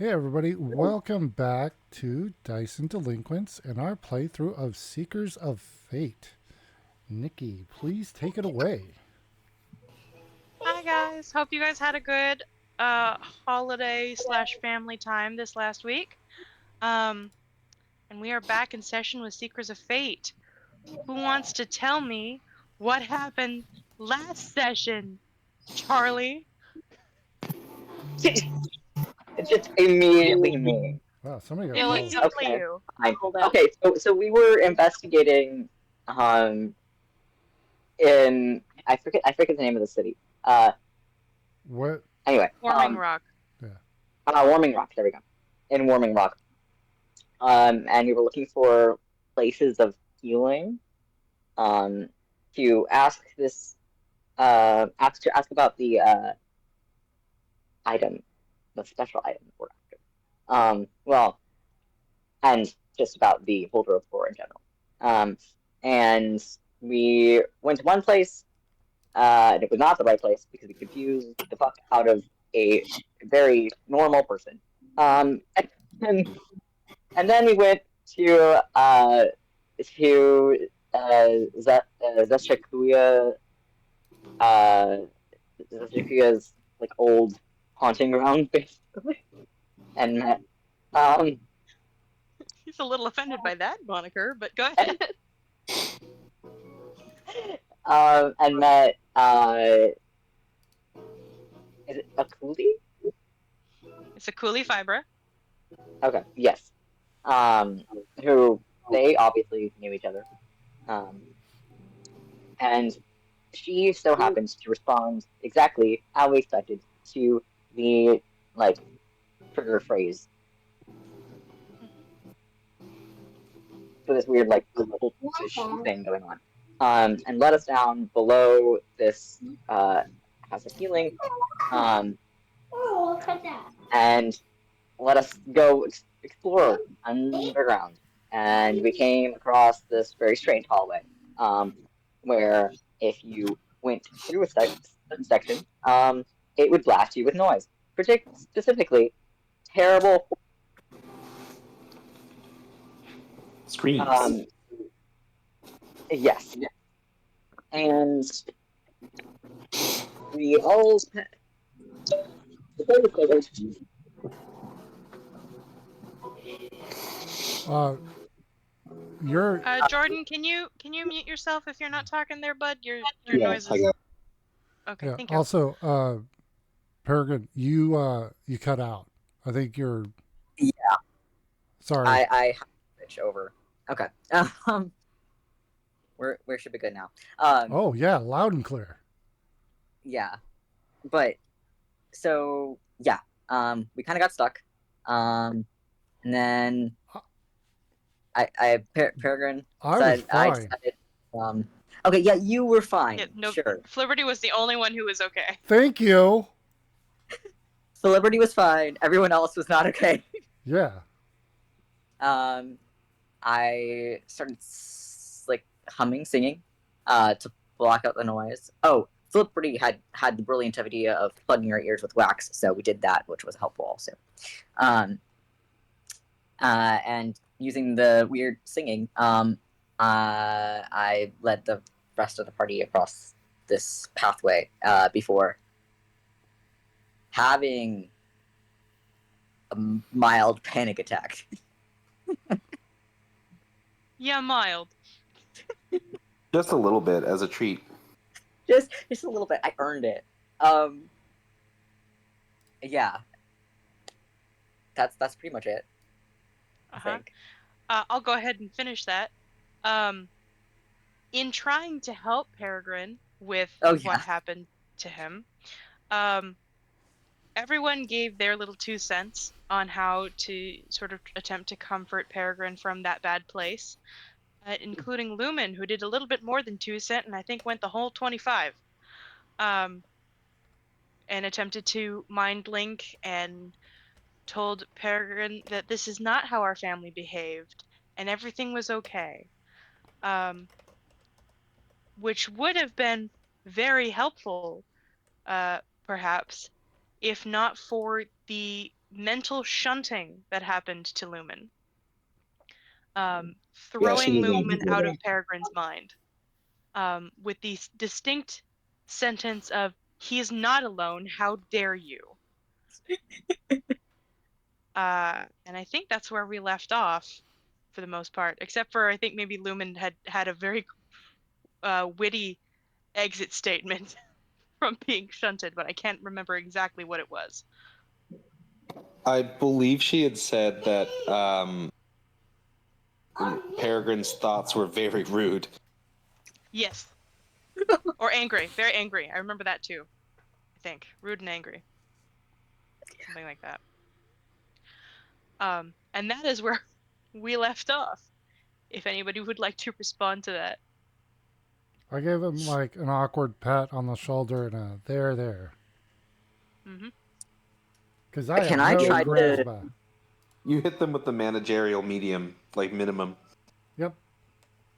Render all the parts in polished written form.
Hey everybody, welcome back to Dice and Delinquents and our playthrough of Seekers of Fate. Nikki, please take it away. Hi guys. Hope you guys had a good holiday slash family time this last week. Um, and we are back in session with Seekers of Fate. Who wants to tell me what happened last session? Charlie? It's just immediately me. Wow, somebody got called. Immediately Okay. you. Fine. Okay, so we were investigating um in I forget the name of the city. What? Anyway, Warming Rock. Yeah. Warming Rock, there we go. In Warming Rock. And we were looking for places of healing. Um to ask this ask about the item, the special item we're after. Well, and just about the holder of lore in general. And we went to one place, and it was not the right place because we confused the fuck out of a very normal person. And, and then we went to Zeshikuya, uh, Zeshikuya's like old haunting ground, basically, and met um He's a little offended by that moniker, but go ahead. and met is it Akuli? It's a Coolie Fibra. Okay, yes. Um, who they obviously knew each other. Um, and she so happens to respond exactly how we expected to the like trigger phrase for this weird like cultish thing going on. And let us down below this house of healing. Um, and let us go explore underground. And we came across this very strange hallway, where if you went through a section, it would blast you with noise. Specifically, terrible. Screams. Um, yes, and we all. Uh, you're, Jordan, can you mute yourself if you're not talking there, bud? Your Yes, noise I is got. okay, yeah, thank you. also, Peregrine, you cut out. I think you're, Yeah, sorry. I have to switch over. Okay. Um, where should we go now? Oh, yeah, loud and clear. Yeah, but so yeah, we kind of got stuck. And then Peregrine I was said I fine. decided. Okay, yeah, you were Yeah, fine, no, sure. Fliberty was the only one who was okay. Thank you. Celebrity was fine. Everyone else was not okay. Yeah. um, I started like humming, singing, to block out the noise. Oh, Celebrity had the brilliant idea of plugging our ears with wax, so we did that, which was helpful also. Um, and using the weird singing, I led the rest of the party across this pathway before having a mild panic attack. Yeah, mild. Just a little bit as a treat. just a little bit. I earned it. Um, yeah, that's pretty much it. I Uh-huh. think. I'll go ahead and finish that. Um, in trying to help Peregrine with Oh what yeah. happened to him, um, everyone gave their little 2 cents on how to sort of attempt to comfort Peregrine from that bad place, including Lumen, who did a little bit more than 2 cent and I think went the whole 25. Um, and attempted to mind link and told Peregrine that this is not how our family behaved and everything was okay. Um, which would have been very helpful, perhaps, if not for the mental shunting that happened to Lumen. she Throwing was in Lumen here. out of Peregrine's mind. With the distinct sentence of, "He is not alone, how dare you?" And I think that's where we left off for the most part, except for I think maybe Lumen had a very witty exit statement from being shunted, but I can't remember exactly what it was. I believe she had said that Peregrine's thoughts were very rude. Yes. Or angry. Very angry. I remember that too. I think. Rude and angry. Something like that. And that is where we left off. If anybody would like to respond to that. I gave him like an awkward pat on the shoulder and a there. Mm-hmm. Because I Can have I no try to- charisma. You hit them with the managerial medium, like minimum. Yep.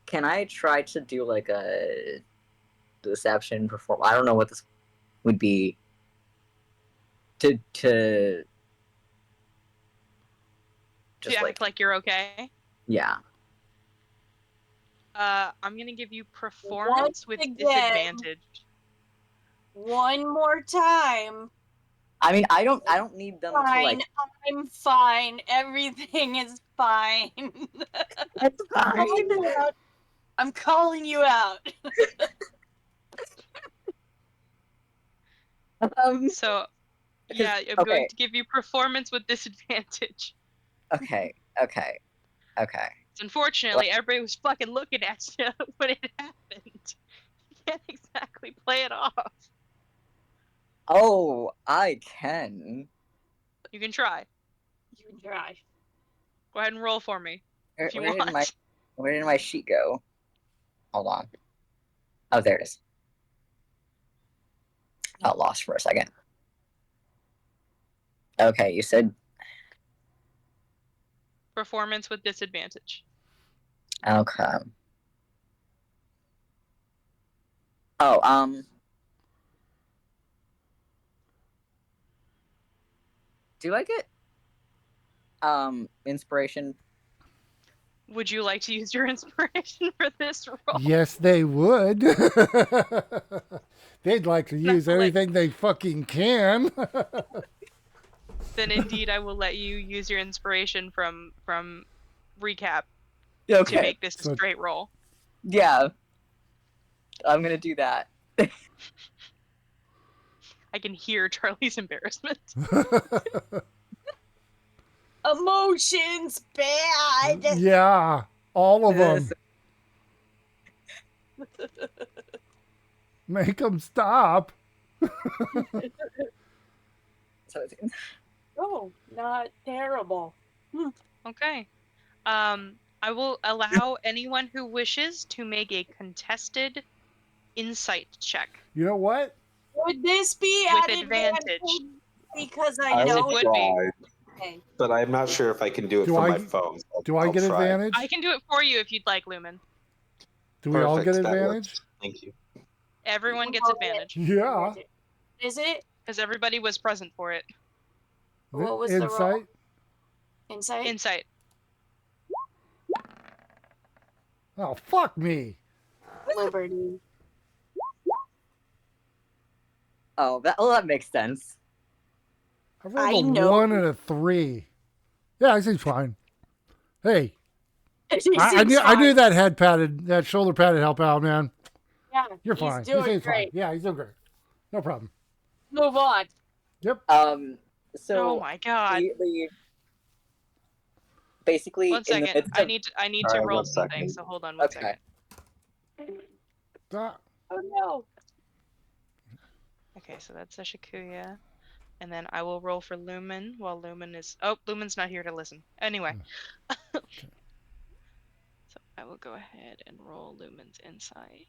Can I try to do like a deception perform? I don't know what this would be. To To just act like you're okay. yeah. I'm gonna give you performance with again. disadvantage. One more time. I mean, I don't need them to Fine. like. I'm fine. Everything is fine. It's fine. I'm calling you out. So, yeah, I'm going okay. to give you performance with disadvantage. Okay. So unfortunately, everybody was fucking looking at you when it happened. You can't exactly play it off. Oh, I can. You can try. You can try. Go ahead and roll for me if you Where want. did my sheet go? Hold on. Oh, there it is. Got lost for a second. Okay, you said Performance with disadvantage. okay. Oh, do I get inspiration? Would you like to use your inspiration for this roll? Yes, they would. They'd like to use Like- everything they fucking can. Then indeed, I will let you use your inspiration from recap to Okay. make this a So- straight roll. Yeah. I'm gonna do that. I can hear Charlie's embarrassment. Emotions bad. Yeah, all of them. Make them stop. Oh, not terrible. Okay. I will allow anyone who wishes to make a contested insight check. You know what? Would this be With at advantage. Because I I know will it would be. okay. but I'm not sure if I can do it Do from I my get- phone. So Do I I'll get try. advantage? I can do it for you if you'd like, Lumen. Do we all Perfect, get that advantage? works. Thank you. Everyone gets advantage Yeah. Is it? because everybody was present for it. What was the roll? Insight? Insight? Insight. Oh, fuck me. Liberty. Oh, that makes sense. I I rolled a know. 1 and a 3. Yeah, I seems fine. Hey, It I seems knew fine. that shoulder padded help out, man. Yeah, You're he's fine. He doing seems fine. great. Yeah, he's doing great. No problem. Move on. Yep. So Oh my god. basically, One in the second. midst I of, need to Alright, roll one something. second. So hold on one Okay. second. Ah, Oh no. Okay, so that's a Shikuya. And then I will roll for Lumen while Lumen is... Oh, Lumen's not here to listen. Anyway. So I will go ahead and roll Lumen's insight.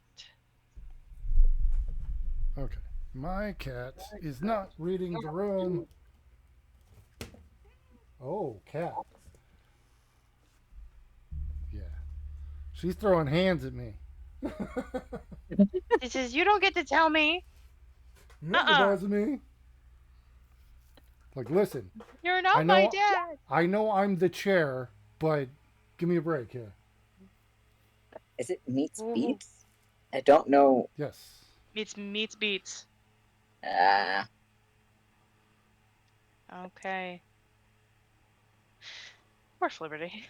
okay. My cat is not reading the room. Oh, cat. Yeah. She's throwing hands at me. This is... You don't get to tell me. Not Uh-uh. bothers me. Like, listen, You're I not my know- dad. I know I'm the chair, but give me a break here. Is it meets Ooh. beats? I don't know. Yes. Meets beats. Uh, Okay. Poor Liberty.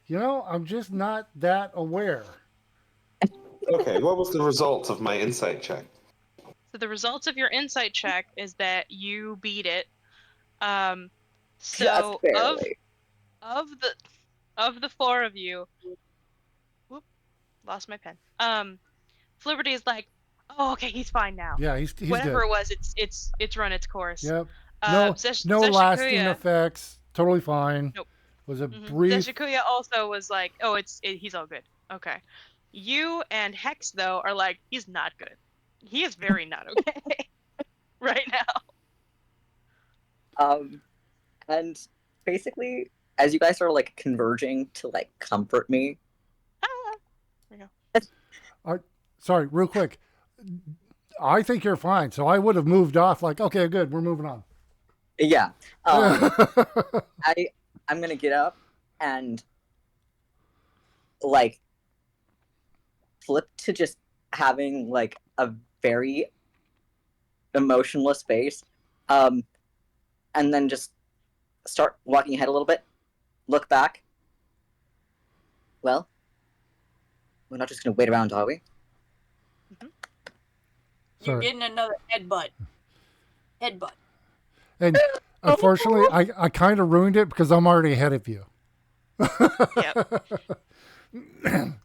You know, I'm just not that aware. Okay, what was the result of my insight check? So the results of your insight check is that you beat it. So just barely. of the four of you, whoop, lost my pen. Liberty is like, oh, okay, he's fine now. Yeah, he's Whatever good. it was, it's run its course. Yep. No lasting effects. Totally fine. Nope. Was a Mhm. brief. Zeshikuya also was like, oh, he's all good. Okay. You and Hex though are like, he's not good. He is very not okay right now. And basically, as you guys are like converging to like comfort me, Sorry, real quick. I think you're fine, so I would have moved off. Like, okay, good, we're moving on. yeah, I'm gonna get up and like flip to just having like a very emotionless face, and then just start walking ahead a little bit, look back. Well, we're not just gonna wait around, are we? You're Sorry. getting another headbutt. Headbutt. And unfortunately, I kind of ruined it because I'm already ahead of you.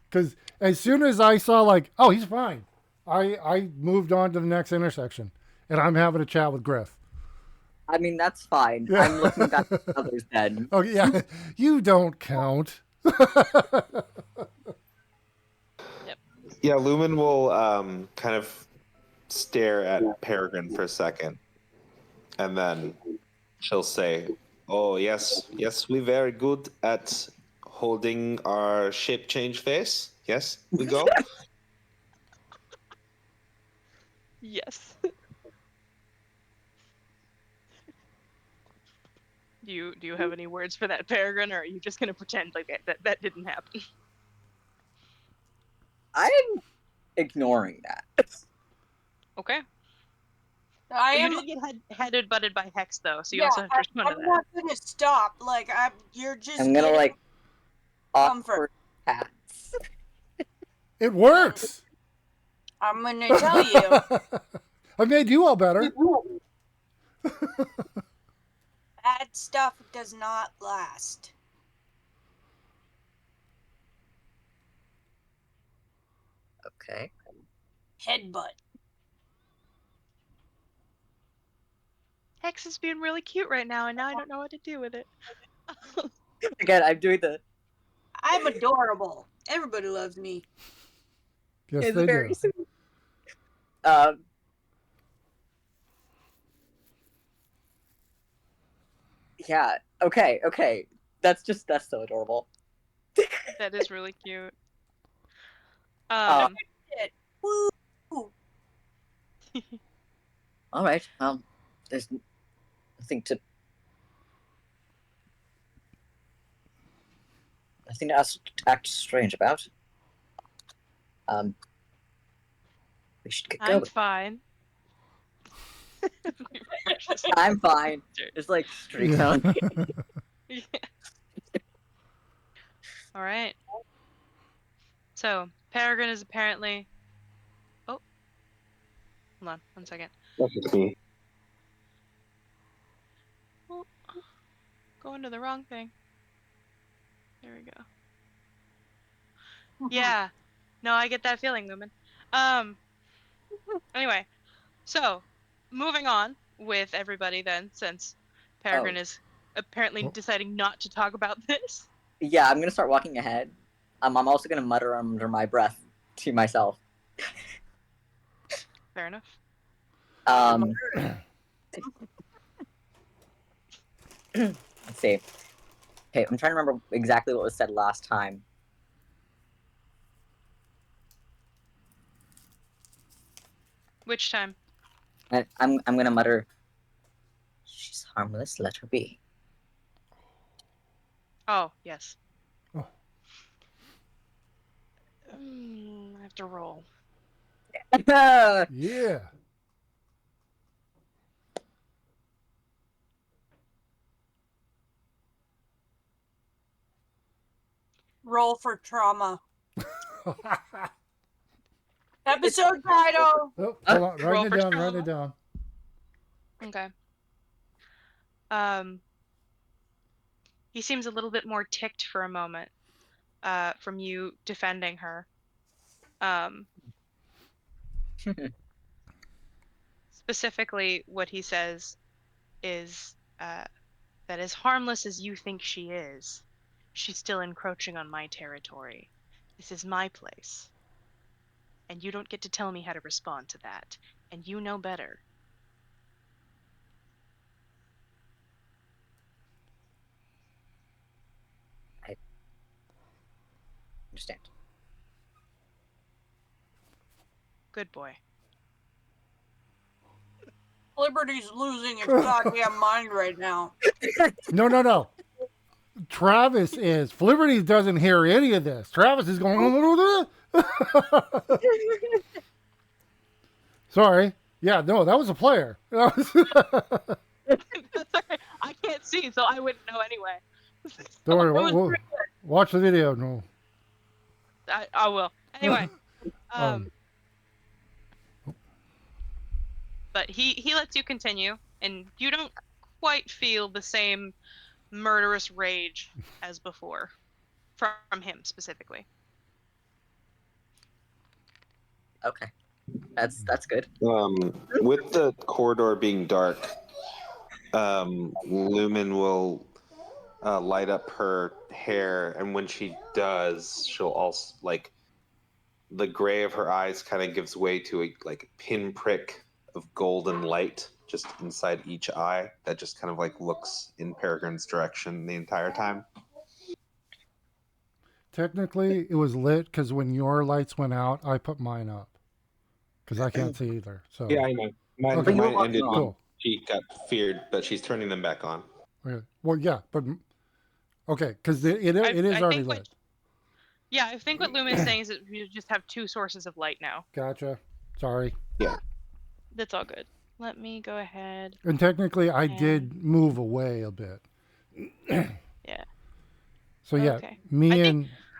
Because as soon as I saw, like, oh, he's fine, I moved on to the next intersection, and I'm having a chat with Griff. I mean, that's fine. Yeah. I'm looking back at others then. Oh yeah, you don't count. Yeah, Lumen will kind of stare at Peregrine for a second, and then she'll say, "Oh yes, we very good at holding our shape change face. Yes, we go." Yes. Do you have any words for that, Peregrine, or are you just gonna pretend like that didn't happen? I'm ignoring that. Okay. I You am. did get headed butted by Hex though, so you Yeah, also have to respond to I'm that. not gonna stop. Like you're just. I'm gonna getting like comfort. awkward pats. It works. I'm gonna tell you. I made you all better. Bad stuff does not last. Okay. Headbutt. Hex is being really cute right now, and now I don't know what to do with it. Again, I'm doing the. I'm adorable. Everybody loves me. Yes, It's they very do. sweet. Yeah. Okay. That's so adorable. That is really cute. Woo! All right. There's nothing to. Nothing to act strange about. We should get I'm going. fine. I'm fine. Just like streak Yeah. down. Yeah. All right. So Peregrine is apparently. Oh, hold on, 1 second. That's me. Oh, going to the wrong thing. There we go. Yeah. No, I get that feeling, Lumen. Anyway, so moving on with everybody then, since Peregrine is apparently Oh. deciding not to talk about this. Yeah, I'm gonna start walking ahead. I'm also gonna mutter under my breath to myself. Fair enough. Let's see. Okay, I'm trying to remember exactly what was said last time. Which time? I'm gonna mutter. She's harmless. Let her be. Oh, yes. Oh. I have to roll. Yeah. Roll for trauma. Episode title. Oh, hold on. Roll Writing it for down. Writing it trauma. down. Okay. He seems a little bit more ticked for a moment, from you defending her. Specifically, what he says is that as harmless as you think she is, she's still encroaching on my territory. This is my place. And you don't get to tell me how to respond to that. And you know better. I understand. Good boy. Liberty's losing its goddamn mind right now. No. Travis is. Liberty doesn't hear any of this. Travis is going. Sorry. Yeah, no, that was a player. That's okay. I can't see, so I wouldn't know anyway. Don't worry. It was We'll pretty good. watch the video. No. I will. Anyway. But he lets you continue, and you don't quite feel the same murderous rage as before, from him specifically. Okay, that's good. With the corridor being dark, Lumen will light up her hair, and when she does, she'll also like the gray of her eyes kind of gives way to a pinprick of golden light just inside each eye that just kind of like looks in Peregrine's direction the entire time. Technically, it was lit because when your lights went out, I put mine up because I can't see either. So Yeah, I know. Mine, Okay. mine ended when Cool. she got feared, but she's turning them back on. Okay. Well, yeah, but okay, because it is I already think lit. Yeah, I think what Lumen is saying is that you just have two sources of light now. Gotcha. Sorry. That's all good. Let me go ahead. And technically, I did move away a bit. Yeah. So yeah, Okay.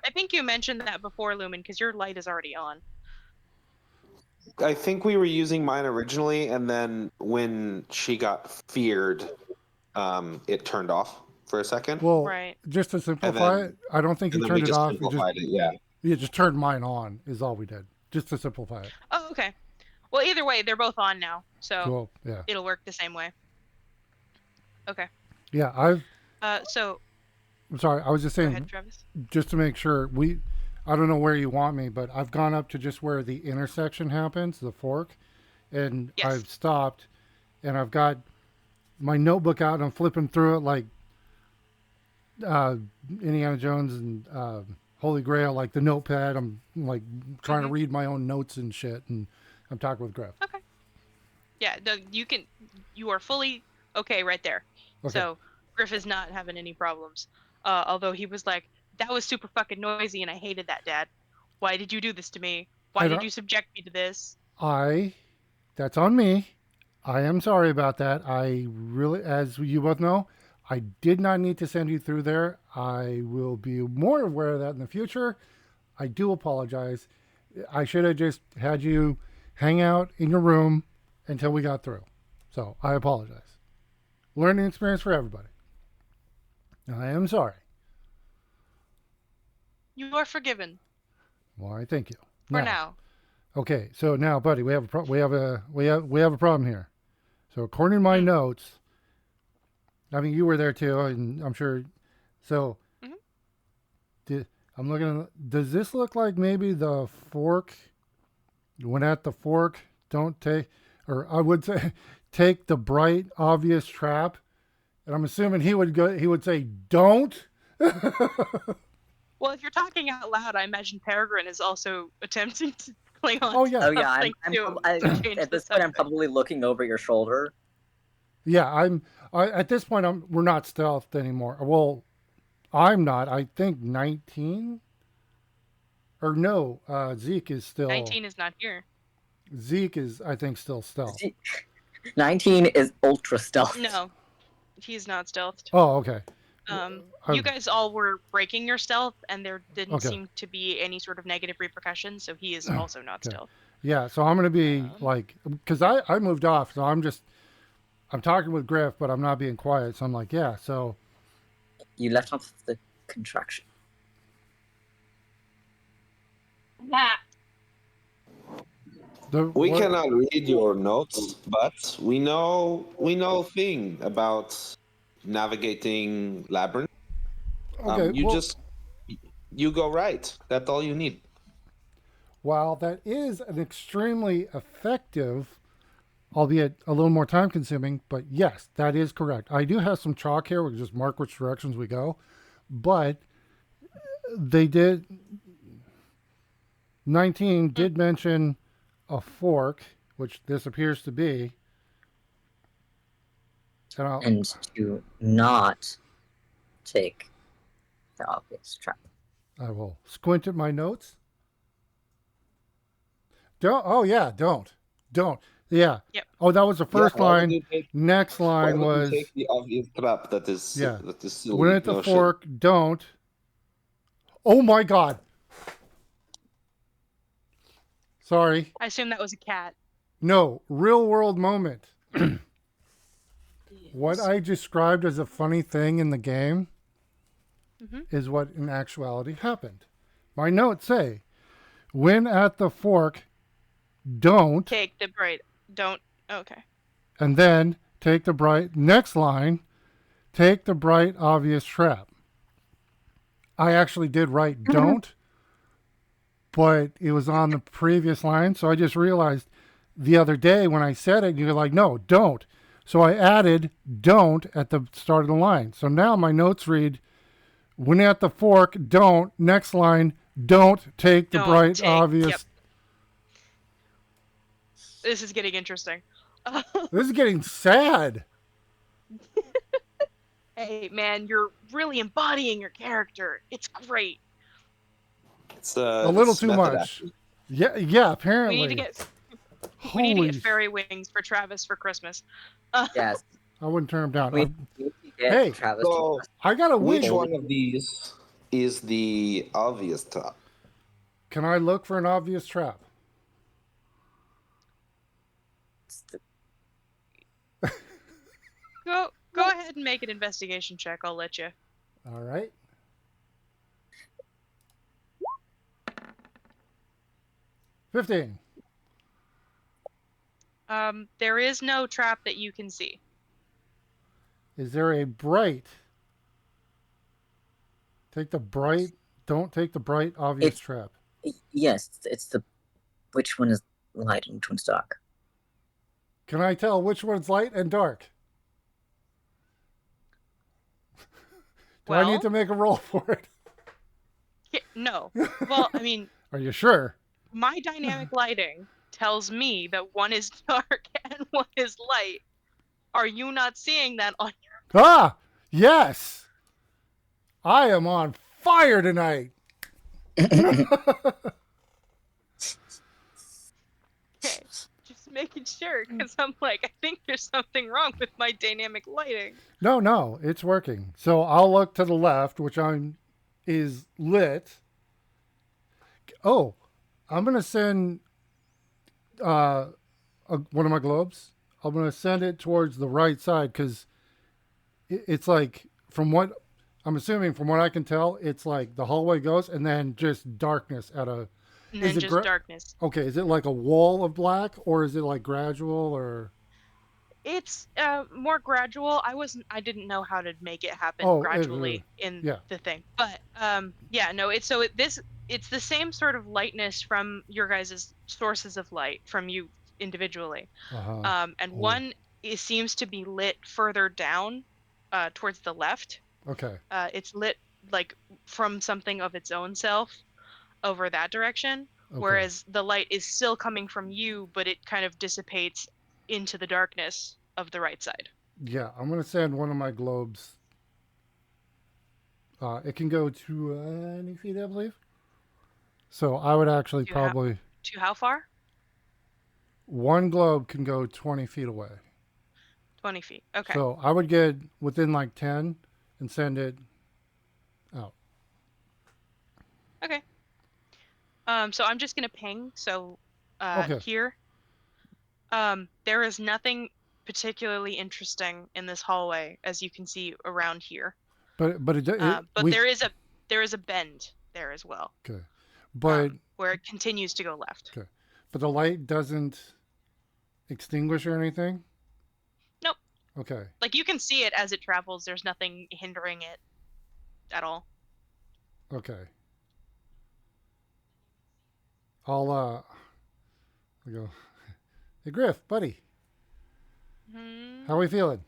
I think you mentioned that before, Lumen, because your light is already on. I think we were using mine originally, and then when she got feared, it turned off for a second. well, Right. just to simplify it, I don't think you and then we turned it just off. You simplified it, yeah. just turned mine on is all we did, just to simplify it. Oh, okay. Well, either way, they're both on now, so Cool. Yeah. it'll work the same way. Okay. Yeah. So I'm sorry. I was just go saying, ahead, Travis. just to make sure I don't know where you want me, but I've gone up to just where the intersection happens, the fork, and Yes. I've stopped, and I've got my notebook out and I'm flipping through it like Indiana Jones and Holy Grail, like the notepad. I'm like trying to read my own notes and shit, and I'm talking with Griff. Okay. Yeah, you are fully okay right there. Okay. So Griff is not having any problems. Although he was like, that was super fucking noisy and I hated that, Dad. Why did you do this to me? Why did you subject me to this? That's on me. I am sorry about that. I really, as you both know, I did not need to send you through there. I will be more aware of that in the future. I do apologize. I should have just had you hang out in your room until we got through. So I apologize. Learning experience for everybody. I am sorry. You are forgiven Why, thank you. for now. Okay, so now, buddy, we have a problem here. So according to my notes, I mean, you were there too, and I'm sure. So, I'm looking at. Does this look like maybe the fork? When at the fork, don't take, or I would say, take the bright, obvious trap. And I'm assuming he would go. He would say, "Don't." Well, if you're talking out loud, I imagine Peregrine is also attempting to cling on. Oh yeah. Oh yeah, Something to at change this the point, I'm subject. probably looking over your shoulder. Yeah, at this point we're not stealthed anymore. Well, I'm not. I think 19 or no, Zeke is still 19 is not here. Zeke is I think still stealth. 19 is ultra stealth. No, he's not stealthed. Oh, okay. You guys all were breaking your stealth, and there didn't Okay. seem to be any sort of negative repercussions, so he is also not Okay. stealth. Yeah, so I'm going to be like, because I moved off, so I'm talking with Griff, but I'm not being quiet. So I'm like, yeah, so. You left off the contraction. That. We cannot read your notes, but we know a thing about navigating labyrinth. Okay, You go right. That's all you need. While that is an extremely effective, albeit a little more time consuming, but yes, that is correct. I do have some chalk here. We can just mark which directions we go. But they did, 19 did mention a fork, which this appears to be. And to not take the obvious trap. I will squint at my notes. Don't. Oh yeah, don't. Yeah. Yep. Oh, that was the first line. Next Why line would was you take the obvious trap that is silly. when at the fork, don't. Oh my God. Sorry. I assume that was a cat. No, real world moment. What I described as a funny thing in the game is what in actuality happened. My notes say, when at the fork, don't. Take the bright. Don't. Okay. And then take the bright. Next line, take the bright obvious trap. I actually did write don't, but it was on the previous line. So I just realized the other day when I said it, you're like, no, don't. So I added don't at the start of the line. So now my notes read, when at the fork, don't. Next line, don't take the bright obvious. Yep. This is getting interesting. This is getting sad. Hey, man, you're really embodying your character. It's great. It's a little too much. Yeah, apparently. We need to get fairy wings for Travis for Christmas. Yes. I wouldn't turn him down. We Hey, Travis. So, I got a which wing. one of these is the obvious trap? Can I look for an obvious trap? Go ahead and make an investigation check. I'll let you. All right. $15. There is no trap that you can see. Is there a bright? Don't take the bright obvious trap. Yes, it's the which one is light and which one's dark. Can I tell which one's light and dark? Do I need to make a roll for it? Yeah, no. Well, I mean, are you sure? My dynamic lighting tells me that one is dark and one is light. Are you not seeing that on your... Ah, yes. I am on fire tonight. Okay, just making sure, because I'm like, I think there's something wrong with my dynamic lighting. No, it's working. So I'll look to the left, which is lit. Oh, I'm going to send one of my globes. I'm going to send it towards the right side because it's like, from what I'm assuming, from what I can tell, it's like the hallway goes and then just darkness at a... And then just darkness. Okay, is it like a wall of black or is it like gradual or... It's more gradual. I didn't know how to make it happen gradually in the thing. But it's the same sort of lightness from your guys' sources of light from you individually. One seems to be lit further down towards the left. Okay. It's lit like from something of its own self over that direction, whereas the light is still coming from you, but it kind of dissipates into the darkness of the right side. Yeah, I'm gonna send one of my globes. It can go to 20 feet, I believe. So I would actually To how, probably to how far? one globe can go 20 feet away. 20 feet. Okay. So I would get within like 10 and send it out. Okay. So I'm just gonna ping. So, Okay. here, there is nothing particularly interesting in this hallway, as you can see around here. But But we there is a bend there as well, okay. But where it continues to go left. okay. But the light doesn't extinguish or anything? Nope. Okay. Like you can see it as it travels. There's nothing hindering it at all. Okay. I'll go. Hey Griff, buddy, how we feeling?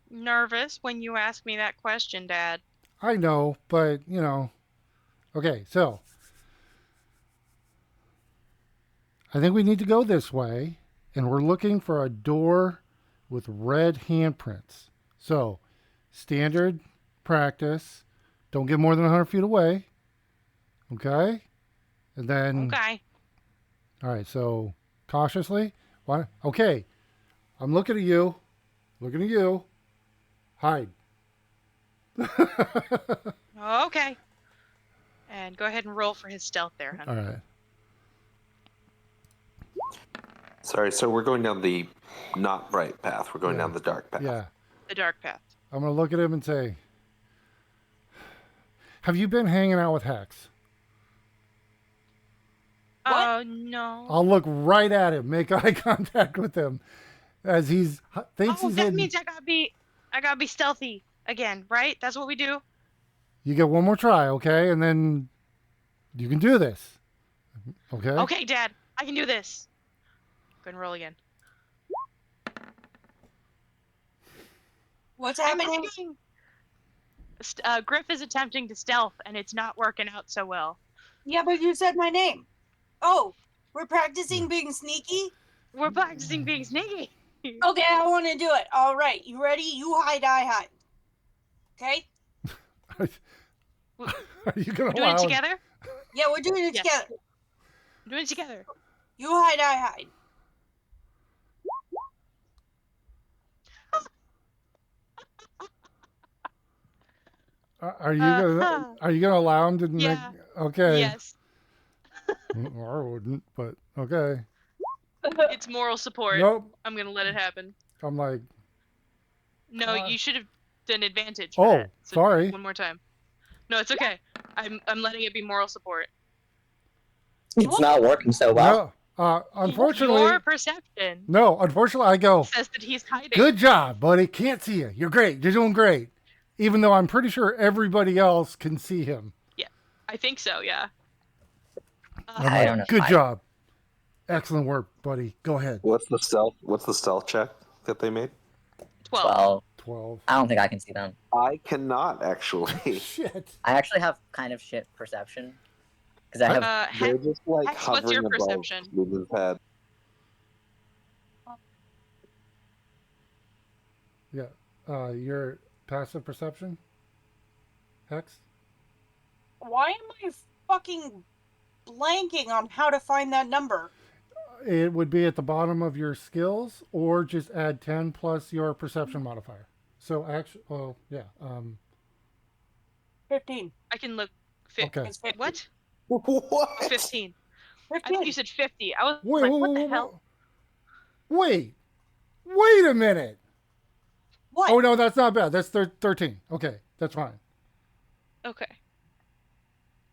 Nervous when you ask me that question, Dad. I know, but okay, so I think we need to go this way, and we're looking for a door with red handprints. So, standard practice. Don't get more than 100 feet away. Okay? And then, Okay. all right, so cautiously. Why? Okay, I'm looking at you. Looking at you. Hide. Okay. And go ahead and roll for his stealth there, All hun. right. Sorry, so we're going down the not bright path. We're going Yeah. down the dark path. Yeah. The dark path. I'm going to look at him and say, have you been hanging out with Hex? Oh, no. I'll look right at him, make eye contact with him as thinks Oh, he's that hidden. means I gotta be stealthy again, right? That's what we do. You get one more try, okay? And then you can do this. Okay? Okay, Dad, I can do this. Go and roll again. What's I'm happening? attempting. Griff is attempting to stealth, and it's not working out so well. Yeah, but you said my name. Oh, we're practicing being sneaky? We're practicing being sneaky. Okay, I want to do it. All right, you ready? You hide, I hide. Okay? Are you going to Doing allow it together? Yeah, we're doing it Yes. together. Doing it together. You hide, I hide. Are you gonna allow him to Yeah. make? Okay. Yes. Or I wouldn't, but okay. It's moral support. Nope. I'm gonna let it happen. I'm like, No, God. you should have done advantage. Oh, For that. So sorry. One more time. No, it's okay. I'm letting it be moral support. It's not working so well. no. Unfortunately, Your perception no. Unfortunately, I go. says that he's hiding. Good job, buddy. Can't see you. You're great. You're doing great. Even though I'm pretty sure everybody else can see him. I think so. Yeah. I'm I like, don't know. good job. Excellent work, buddy. Go ahead. What's the stealth check that they made? 12. 12. 12. I don't think I can see them. I cannot actually. Shit. I actually have kind of shit perception. Because I have. They're Hex, just like Hex, what's your hovering above perception? Lumen's head. Yeah. Your passive perception? Hex? Why am I fucking blanking on how to find that number? It would be at the bottom of your skills, or just add 10 plus your perception modifier. So actually, oh yeah. 15. I can look. Okay. It's 15. What? What? 15. I 15. thought you said 50. I was Wait, like, wait, what wait, the wait, hell? wait a minute. What? Oh no, that's not bad. That's 13. Okay, that's fine. Okay.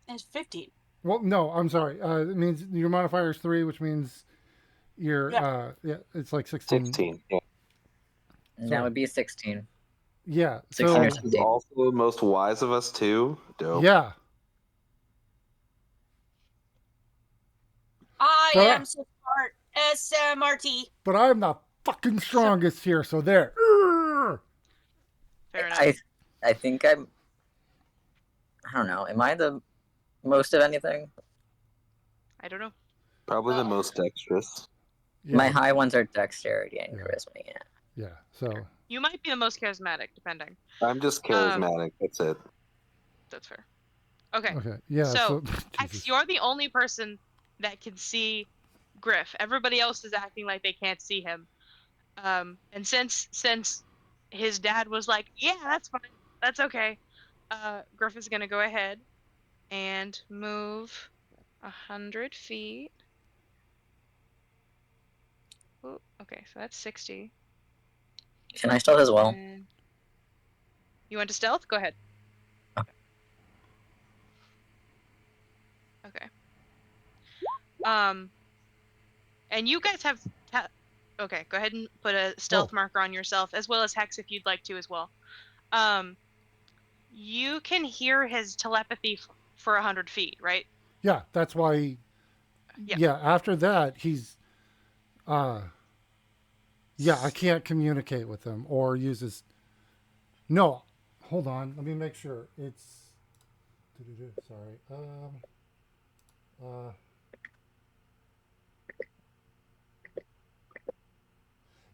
It's 15. Well, no, I'm sorry. It means your modifier is 3, which means your Yeah. it's like 16. 16. Yeah. That would be a 16. Yeah. 16 So or Hex is 17. also the most wise of us too. Dope. yeah. I Huh? am so smart. SMRT. But I'm the fucking strongest here, so there. Urgh. Fair enough. I think I'm. I don't know. Am I the most of anything? I don't know. Probably the most dexterous. Yeah, My high ones are dexterity and Yeah. charisma. Yeah. yeah. So You might be the most charismatic, depending. I'm just charismatic. That's it. That's fair. Okay. okay, yeah. So, So Hex, Jesus. you're the only person that can see Griff. Everybody else is acting like they can't see him. And since his dad was like, "Yeah, that's fine, that's okay," Griff is gonna go ahead and move 100 feet. Ooh, okay, so that's 60. Can I stealth as well? And you want to stealth? Go ahead. Okay. Okay. And you guys have. Okay, go ahead and put a stealth marker on yourself, as well as Hex if you'd like to as well. You can hear his telepathy for 100 feet, right? Yeah, that's why. Yeah. Yeah. After that, he's. Yeah, I can't communicate with him or use his. No, hold on. Let me make sure. It's. Sorry.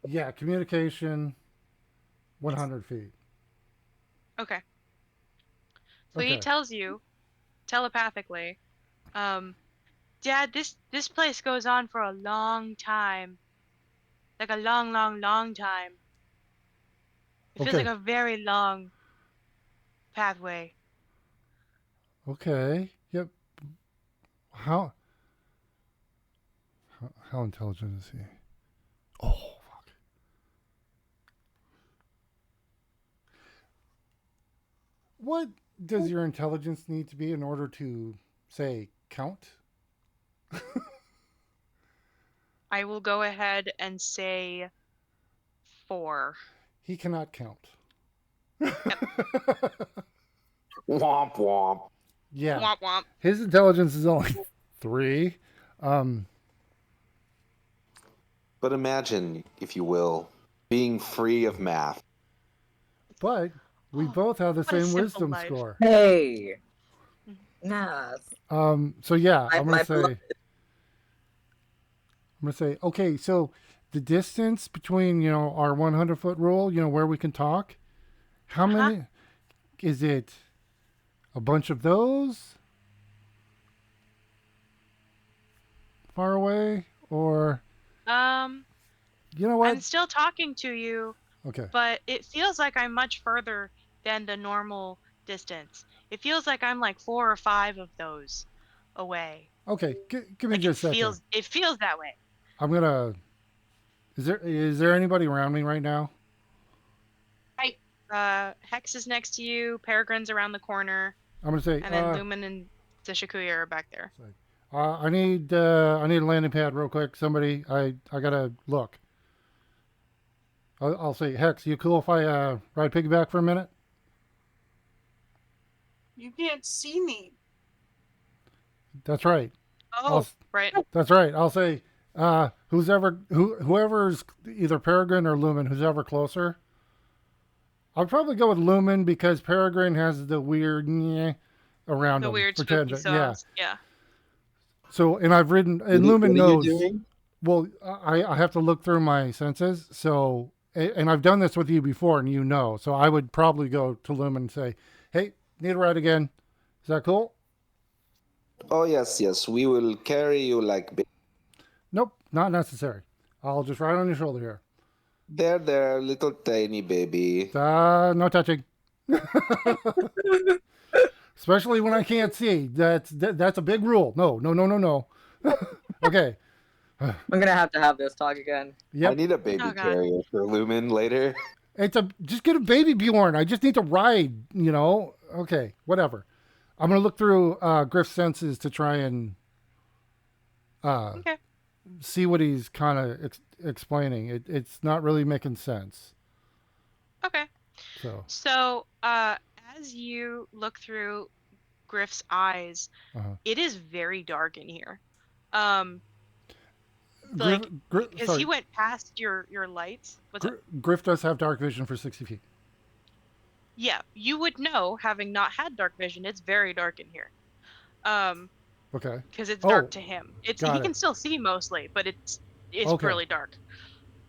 Yeah, communication. 100 feet. Okay. So Okay. he tells you telepathically, Dad, this place goes on for a long time. Like a long, long, long time. It feels Okay. like a very long pathway. Okay. Yep. How how intelligent is he? Oh fuck. What does your intelligence need to be in order to say count? I will go ahead and say 4. He cannot count. Womp womp. Yeah. Womp womp. His intelligence is only 3. But imagine, if you will, being free of math. But we both have the What a same simple wisdom life. score. Hey. Math. So yeah, My- I'm gonna my say beloved- okay, so the distance between, our 100-foot rule, where we can talk, how many is it? A bunch of those far away, or you know what? I'm still talking to you, Okay. but it feels like I'm much further than the normal distance. It feels like I'm like 4 or 5 of those away. Okay, give me Like just a second. it feels that way. I'm gonna. Is there anybody around me right now? Hex is next to you, Peregrine's around the corner, I'm gonna say. and then Lumen and Sashikuya are back there. I need a landing pad real quick. Somebody, I gotta look. I'll say, Hex, you cool if I ride piggyback for a minute? You can't see me. That's right. Oh, right. That's right. I'll say, whoever's either Peregrine or Lumen, who's ever closer. I'll probably go with Lumen because Peregrine has the weird around The him. weird Pretend spooky it, yeah. songs. Yeah. So, and I've ridden, and Lumen What are you knows. doing? Well, I have to look through my senses. So, and I've done this with you before, and you know. So I would probably go to Lumen and say, "Hey, need a ride again? Is that cool?" Oh yes, yes. We will carry you like. Nope, not necessary. I'll just ride on your shoulder here. There, little tiny baby. No touching. Especially when I can't see. That's a big rule. No. Okay. I'm gonna have to have this talk again. I Yep. need a baby Oh, God. carrier for Lumen later. Just get a baby Bjorn. I just need to ride, Okay, whatever. I'm gonna look through Griff's senses to try and Okay. see what he's kind of explaining. It's not really making sense. Okay. So, as you look through Griff's eyes, Uh-huh. it is very dark in here. Griff, Because sorry, he went past your lights. What's up? Griff does have dark vision for 60 feet. Yeah, you would know, having not had dark vision. It's very dark in here. Okay. Because it's Oh, dark to him. He got it. can still see mostly, but It's Okay. really dark.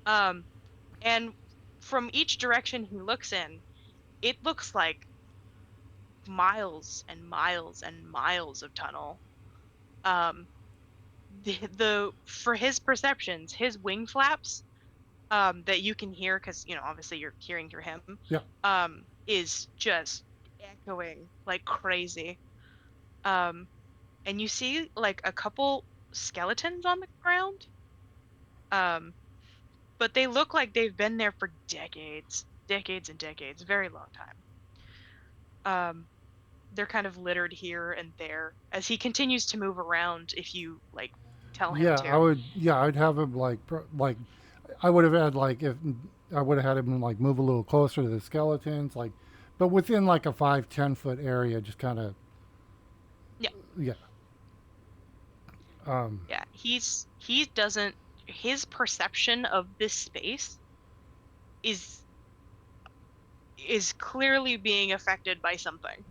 And from each direction he looks in, it looks like miles and miles and miles of tunnel. The for his perceptions, his wing flaps, that you can hear because obviously you're hearing through him, Yeah. is just echoing like crazy. And you see like a couple skeletons on the ground. But they look like they've been there for decades and decades, very long time. They're kind of littered here and there as he continues to move around. If you like, tell him Yeah, to. I would. Yeah, I'd have him like I would have had like if I would have had him like move a little closer to the skeletons, like, but within like a 5-10 foot area, just kind of. Yeah. Yeah. Yeah, he doesn't. His perception of this space is clearly being affected by something.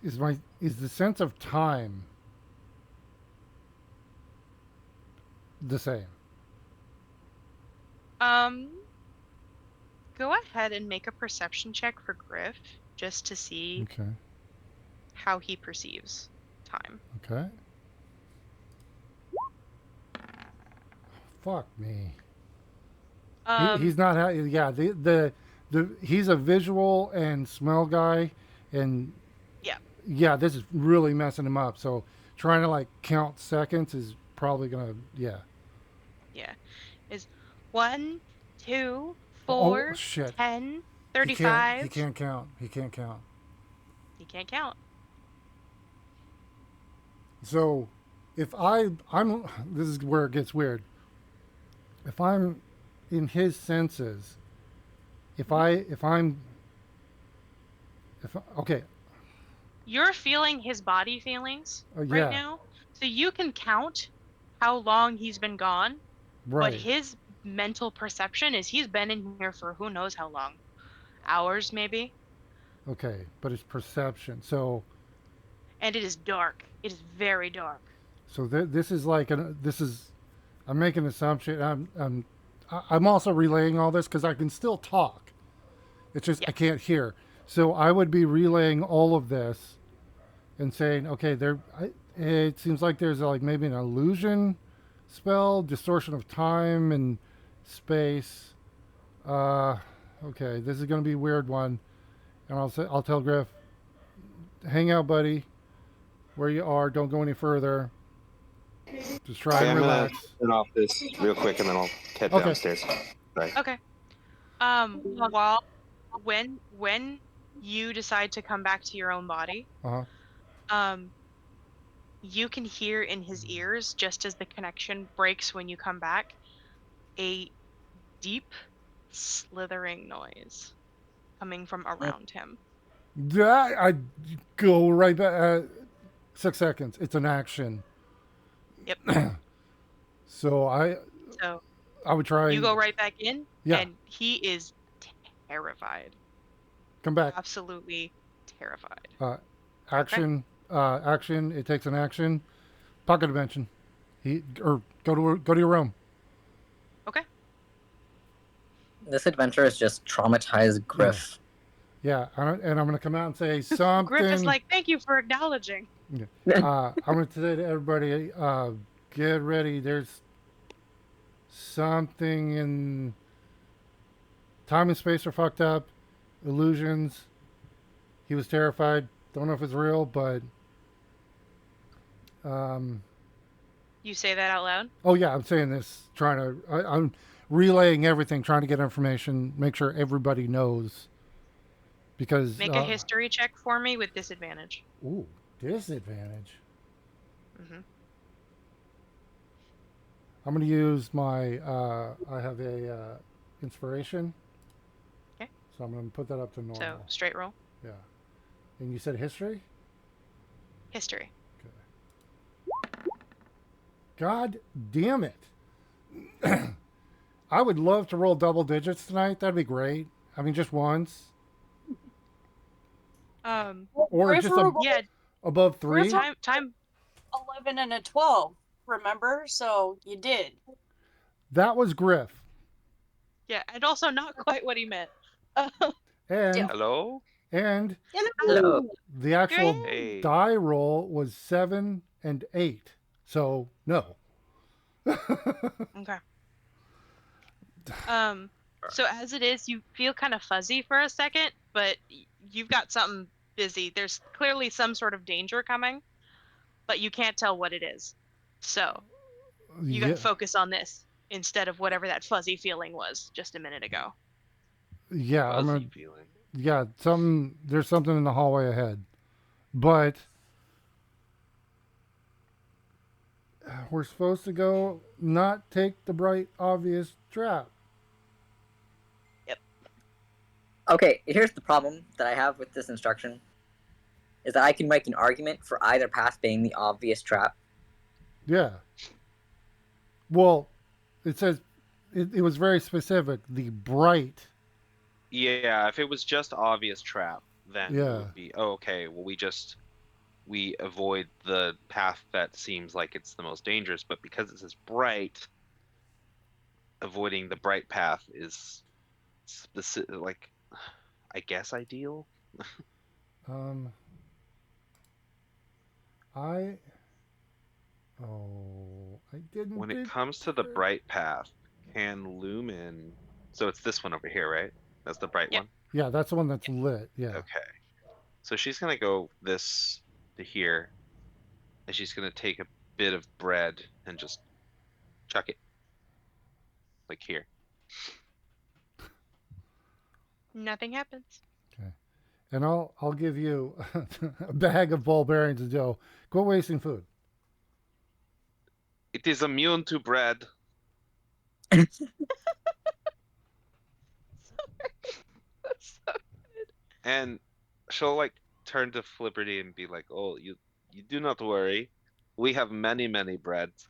Is the sense of time the same? Go ahead and make a perception check for Griff just to see Okay. how he perceives time. Okay. Fuck me. He's not. Yeah. The he's a visual and smell guy, and yeah, this is really messing him up. So trying to like count seconds is probably gonna. Yeah. Is 1, 2, Oh 4, shit. 10, 35. He can't count. He can't count. He can't count. So if I'm this is where it gets weird. If I'm in his senses, okay, You're feeling his body feelings yeah, right now, so you can count how long he's been gone. right. But his mental perception is he's been in here for who knows how long, hours maybe. Okay, but it's perception. So And it is dark. It is very dark. so this is like I'm making an assumption. I'm also relaying all this because I can still talk. It's just I can't hear. So I would be relaying all of this and saying, okay, it seems like there's like maybe an illusion spell, distortion of time and space. Okay, this is going to be a weird one, and I'll tell Griff, hang out, buddy, where you are. Don't go any further. Just try and I'm relax. gonna turn off this real quick, and then I'll head Okay. downstairs. Sorry. Okay. When you decide to come back to your own body, you can hear in his ears, just as the connection breaks when you come back, a deep slithering noise coming from around him. I go right back. 6 seconds. It's an action. Yep. So I would try. You go right back in, Yeah. and he is terrified. Come back. Absolutely terrified. Action. Action. It takes an action. Pocket dimension. Go to your room. Okay. This adventure has just traumatized Griff. Yeah, and I'm gonna come out and say something. Griff is like, thank you for acknowledging. I'm gonna say to everybody, get ready. There's something in time and space are fucked up. Illusions. He was terrified. Don't know if it's real, but You say that out loud? oh yeah, I'm saying this. I'm relaying everything, trying to get information, make sure everybody knows. Because Make a history check for me with disadvantage. Ooh, disadvantage. Mm-hmm. I'm gonna use my. I have a inspiration. Okay. So I'm gonna put that up to normal. So straight roll. Yeah. And you said history? History. God damn it. I would love to roll double digits tonight. That'd be great. I mean, just once. Or Griff just rolled Yeah, above 3? time. 11 and a 12. Remember? So you did. That was Griff. Yeah, and also not quite what he meant. Uh, And Yeah. Hello? and Hello. the actual Hey. die roll was 7 and 8. So, no. Okay. So as it is, you feel kind of fuzzy for a second, but you've got something busy. There's clearly some sort of danger coming, but you can't tell what it is. So you got yeah, to focus on this instead of whatever that fuzzy feeling was just a minute ago. yeah, I'm Fuzzy gonna, feeling. yeah, there's something in the hallway ahead. But we're supposed to go not take the bright obvious trap. Okay, here's the problem that I have with this instruction. Is that I can make an argument for either path being the obvious trap. Yeah. Well, it says it was very specific. The bright. Yeah, if it was just obvious trap, then it Yeah. would be okay. Well, we avoid the path that seems like it's the most dangerous, but because it says bright, avoiding the bright path is like, I guess ideal. Um. I. Oh, I didn't. When it comes to the bright path, can Lumen? So it's this one over here, right? That's the bright Yep. one. Yeah, that's the one that's lit. Yeah. Okay. So she's gonna go this to here, and she's gonna take a bit of bread and just chuck it, like here. Nothing happens. And I'll give you a bag of ball bearings and Joe. Quit wasting food. It is immune to bread. And she'll like turn to Flipperty and be like, "Oh, you do not worry. We have many, many breads."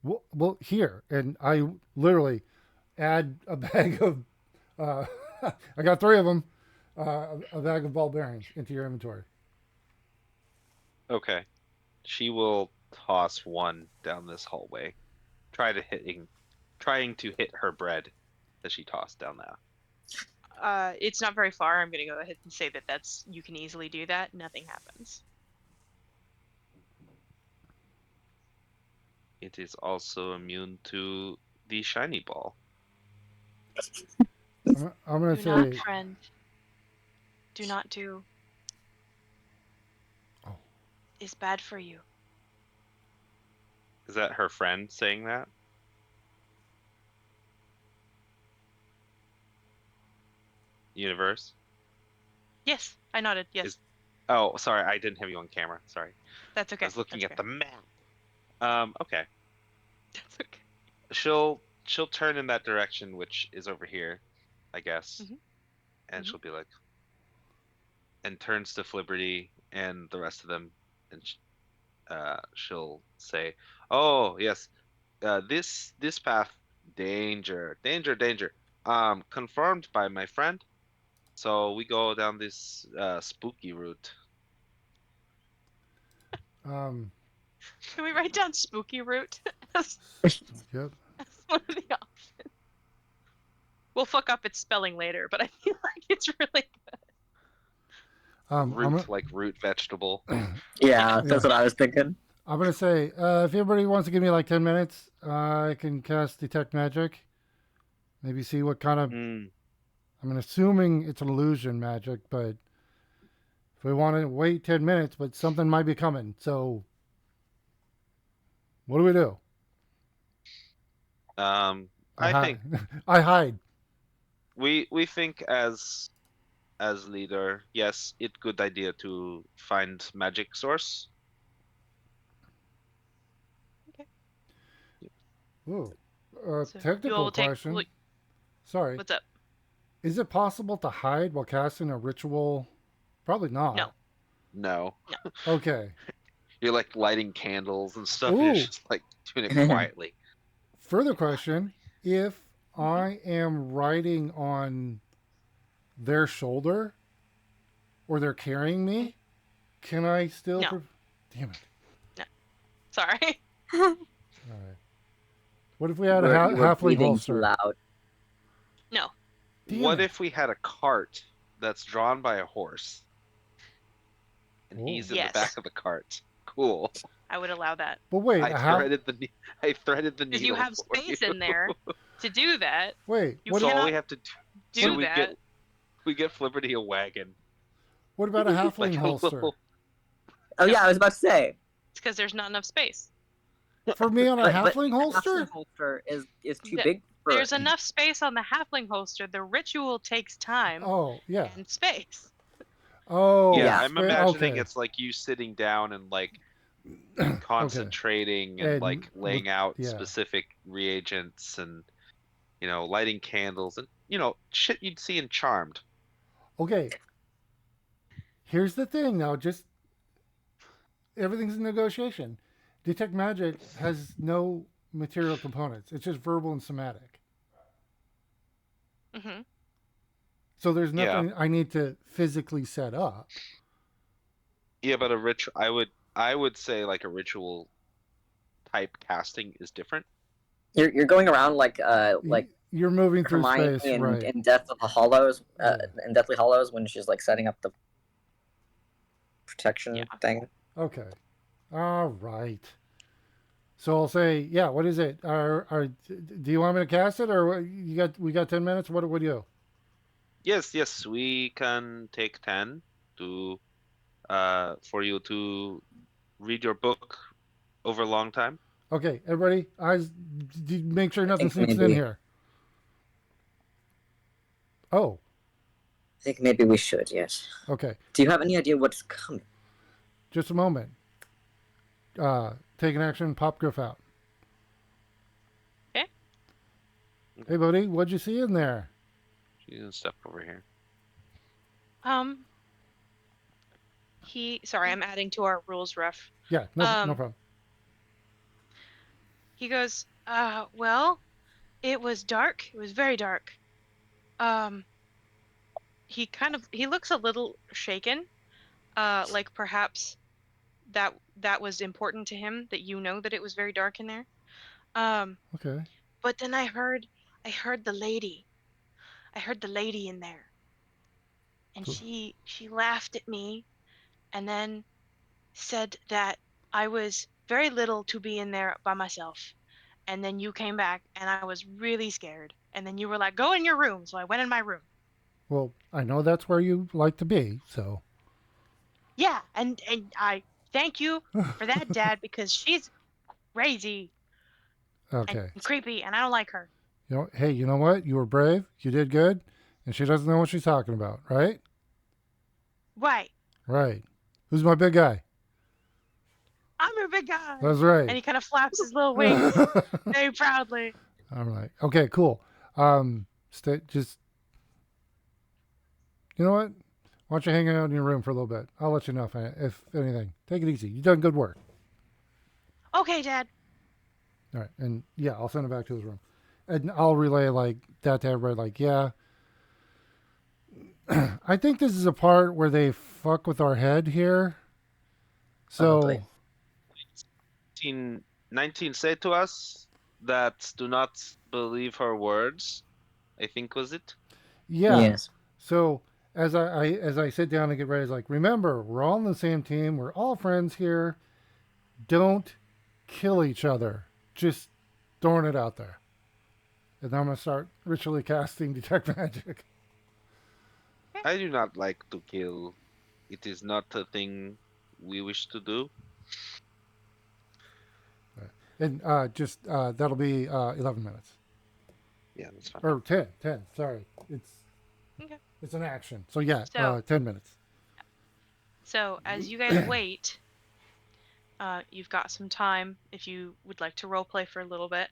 Well, here, and I literally add a bag of. I got 3 of them. A bag of ball bearings into your inventory. Okay. She will toss one down this hallway. Trying to hit her bread that she tossed down there. It's not very far. I'm gonna go ahead and say that you can easily do that. Nothing happens. It is also immune to the shiny ball. I'm gonna Do not, say. friend. Do not do. Oh. Is bad for you. Is that her friend saying that? Universe? Yes, I nodded. Yes, Is- Oh, sorry, I didn't have you on camera. Sorry. that's okay. I was looking That's at the okay. map. Okay. That's okay. She'll turn in that direction, which is over here, I guess. Mhm. And Mhm. she'll be like, and turns to Flibberty and the rest of them, and she'll say, "Oh yes, this path, danger, danger, danger. Confirmed by my friend. So we go down this spooky route." Um. Can we write down spooky route as, Yep. as one of the options? We'll fuck up its spelling later, but I feel like it's really I'm Root like root vegetable. Yeah, that's what I was thinking. I'm gonna say if everybody wants to give me like 10 minutes, I can cast detect magic. Maybe see what kind of. Mm, I'm assuming it's an illusion magic, but if we want to wait 10 minutes, but something might be coming. So what do we do? I think I hide. we think as leader, yes, it's good idea to find magic source. Ooh. so you all Technical will take. question. Well, Sorry. what's up? Is it possible to hide while casting a ritual? Probably not. No. No, Okay. you're like lighting candles and stuff. Ooh. You're just like doing it quietly. Further question. If I am riding on their shoulder, or they're carrying me, can I still? No. Damn it! Sorry. All right. What if we had a You were halfling breathing too holster? loud. No. Damn What it. if we had a cart that's drawn by a horse, and Oh. he's in Yes. the back of the cart? Cool. I would allow that. But wait, I threaded the Because needle. you have for space you. in there to do that. wait. You What, So all cannot we have to do so we that. get Flipperty a wagon. what about a halfling Like a holster? little. Oh yeah, I was about to say. It's because there's not enough space. For me on a But halfling holster? halfling holster is too Th- big for. There's enough space on the halfling holster. The ritual takes time Oh yeah. and space. Oh Yeah, Yeah. I'm imagining okay. it's like you sitting down and like concentrating and, And like laying out yeah. specific reagents and lighting candles and shit you'd see in Charmed. Okay. Here's the thing now, just everything's in negotiation. Detect Magic has no material components. It's just verbal and somatic. Hmm. So there's Yeah. nothing I need to physically set up. Yeah, but a ritual I would say like a ritual type casting is different. You're going around like You're moving through Hermione space, right? in Death of the Hollows, Yeah. in Deathly Hollows when she's like setting up the protection Yeah. thing. Okay. All right. So I'll say, yeah. What is it? Do you want me to cast it, or we got 10 minutes? What do you? Yes, we can take 10 to for you to read your book over a long time. Okay, everybody, eyes. Make sure nothing think sneaks in maybe- here. Oh, I think maybe we should. Yes. okay. Do you have any idea what's coming? Just a moment. Take an action. Pop Griff out. Okay. Hey, buddy, what'd you see in there? You can step over here. Sorry, I'm adding to our rules ref. Yeah, no Um, problem. He goes, well, it was dark. It was very dark. He looks a little shaken. Like perhaps that was important to him, that that it was very dark in there. Okay. But then I heard the lady. I heard the lady in there. And Who- she laughed at me and then said that I was very little to be in there by myself. And then you came back and I was really scared. And then you were like, go in your room. So I went in my room. Well, I know that's where you like to be, so. Yeah, and I thank you for that, Dad, because she's crazy Okay. and creepy and I don't like her. Hey, you know what? You were brave. You did good. And she doesn't know what she's talking about, right? Right. Right. Who's my big guy? I'm your big guy. That's right. And he kind of flaps his little wings very proudly. All right. Okay, cool. Just, you know what? Why don't you hang out in your room for a little bit? I'll let you know if anything. Take it easy. You've done good work. Okay, Dad. All right. And yeah, I'll send him back to his room. And I'll relay like that to everybody. Like, yeah, I think this is a part where they fuck with our head here. So, Probably. 19 said to us that do not believe her words. I think was it. yeah. Yes. So as I sit down and get ready, it's like, remember, we're all on the same team. We're all friends here. Don't kill each other. Just throwing it out there. And I'm gonna start ritually casting detect magic. I do not like to kill. It is not a thing we wish to do. And that'll be 11 minutes. Yeah, that's fine. Or 10. Sorry. Okay. It's an action. So yeah, So- 10 minutes. So as you guys wait, you've got some time if you would like to roleplay for a little bit.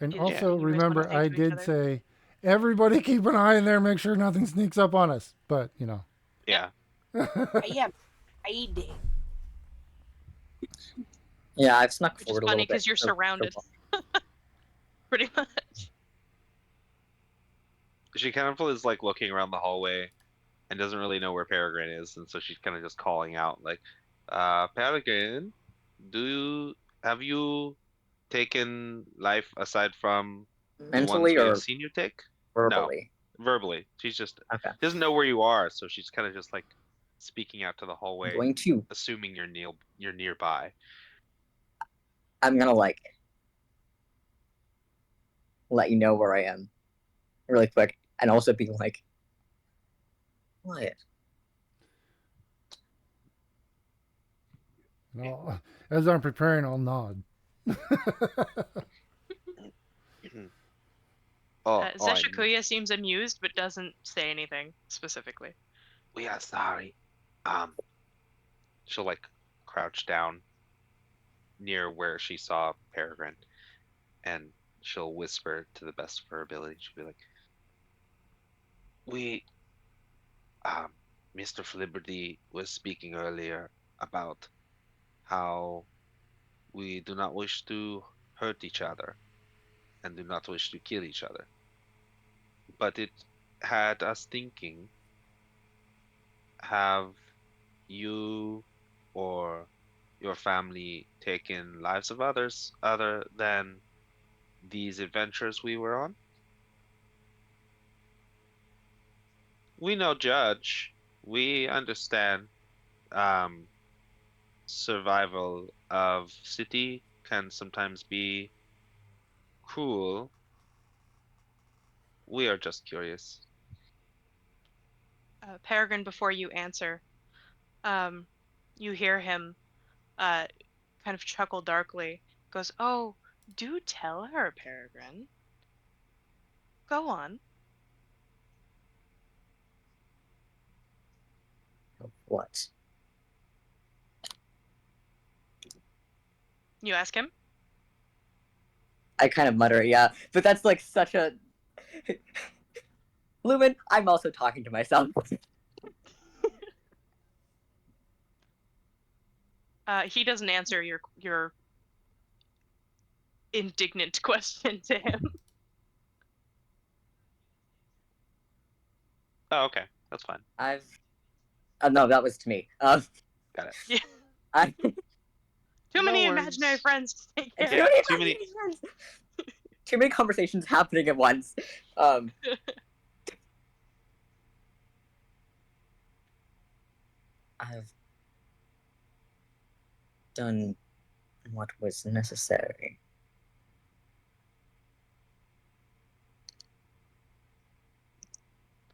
And Yeah. also You guys wanna remember, say I to each did other? say, everybody keep an eye in there, make sure nothing sneaks up on us. But, Yeah. I am. I did. Yeah, I've snuck Which is forward a funny little bit. 'cause you're surrounded. Pretty much. She kind of is like looking around the hallway, and doesn't really know where Peregrine is, and so she's kind of just calling out like, Peregrine, have you taken life aside from the ones Mentally we have or seen you take? verbally? Verbally. She's just Okay. doesn't know where you are, so she's kind of just like speaking out to the I'm hallway, going to. assuming you're nearby. I'm gonna like let you know where I am, really quick, and also be like, quiet. And as I'm preparing, I'll nod. Zeshikuya seems amused but doesn't say anything specifically. We are sorry. She'll like crouch down near where she saw Peregrine, and she'll whisper to the best of her ability. She'll be like, "We, Mr. Fliberty was speaking earlier about how we do not wish to hurt each other and do not wish to kill each other. But it had us thinking, have you or your family taken lives of others other than these adventures we were on? We no judge. We understand um, survival of city can sometimes be cruel. We are just curious. Peregrine, before you answer, um, you hear him kind of chuckle darkly. Goes, "Oh, do tell her, Peregrine. Go on." What? You ask him. I kind of mutter, yeah, but that's like such a. Lumen, I'm also talking to myself. He doesn't answer your indignant question to him. Oh, okay. That's fine. I've. No, that was to me. Got it. Yeah. I. Too No many worries. imaginary friends to take care Yeah, of. too many- Too many conversations happening at once. I've done what was necessary.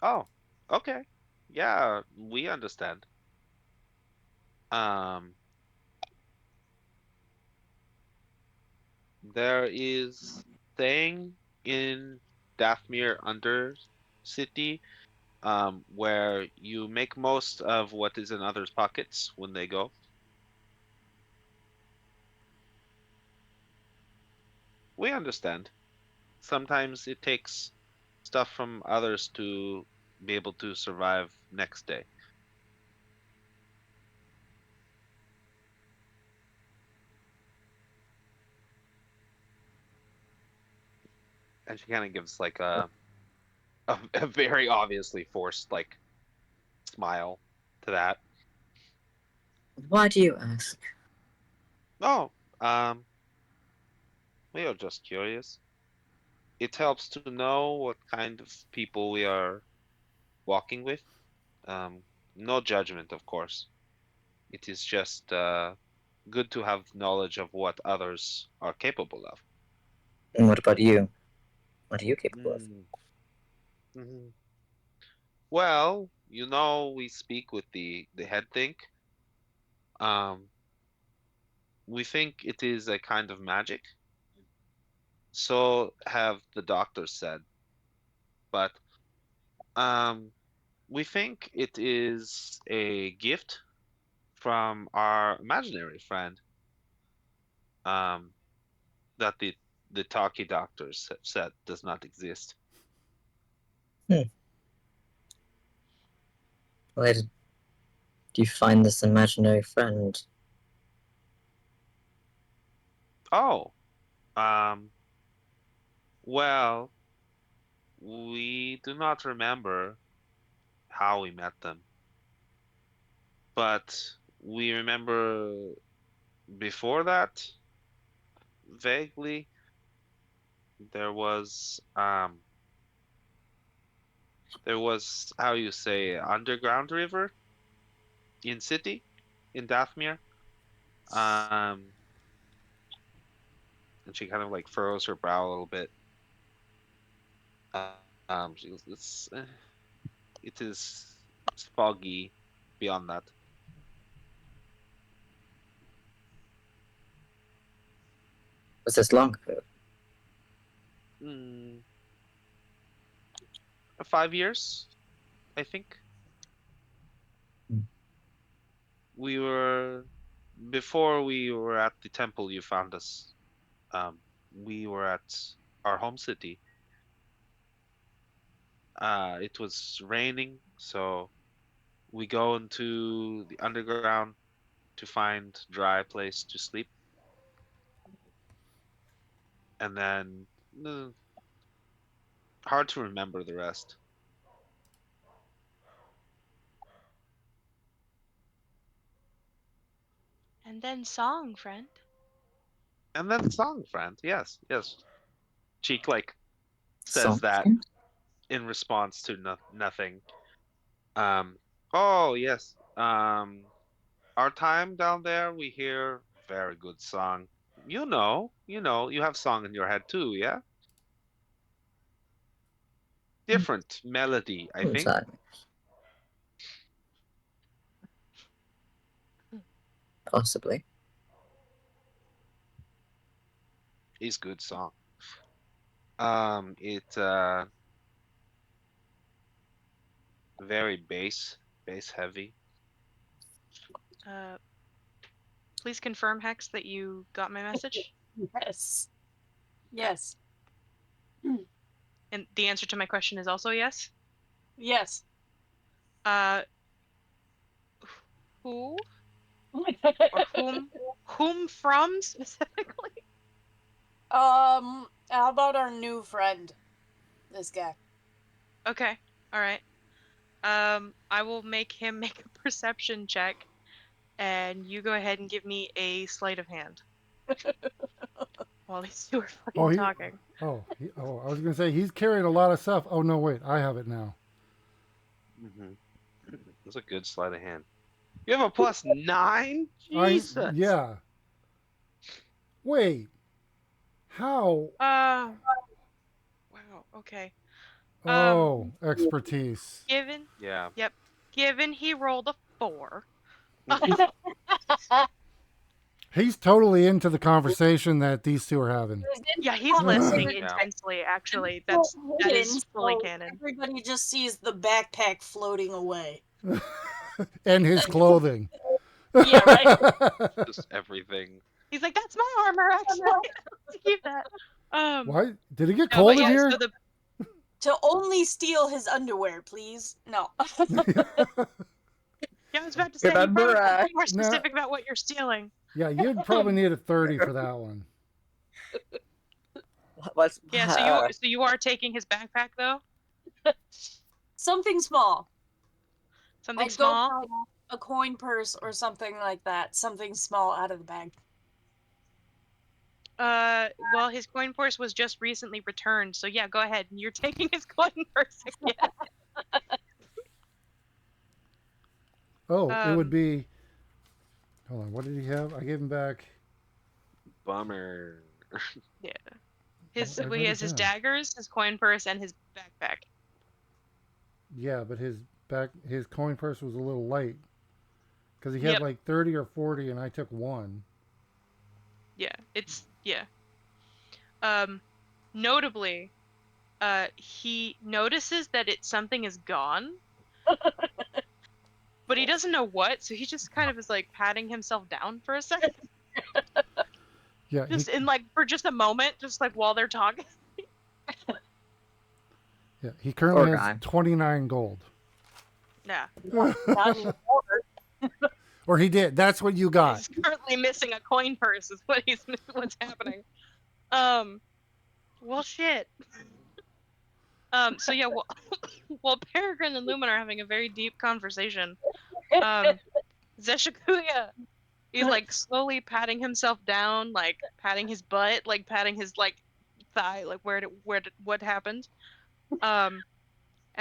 Oh, okay. Yeah, we understand. Um, there is thing in Dathmere Undercity, where you make most of what is in others' pockets when they go. We understand. Sometimes it takes stuff from others to be able to survive next day. And she kind of gives like a very obviously forced like smile to that. Why do you ask? Oh, um, we are just curious. It helps to know what kind of people we are walking with. Um, no judgment, of course. It is just good to have knowledge of what others are capable of. And what about you? What are you capable of? Mhm. Well, we speak with the head think. Um, we think it is a kind of magic. So have the doctors said. But um, we think it is a gift from our imaginary friend. Um, that the talkie doctors have said does not exist. Where did you find this imaginary friend? Oh, um, well, we do not remember how we met them. But we remember before that, vaguely, there was how you say underground river in city in Dathmere. And she kind of like furrows her brow a little bit. She goes, it's foggy beyond that. Was this long ago? 5 years, I think. Hmm. Before we were at the temple you found us. We were at our home city. It was raining, so we go into the underground to find dry place to sleep. And then hard to remember the rest. And then song, friend. And then song, friend. Yes. Cheek like says Song? that in response to nothing. Oh yes. Our time down there, we hear very good song. You know, you have song in your head too, yeah? Different melody, I think. That? Possibly. Is good song. It very bass heavy. Please confirm, Hex, that you got my message. Yes. Yes. And the answer to my question is also yes. Yes. Who or whom from specifically? How about our new friend? This guy. Okay. All right. I will make him make a perception check, and you go ahead and give me a sleight of hand. While these two are fucking talking. I was gonna say he's carrying a lot of stuff. Oh no, wait, I have it now. That's a good sleight of hand. You have a +9? Jesus. Yeah. Wait. How? Wow. Okay. Oh, expertise. Given. Yeah. Yep. Given he rolled a 4. He's totally into the conversation that these two are having. Yeah, he's listening Yeah. intensely. Actually, that is fully canon. Everybody just sees the backpack floating away. And his clothing. Yeah, right. Just everything. He's like, "That's my armor, actually. Let's keep that." Why? Did it get No, cold but in yeah, here? so To only steal his underwear, please. No. Yeah, I was about to say, Remember, you probably be more specific about what you're stealing. Yeah, you'd probably need a 30 for that one. What's, Yeah, so you are taking his backpack though? Something small. Something I'd small? go find a coin purse or something like that. Something small out of the bag. Well, his coin purse was just recently returned, so yeah, go ahead. You're taking his coin purse again. Oh, it would be. Hold on, what did he have? I gave him back. Bummer. Yeah. I He wrote has it his down. daggers, his coin purse, and his backpack. Yeah, but his coin purse was a little light because he had Yep. like 30 or 40, and I took one. Yeah, yeah. Notably, he notices that something is gone, but he doesn't know what, so he just kind of is like patting himself down for a second, Yeah, just for just a moment, just like while they're talking. he currently Poor has guy. 29 gold. Yeah, Not anymore. Or he did. That's what you got. he's currently missing a coin purse. Is what's happening. Well, shit. So yeah, while Peregrine and Lumen are having a very deep conversation, Zeshikuya is like slowly patting himself down, like patting his butt, like patting his like thigh, like what happened. And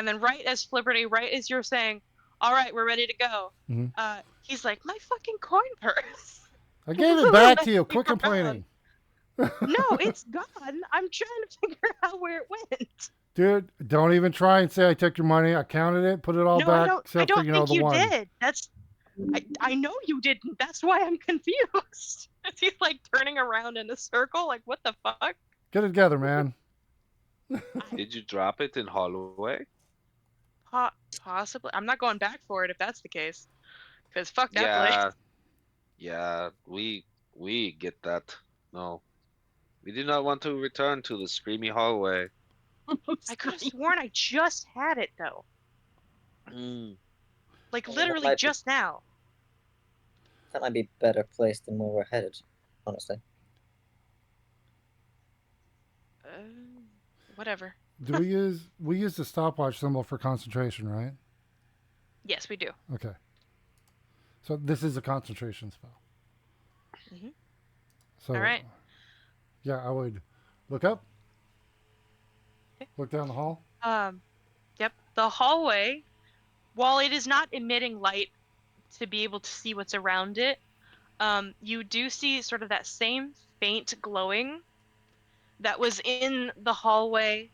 then right as Flipperty, right as you're saying, "All right, we're ready to go," Mhm. he's like, "My fucking coin purse." I gave it back to you. Quit complaining. No, it's gone. I'm trying to figure out where it went. Dude, don't even try and say I took your money. I counted it, put it all No, back, I don't except for, think the you one. did. I know you didn't. That's why I'm confused. He's like turning around in a circle, like what the fuck? Get it together, man. Did you drop it in Holloway? Possibly. I'm not going back for it if that's the case. Because fuck that Yeah. place. Yeah, we get that. No. We do not want to return to the screamy hallway. I could have sworn I just had it though. Mm. Like Well, literally that might be- just now. That might be a better place than where we're headed, honestly. Whatever. Do we use the stopwatch symbol for concentration, right? Yes, we do. Okay. So this is a concentration spell. Mhm. So All right. yeah, I would look up. Okay. Look down the hall. Yep. The hallway, while it is not emitting light to be able to see what's around it, you do see sort of that same faint glowing that was in the hallway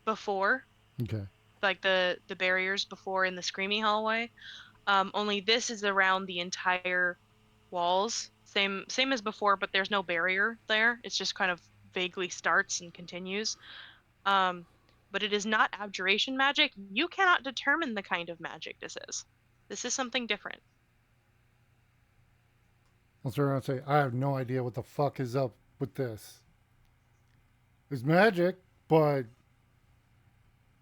before, Okay. like the barriers before in the screamy hallway. Only this is around the entire walls. Same as before, but there's no barrier there. It's just kind of vaguely starts and continues. But it is not abjuration magic. You cannot determine the kind of magic this is. This is something different. I'll turn around and say, I have no idea what the fuck is up with this. It's magic, but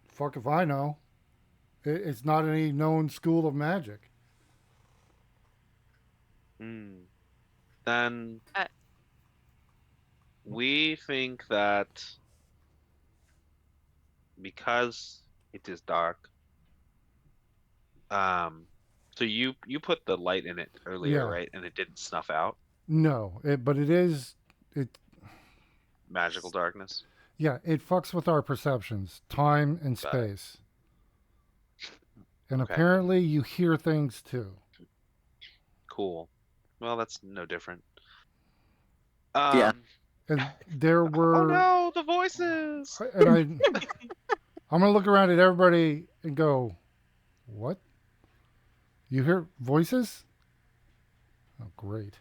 fuck if I know. It's not any known school of magic. Then Uh, we think that because it is dark, so you put the light in it earlier, Yeah. right? And it didn't snuff out. No, but it is Magical darkness. yeah, it fucks with our perceptions, time and Got it. space. And Okay. apparently you hear things too. Cool. Well, that's no different. Yeah. And there were Oh no, the voices. and I'm gonna look around at everybody and go, what? You hear voices? Oh, great.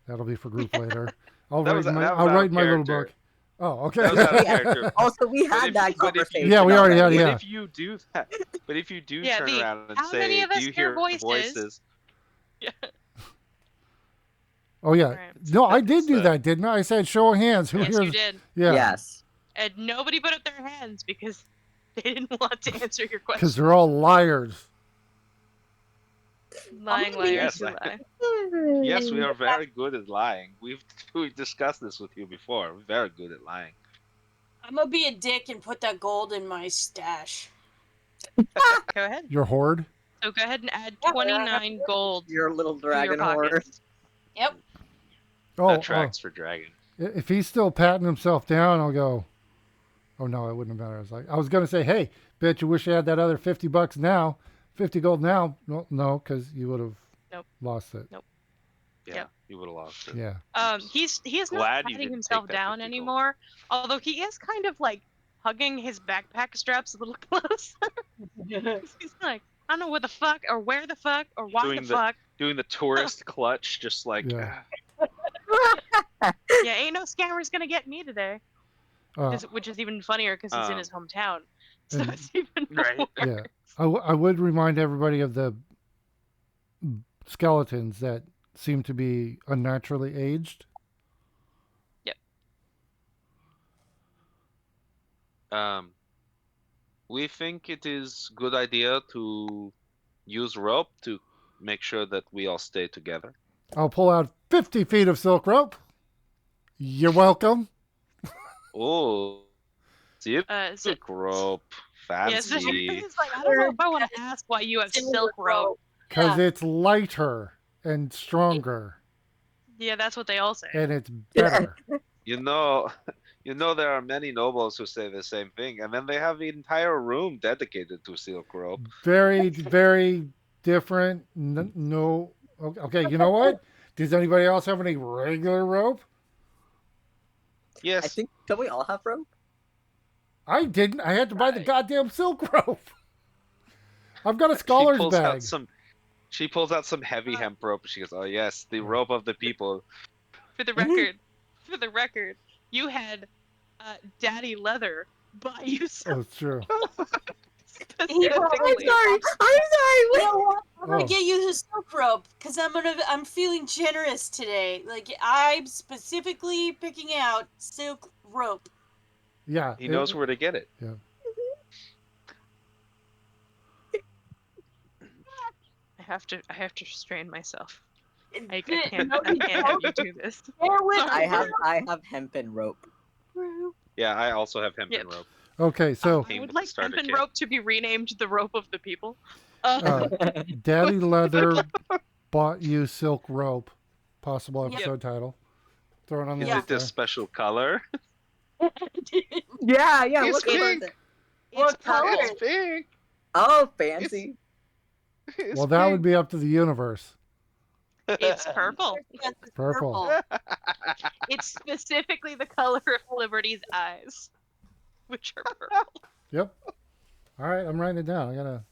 That'll be for group later. I'll That was- write that was I'll out write of my little character. book. Oh, okay. That was out of Yeah. character. Also, we But had if- that but if you- conversation. Yeah, we already had- already. yeah. But if you do that, but if you do Yeah, turn the- around and how many say, of us "Do you hear hear voices?" voices?" Yeah. Oh yeah. Right. No, I did do So- that, didn't I? I said show of hands. Who Yes, hears? you did. Yeah. Yes. And nobody put up their hands because they didn't want to answer your Because question. they're all liars. Lying gonna be- liars Yes, who I- lie. Yes, we are very good at lying. We've discussed this with you before. We're very good at lying. I'm gonna be a dick and put that gold in my stash. Go ahead. Your hoard. So go ahead and add Yeah, 29 gold Your little to your dragon horror. pockets. Yep. Oh, That tracks for dragon. if he's still patting himself down, I'll go. Oh no, it wouldn't have mattered. I was gonna say, hey, bet you wish you had that other $50 now, 50 gold now. No, because you would have Nope. lost it. Yeah, Yep. you would have lost it. Yeah. He is not Glad you patting didn't himself take that down 50 gold. anymore, although he is kind of like hugging his backpack straps a little closer. He's like, I don't know where the fuck or where the fuck or why Doing the the- fuck. Doing the tourist clutch, just like Yeah. Yeah, ain't no scammer's gonna get me today. Which is even funnier because he's in Um, his hometown. So and- it's even Right. more. Yeah. I would remind everybody of the skeletons that seem to be unnaturally aged. We think it is good idea to use rope to make sure that we all stay together. I'll pull out 50 feet of silk rope. You're welcome. Oh, see it? Is it Silk rope. Yes, fancy. it's like I don't know if I want to ask why you have silk rope. Because Yeah. it's lighter and stronger, Yeah, that's what they all say. and it's better. You know, you know there are many nobles who say the same thing, and then they have the entire room dedicated to silk rope. Very, very different. No. Okay, you know what? Does anybody else have any regular rope? I Yes, think, don't we all have rope? I didn't. I had to buy the goddamn silk rope. I've got a she scholar's pulls bag. out some. She pulls out some heavy hemp rope. And she goes, "Oh yes, the rope of the people." For the record, you had Daddy Leather buy you some Oh, it's true. specifically. I'm sorry. You know what? I'm gonna Oh. get you the silk rope because I'm feeling generous today. Like I'm specifically picking out silk rope. Yeah. He knows where to get it. I have to restrain myself. I No, can't you have don't. you do this. Bear with Sorry. me. I have hempen rope. Yeah, I also have hempen Yep. rope. Okay, so I Came would with the like starter hempen kit. rope to be renamed the rope of the people. Daddy Leather bought you silk rope. Possible Yep. episode title. Throw it on the Is Yeah. list it this there. special color? Yeah, It's what color is pink. it? What color? It's pink. Oh, fancy. It's Well, that would pink. be up to the universe. It's purple. Yes, it's Purple. It's specifically the color of Liberty's eyes, which are purple. Yep. All right, I'm writing it down. I gotta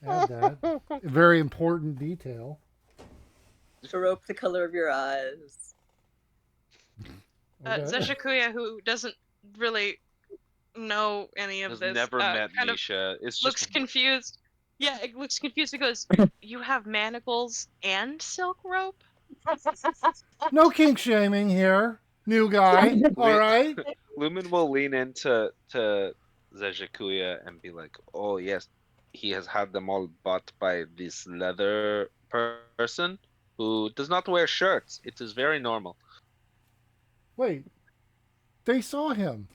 add that. A very important detail. To rope the color of your eyes. Okay. Zeshikuya, who doesn't really know any of Has this, never met kind of Misha. It's looks just confused. Yeah, it looks confused. It goes, "You have manacles and silk rope?" No kink shaming here. New guy. All right. Lumen will lean into Zezhikuya and be like, "Oh yes, he has had them all bought by this leather person who does not wear shirts. It is very normal." Wait. They saw him.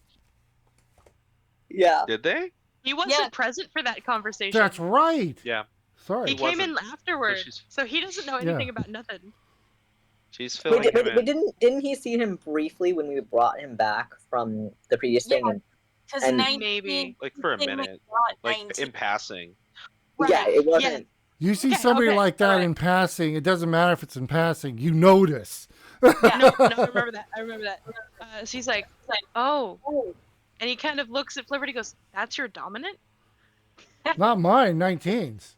Yeah. Did they? He wasn't Yeah. present for that conversation. That's right. Yeah, Sorry. he came in wasn't. afterward, she's- so he doesn't know anything about nothing. she's filling Wait, him in. didn't he see him briefly when we brought him back from the previous thing? Yeah. And, Because And- 19 Maybe. Like for a they minute, got like 19. in passing. yeah, it wasn't. You see Okay, somebody okay, like that alright. in passing, it doesn't matter if it's in passing. You notice. No, I remember that. So he's like, "Oh," and he kind of looks at Flipper. He goes, "That's your dominant?" Not mine, 19s.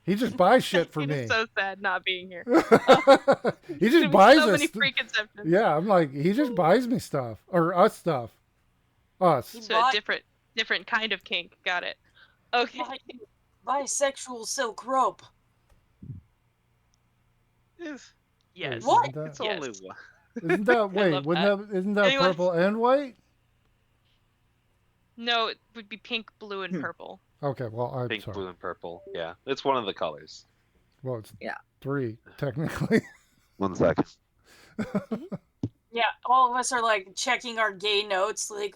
He just buys shit for It me. is so sad not being here. He There just was buys so us. many preconceptions. Yeah, I'm like, he just buys me stuff. Or us stuff. Us. So a different kind of kink. Got it. Okay. Bisexual silk rope. It's, Yes. What? Isn't that, it's Yes. only one. isn't that wait, love isn't that Anyway. purple and white? No, it would be pink, blue, and purple. Okay, well, I'm Pink, sorry. blue, and purple. Yeah, it's one of the colors. Well, it's Yeah. 3, technically. 1 second. Yeah, all of us are like checking our gay notes. Like,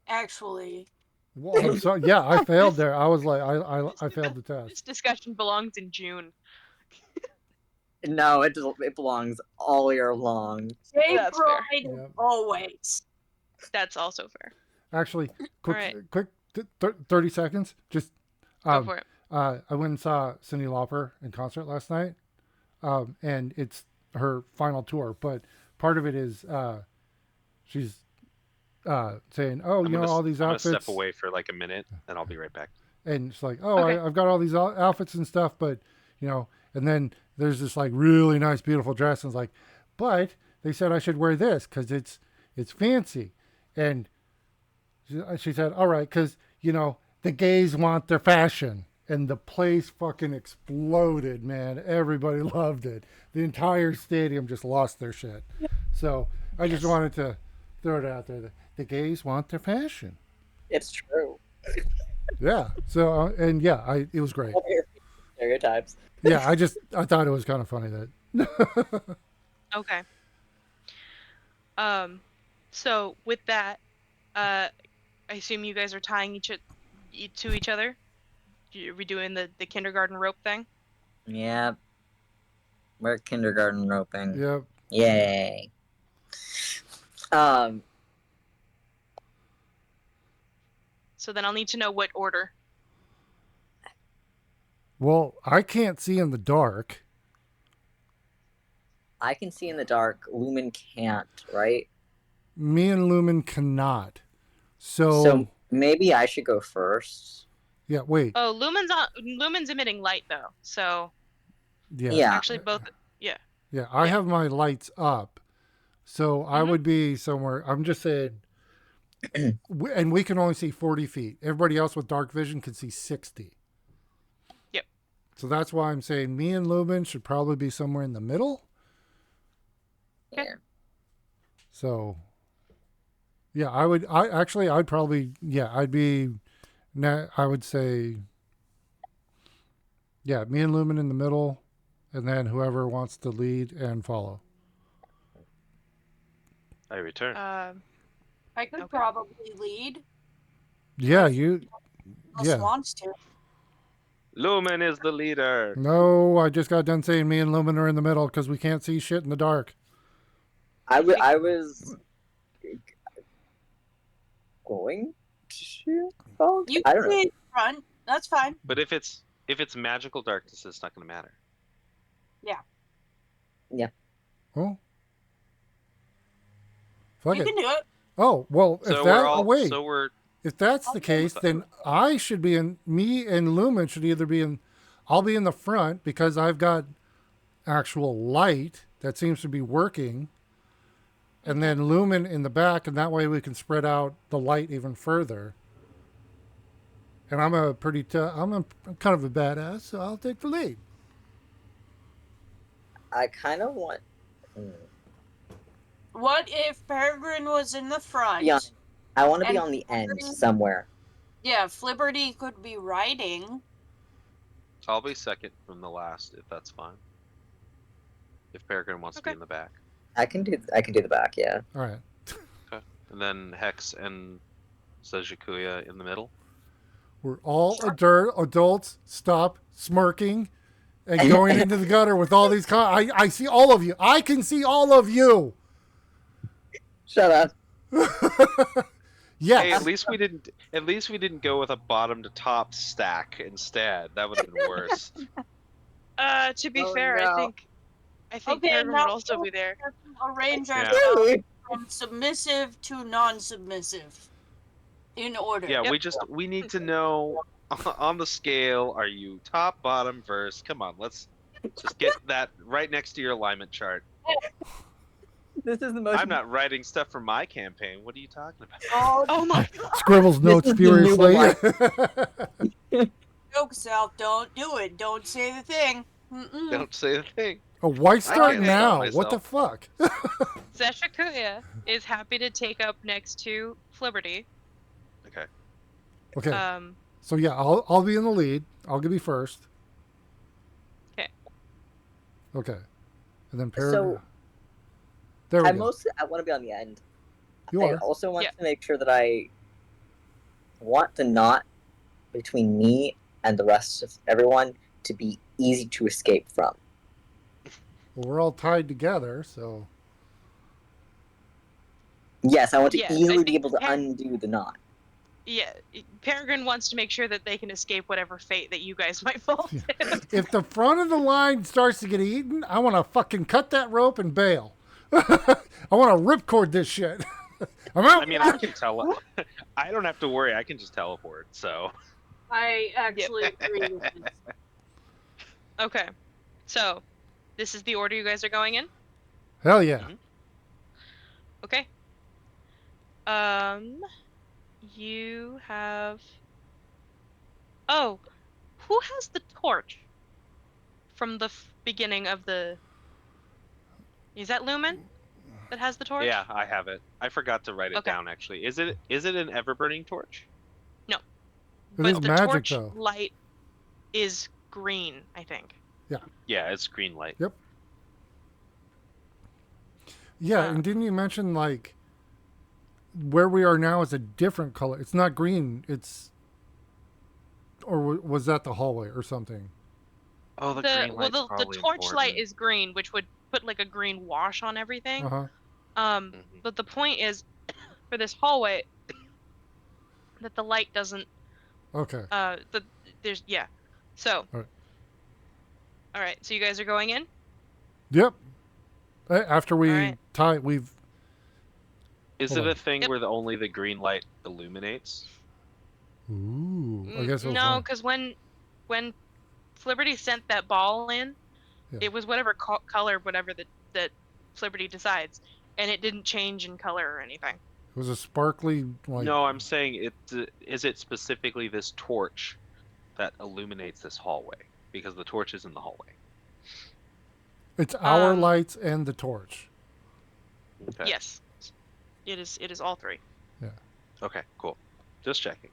actually. Well, I'm sorry. Yeah, I failed there. I was like, I failed the test. This discussion belongs in June. No, it belongs all year long. Gay That's fair. pride Yeah. always. That's also fair. Actually, quick, Alright. quick, 30 seconds. Just, Go for it. I went and saw Cyndi Lauper in concert last night, and it's her final tour. But part of it is she's saying, "Oh, you know, all these I'm outfits." gonna step away for like a minute, and I'll be right back. And she's like, "Oh, Okay. I've got all these outfits and stuff, but you know." And then there's this like really nice, beautiful dress, and it's like, "But they said I should wear this because it's fancy." And she said, "All right, because you know the gays want their fashion." And the place fucking exploded, man. Everybody loved it. The entire stadium just lost their shit. So I just wanted to throw it out there. The gays want their fashion. It's true. Yeah. So and yeah, it was great. Stereotypes. Yeah, I thought it was kind of funny that. Okay. So with that, I I assume you guys are tying to each other. Are we doing the kindergarten rope thing? Yeah. We're kindergarten roping. Yep. Yay. Um, So then I'll need to know what order. Well, I can't see in the dark. I can see in the dark. Lumen can't, right? Me and Lumen cannot. So maybe I should go first. Yeah, wait. Oh, Lumen's emitting light though. So Yeah. Yeah. actually both. Yeah. Yeah, I have my lights up. So I would be somewhere. I'm just saying. And we can only see 40 feet. Everybody else with dark vision can see 60. Yep. So that's why I'm saying me and Lumen should probably be somewhere in the middle. Okay. Yeah. So, yeah, I'd probably, I would say, yeah, me and Lumen in the middle, and then whoever wants to lead and follow. I return. I could Okay. probably lead. Yeah, Unless yeah. wants to. Lumen is the leader. No, I just got done saying me and Lumen are in the middle because we can't see shit in the dark. I was going to. Oh, You I can don't know. be in front. That's fine. But if it's magical darkness, it's not going to matter. Oh, fuck You it. can do it. Oh, well, So if we're that, all. wait. So we're. If that's the case, then I should be in, me and Lumen should either be in, I'll be in the front because I've got actual light that seems to be working. And then Lumen in the back, and that way we can spread out the light even further. And I'm I'm kind of a badass, so I'll take the lead. I kind of want. What if Peregrine was in the front? Yeah. I want to be And- on the end somewhere. Yeah, Flibberty could be riding. I'll be second from the last, if that's fine. If Peregrine wants to be Okay. in the back. I can do the back. Yeah. All right. And then Hex and Sejukuya in the middle. We're all adults. Stop smirking and going into the gutter with all these. I see all of you. I can see all of you. Shut up. Yes. Hey, at least we didn't go with a bottom to top stack instead. That would have been worse. To be Oh, fair, no. I think Okay, Peregrine now would also be there. Arrange Yeah. ourselves from submissive to non-submissive. In order. Yeah, Yep. we need to know on the scale, are you top, bottom, verse? Come on, let's just get that right next to your alignment chart. This is the most. I'm not writing stuff for my campaign. What are you talking about? Oh, Oh my god. Scribbles notes is the new furiously. jokes out. Don't do it. Don't say the thing. Mm-mm. Don't say a thing. Oh, why start can't now? stop What the fuck? Zeshikuya is happy to take up next to Flibberty. Okay. Okay. So yeah, I'll be in the lead. I'll give you first. Okay. Okay. And then So- there we I go. want to be on the end. You I are. also want Yeah. to make sure that I want the knot between me and the rest of everyone to be easy to escape from. Well, we're all tied together, so Yes, I want to Yes, I easily be think able to Par- undo the knot. Yeah, Peregrine wants to make sure that they can escape whatever fate that you guys might fall to. if the front of the line starts to get eaten, I want to fucking cut that rope and bail. I want to ripcord this shit. I'm out. I mean, I can tele. I don't have to worry. I can just teleport. So I actually agree with this. Okay, so this is the order you guys are going in. Hell yeah. Okay. You have. Oh, who has the torch from the beginning of the? Is that Lumen that has the torch? yeah, I have it. I forgot to write it Okay. down. Actually, is it an ever burning torch? It is But the magic torch though. light is green, I think. Yeah, it's green light. Yeah, Uh, and didn't you mention like where we are now is a different color. It's not green. It's or was that the hallway or something? Oh, the The green well, light's the probably torch light important. is green, which would put like a green wash on everything. Uh huh. Mhm. But the point is, for this hallway, that the light doesn't. Okay. The there's yeah. So, All right. all right. So you guys are going in. Yep. After All we right. tie, we've. Is Hold it on. a thing Yep. where only the green light illuminates? Ooh. I guess it was No, fine. because when Flibberty sent that ball in, Yeah. it was whatever color, whatever that Flibberty decides, and it didn't change in color or anything. It was a sparkly like. No, I'm saying is it specifically this torch that illuminates this hallway? Because the torch is in the hallway. It's our Um, lights and the torch. Okay. Yes, it is. It is all three. Yeah. Okay, cool. Just checking.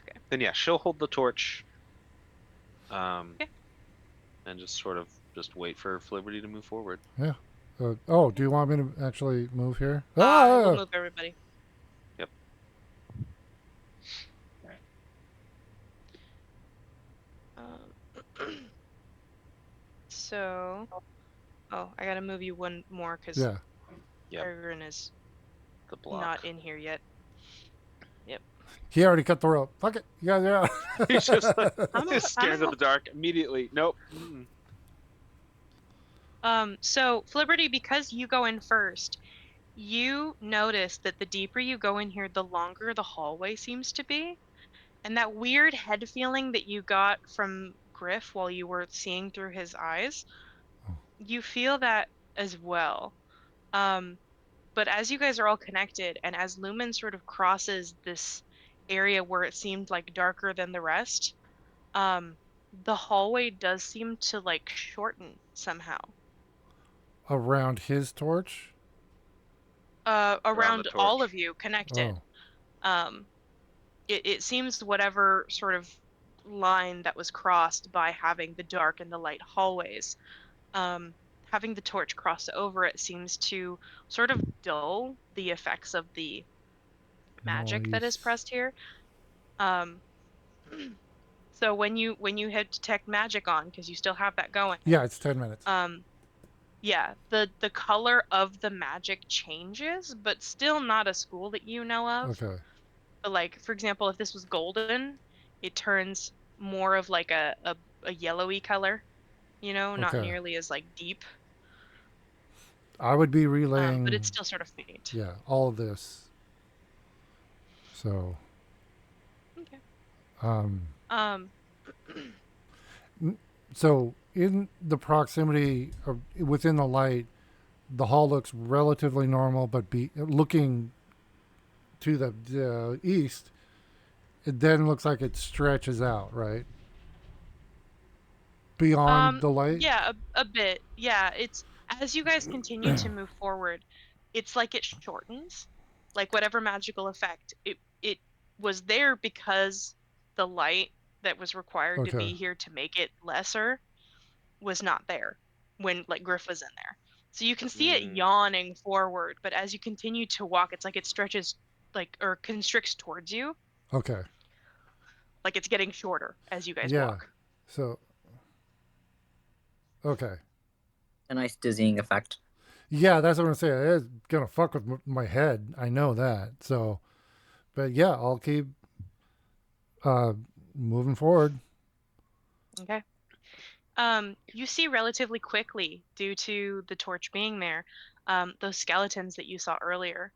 Okay. Then yeah, she'll hold the torch. Okay. And just sort of just wait for Flibberty to move forward. Yeah. Oh, do you want me to actually move here? We'll move everybody. Yep. So, oh, I gotta move you one more because Yeah. Yep. Peregrine is The block. not in here yet. He already cut the rope. Fuck it. You guys are out. He's just like, I'm he's out, scared I'm of the dark immediately. Nope. So Flibberty, because you go in first, you notice that the deeper you go in here, the longer the hallway seems to be. And that weird head feeling that you got from Griff while you were seeing through his eyes, you feel that as well. But as you guys are all connected, and as Lumen sort of crosses this area where it seemed like darker than the rest, the hallway does seem to like shorten somehow. Around his torch? Around all torch. of you connected. Oh. It seems whatever sort of line that was crossed by having the dark and the light hallways, having the torch cross over it seems to sort of dull the effects of the magic that is Noise. pressed here. Um, so when you hit detect magic on, because you still have that going, Yeah, it's 10 minutes. yeah, the color of the magic changes, but still not a school that you know of. Okay. But like, for example, if this was golden, it turns more of like a yellowy color, not Okay. nearly as like deep. I would be But relaying. it's still sort of faint. Yeah, all of this. So. Okay. Um. So in the proximity of within the light, the hall looks relatively normal, but looking to the east, it then looks like it stretches out, right? Beyond the light? Yeah, a bit. Yeah, it's as you guys continue to move forward, it's like it shortens. Like whatever magical effect, it was there because the light that was required to Okay. be here to make it lesser was not there when like Griff was in there. So you can see it yawning forward, but as you continue to walk, it's like it stretches like or constricts towards you. Okay. Like it's getting shorter as you guys Yeah. walk. So. Okay. A nice dizzying effect. Yeah, that's what I'm saying. It's gonna fuck with my head. I know that. So, but yeah, I'll keep moving forward. Okay. You see relatively quickly, due to the torch being there, those skeletons that you saw earlier.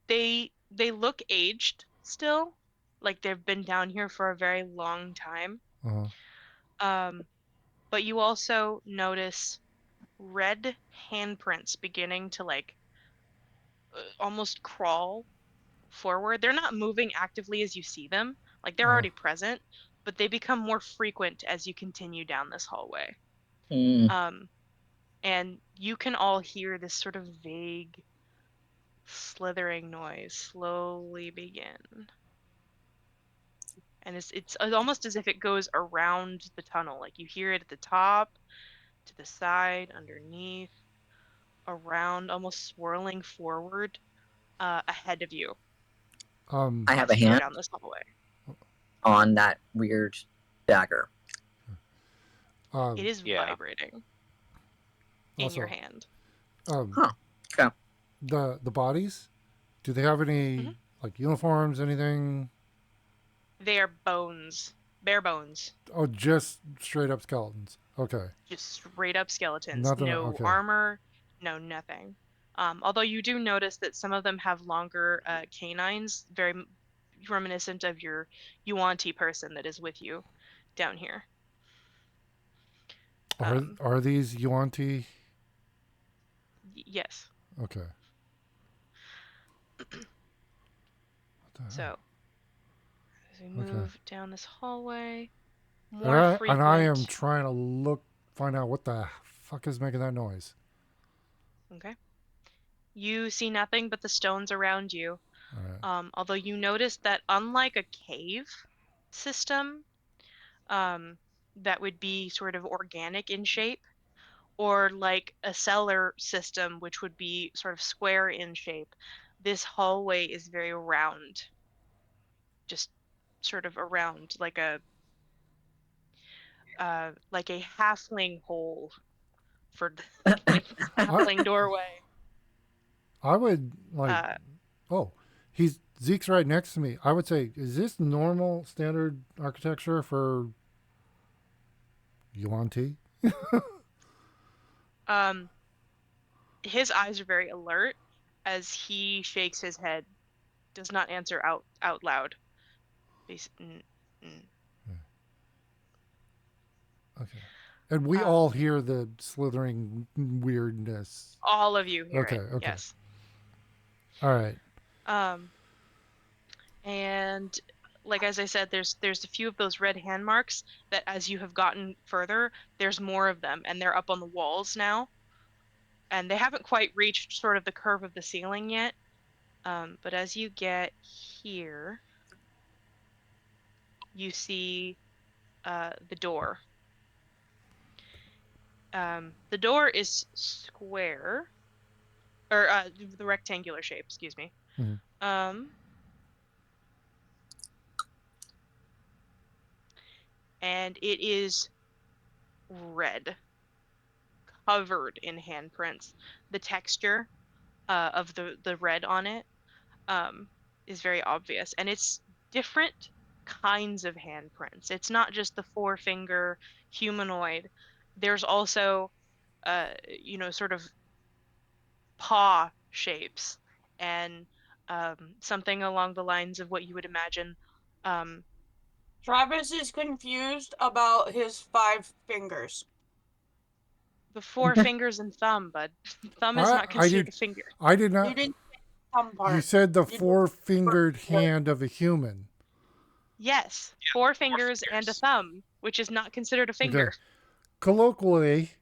They look aged still, like they've been down here for a very long time. Uh-huh. But you also notice red handprints beginning to like almost crawl forward. They're not moving actively as you see them, like they're Uh-huh. already present, but they become more frequent as you continue down this hallway. And you can all hear this sort of vague slithering noise slowly begin. And it's almost as if it goes around the tunnel. Like you hear it at the top, to the side, underneath, around, almost swirling forward ahead of you. I have a as you go hand down this hallway. on that weird dagger. Um, It is Yeah. vibrating in your Also- hand. Huh. Okay. the bodies, do they have any Mhm. like uniforms, anything? They are bones, bare bones, Oh, just straight up skeletons. Okay. just straight up skeletons. Nothing- No okay. armor, no nothing. Although you do notice that some of them have longer canines, very reminiscent of your Yuan-Ti person that is with you down here. Are Um, are these Yuan-Ti? Yes. Okay. What the hell? So as we Okay. move down this hallway, and more I, frequent. and I am trying to find out what the fuck is making that noise. Okay. You see nothing but the stones around you. All right. Although you notice that unlike a cave system, that would be sort of organic in shape, or like a cellar system, which would be sort of square in shape, this hallway is very round. Just sort of around, like a halfling hole for halfling doorway. I would like. Uh, Oh, Zeke's right next to me. I would say, is this normal standard architecture for Yuan-Ti? His eyes are very alert as he shakes his head, does not answer out loud. Okay. And we all hear the slithering weirdness. All of you hear Okay, it. okay. Yes. All right. And like as I said, there's a few of those red hand marks that as you have gotten further, there's more of them, and they're up on the walls now. And they haven't quite reached sort of the curve of the ceiling yet. But as you get here, you see the door. The door is square, or the rectangular shape, excuse me. Mhm. And it is red, covered in handprints. The texture of the red on it is very obvious, and it's different kinds of handprints. It's not just the four-finger humanoid. There's also sort of paw shapes and something along the lines of what you would imagine. Travis is confused about his 5 fingers. The 4 fingers and thumb, but thumb is not considered a finger. I did You not. didn't say thumb part. You said the You didn't- 4-fingered hand of a human. Yes, 4 fingers and a thumb, which is not considered a finger. Okay. Colloquially,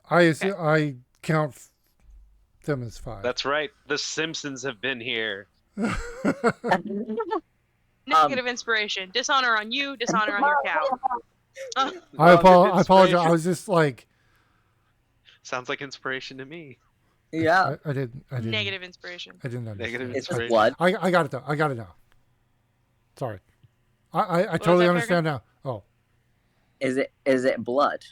I count them as 5. That's right. The Simpsons have been here. Negative inspiration. Dishonor on you, dishonor on your cow. I apologize. inspiration. I was just like, Sounds like inspiration to me. Yeah. I didn't. Negative inspiration. I didn't understand. Negative It's inspiration. blood. I got it though. I got it now. Sorry. I was totally that, understand now. Oh, Is it blood?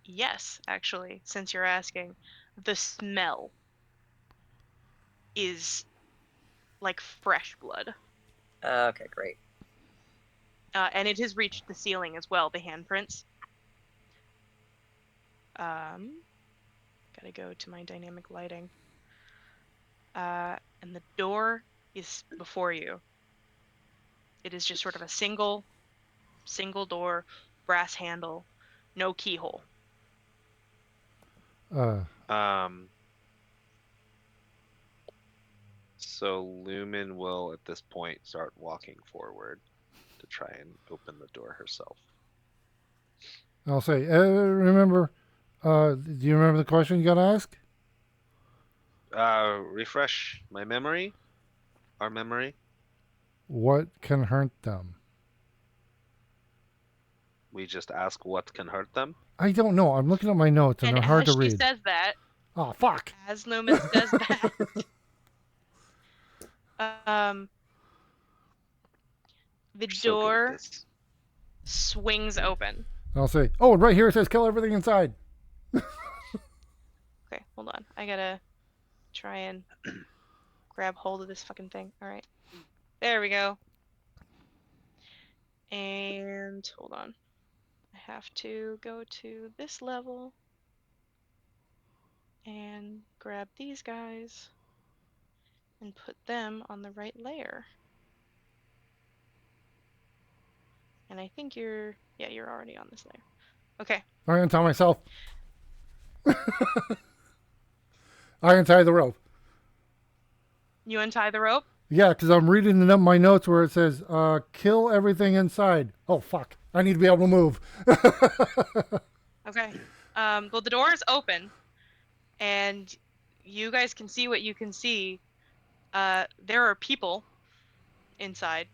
Yes, actually, since you're asking. The smell is like fresh blood. Okay, great. And it has reached the ceiling as well, the handprints. Gotta go to my dynamic lighting. And the door is before you. It is just sort of a single door, brass handle, no keyhole. So Lumen will at this point start walking forward to try and open the door herself. I'll say. Remember? Do you remember the question you got to ask? Refresh my memory. Our memory. What can hurt them? We just ask what can hurt them. I don't know. I'm looking at my notes and And they're hard as to she read. says that, Oh, fuck. As Loomis does that, the You're so good at door this. swings open. And I'll say, oh, and right here it says kill everything inside. Okay, hold on. I gotta try and grab hold of this fucking thing. All right, there we go. And hold on. I have to go to this level and grab these guys and put them on the right layer. And I think you're already on this layer. Okay. I untie myself. I untie the rope. You untie the rope. Yeah, because I'm reading my notes where it says, kill everything inside. Oh, fuck. I need to be able to move. Okay. Well, the door is open, and you guys can see what you can see. There are people inside,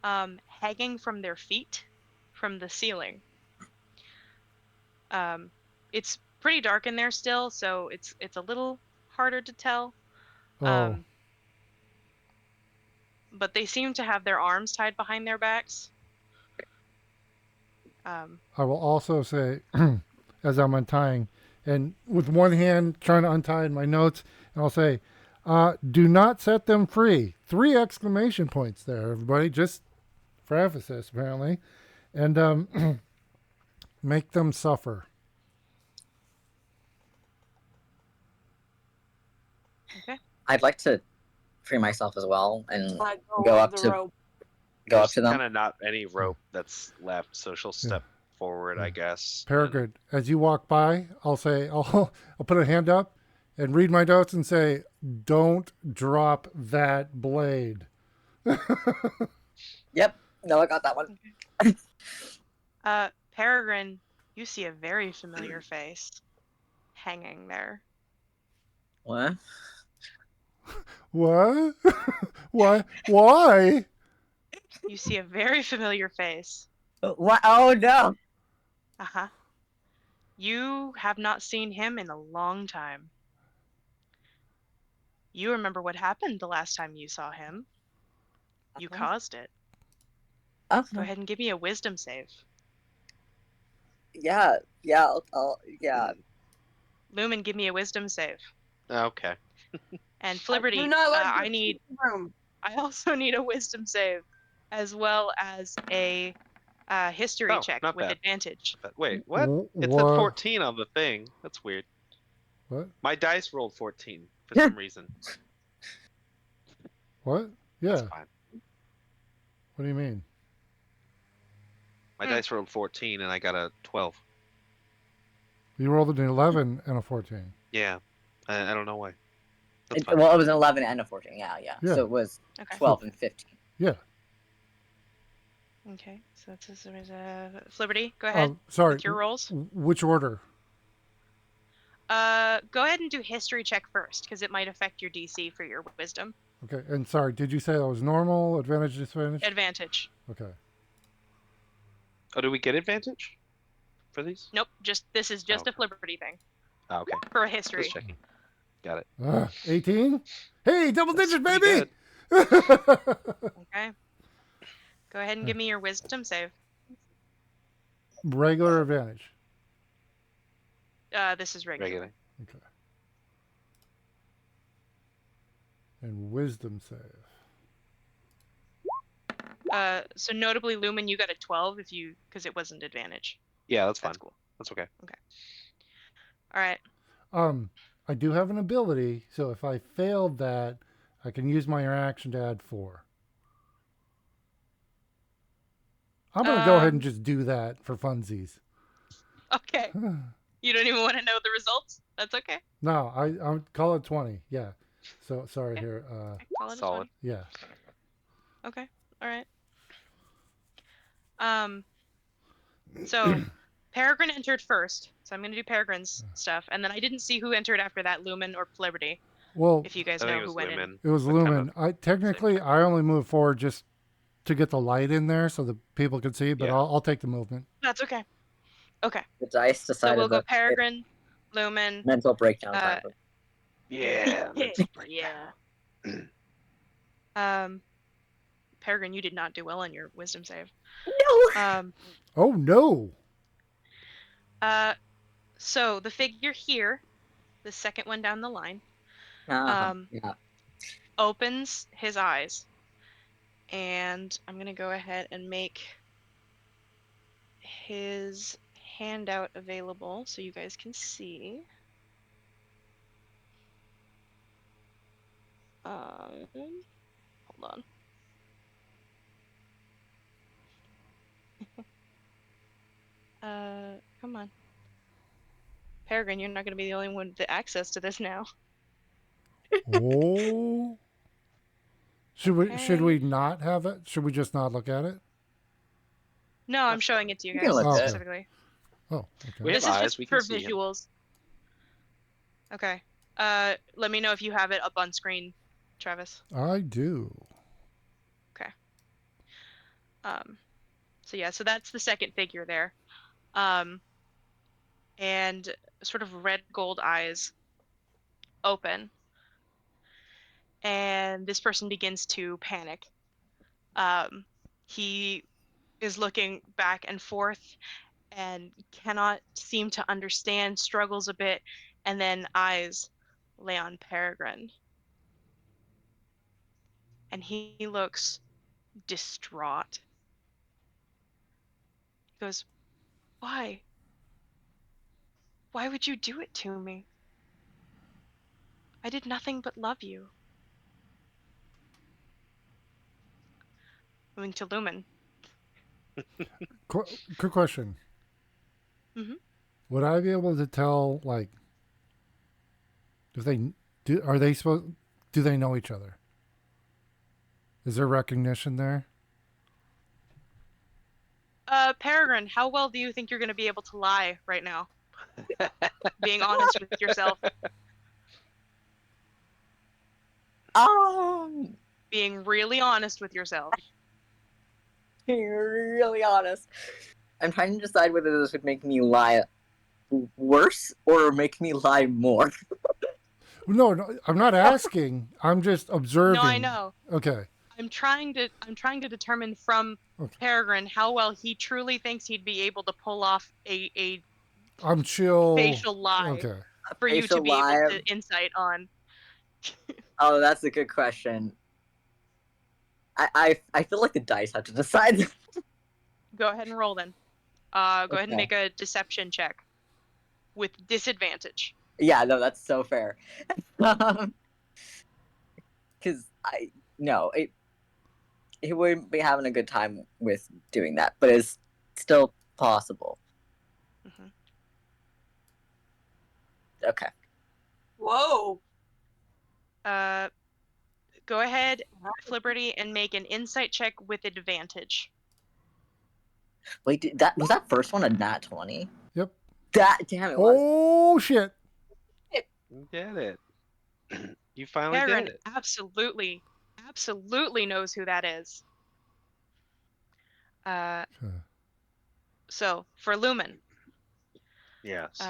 hanging from their feet from the ceiling. It's pretty dark in there still, so it's a little harder to tell. Oh, But they seem to have their arms tied behind their backs. I will also say, as I'm untying, and with one hand trying to untie my notes, and I'll say, do not set them free. 3 exclamation points there, everybody, just for emphasis, apparently. And make them suffer. Okay. I'd like to free myself as well and Let go of up the to rope. go up There's to them. kind of not any rope that's left, so she'll step forward, I guess. Peregrine, as you walk by, I'll say, I'll put a hand up and read my notes and say, don't drop that blade. Yep. No, I got that one. Peregrine, you see a very familiar face hanging there. What? What? What? Why? You see a very familiar face. What? Oh no! Uh-huh. You have not seen him in a long time. You remember what happened the last time you saw him. You Uh-huh. caused it. Oh, Go ahead and give me a wisdom save. yeah. Yeah. Lumen, give me a wisdom save. Okay. And I Flibberty, do not like I this need. room. I also need a wisdom save, as well as a history Oh, check not with bad. advantage. But wait, what? It said What? 14 on the thing. That's weird. What? My dice rolled 14 for some reason. What? Yeah. That's fine. What do you mean? My Hmm. dice rolled 14 and I got a 12. You rolled an 11 and a 14. Yeah. I don't know why. That's fine. Well, it was an 11 and a 14. Yeah. Yeah. So it was Okay. 12 and 15. Yeah. Okay. So that's Flibberty. Go ahead Sorry. with your rolls. Which order? Go ahead and do history check first, because it might affect your DC for your wisdom. Okay. And sorry, did you say that was normal, advantage, disadvantage? Advantage. Okay. Oh, do we get advantage for these? Nope. This is just Okay. a Flibberty thing Oh, okay. for a history. Just checking. Got it. 18? Hey, double That's digits, pretty baby! Okay. Go ahead and give me your wisdom save. Regular advantage. This is regular. Regular. Okay. And wisdom save. So notably, Lumen, you got a 12 because it wasn't advantage. Yeah, that's fine. That's cool. That's okay. All right. I do have an ability, so if I failed that, I can use my interaction to add 4. I'm going to go ahead and just do that for funsies. Okay. You don't even want to know the results? That's okay. No, I'll call it 20. Yeah. So sorry Okay. here. I call it a Solid. 20. Yeah. Okay. All right. So Peregrine entered first, so I'm gonna do Peregrine's stuff, and then I didn't see who entered after that, Lumen or Liberty. Well, If you guys I know think it who was went in. Lumen. it was What kind Lumen. I only moved forward just to get the light in there so the people could see, but Yeah. I'll take the movement. That's okay. Okay. The dice So decided we'll go that Peregrine. Lumen. Mental breakdown Uh, time. Yeah. mental breakdown. yeah. Peregrine, you did not do well on your wisdom save. No. Oh no! So the figure here, the second one down the line, Yeah. opens his eyes, and I'm gonna go ahead and make his handout available so you guys can see. Hold on. Come on. Peregrine, you're not going to be the only one with access to this now. Oh. Should Okay. we not have it? Should we just not look at it? No, I'm showing it to you You can guys look at it. specifically. Oh, okay. We have This is eyes, just we for can see him. visuals. Okay. Let me know if you have it up on screen, Travis. I do. So yeah, so that's the second figure there. And sort of red gold eyes open. And this person begins to panic. He is looking back and forth and cannot seem to understand, struggles a bit, and then eyes lay on Peregrine. And he looks distraught. He goes, "Why? Why would you do it to me? I did nothing but love you." Moving to Lumen. Quick question. Mhm. Would I be able to tell, like, if they do? Are they supposed? Do they know each other? Is there recognition there? Peregrine, how well do you think you're going to be able to lie right now? Being honest with yourself. Being really honest with yourself. You're really honest. I'm trying to decide whether this would make me lie worse or make me lie more. No, I'm not asking. I'm just observing. No, I know. Okay. I'm trying to determine from Peregrine how well he truly thinks he'd be able to pull off a I'm chill. facial lie Okay. for you to Facial be lie. able to insight on. Oh, that's a good question. I feel like the dice have to decide. Go ahead and roll then. Go ahead and Okay. make a deception check with disadvantage. Yeah, no, that's so fair. Because he wouldn't be having a good time with doing that, but it's still possible. Mhm. Okay. Whoa. Go ahead, Flibberty, and make an insight check with advantage. Wait, was that first one a nat 20? Yep. That damn it was. Oh shit. You did it. You finally Peregrine did it. absolutely knows who that is. So for Lumen, Yes.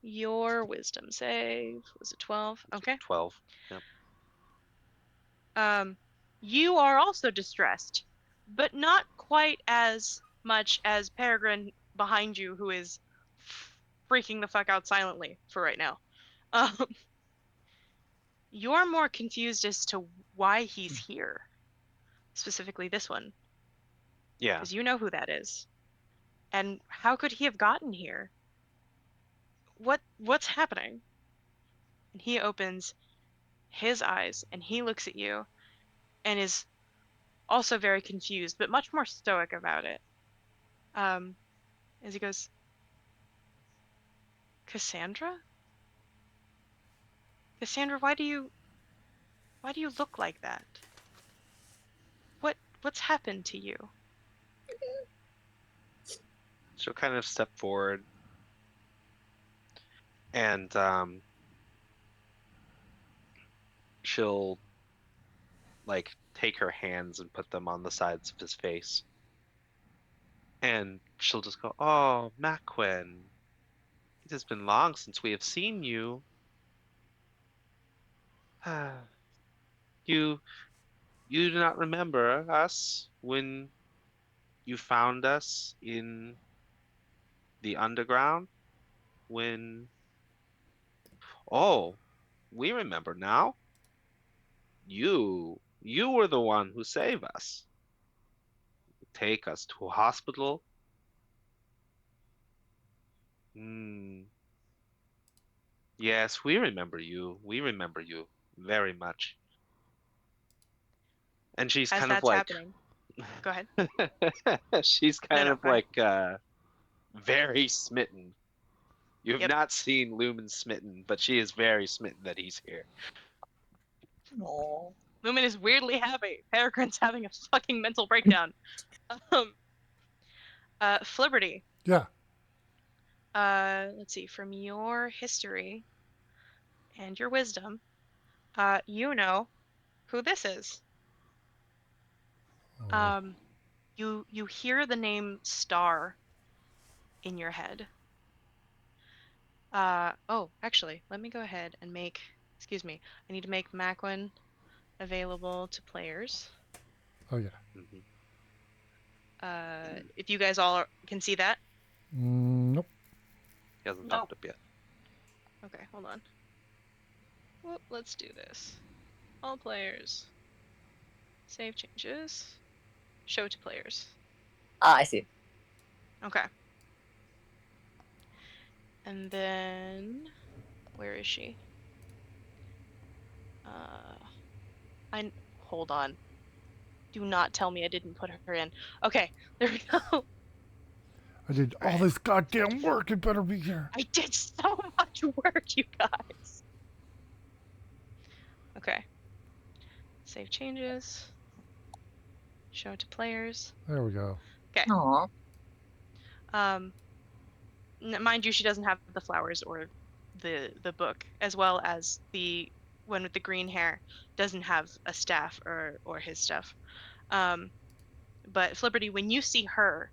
your wisdom save was a 12. Okay. 12. Yep. You are also distressed, but not quite as much as Peregrine behind you, who is freaking the fuck out silently for right now. You're more confused as to why he's here, specifically this one. Yeah. Because you know who that is. And how could he have gotten here? What's happening? And he opens his eyes and he looks at you and is also very confused, but much more stoic about it. As he goes, Cassandra? Cassandra, why do you look like that? What's happened to you? She'll kind of step forward and she'll like take her hands and put them on the sides of his face. And she'll just go, "Oh, Macquin. It has been long since we have seen you. You you do not remember us when you found us in the underground? When Oh, we remember now. You were the one who saved us. Take us to a hospital. Hmm. Yes, we remember you. We remember you very much. And she's As kind of that's like happening, go ahead. she's No, kind no, of go ahead. like very smitten. You have Yep. not seen Lumen smitten, but she is very smitten that he's here. Oh. Lumen is weirdly happy. Peregrine's having a fucking mental breakdown. Flibberty. Yeah. Let's see. From your history and your wisdom, you know who this is. Oh, You hear the name Star in your head. Oh, actually, let me go ahead and make. Excuse me. I need to make Macwin available to players. oh yeah. Mhm. If you guys all can see that. Nope. He hasn't No. popped up yet. Okay, hold on. Whoop, let's do this. All players. Save changes. Show to players. Ah, I see. Okay. And then where is she? I hold on. Do not tell me I didn't put her in. Okay, there we go. I did all Alright. this goddamn work. It better be here. I did so much work, you guys. Okay. Save changes. Show to players. There we go. Okay. Aw. Mind you, she doesn't have the flowers or the book, as well as the one with the green hair doesn't have a staff or his stuff. But Flibberty, when you see her,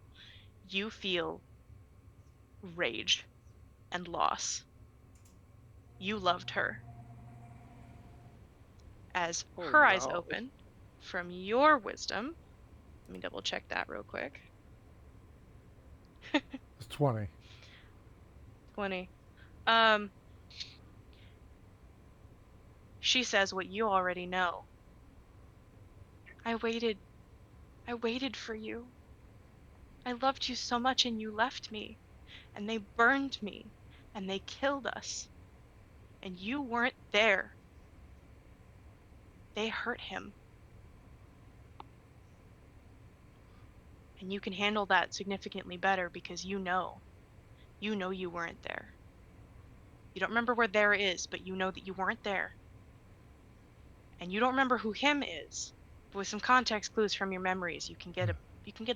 you feel rage and loss. You loved her. As Oh, her eyes no. open, from your wisdom, let me double check that real quick. It's 20. 20. She says what you already know. I waited for you. I loved you so much and you left me. And they burned me. And they killed us. And you weren't there. They hurt him. And you can handle that significantly better because you know. You know you weren't there. You don't remember where there is, but you know that you weren't there. And you don't remember who him is. But with some context clues from your memories, you can get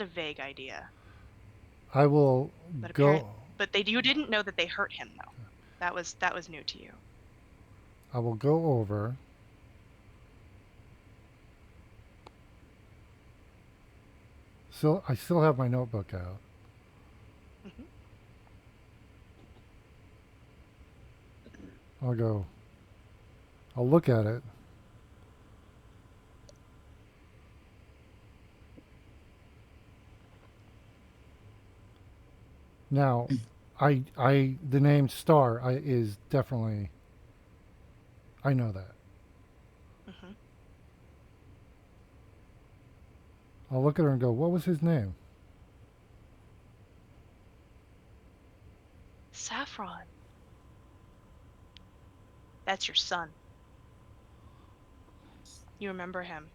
a vague idea. I will But go. you didn't know that they hurt him though. That was new to you. I will go over. I still have my notebook out. Mhm. I'll go. I'll look at it. Now, the name Star is definitely. I know that. Mhm. I'll look at her and go, "What was his name?" Saffron. That's your son. You remember him.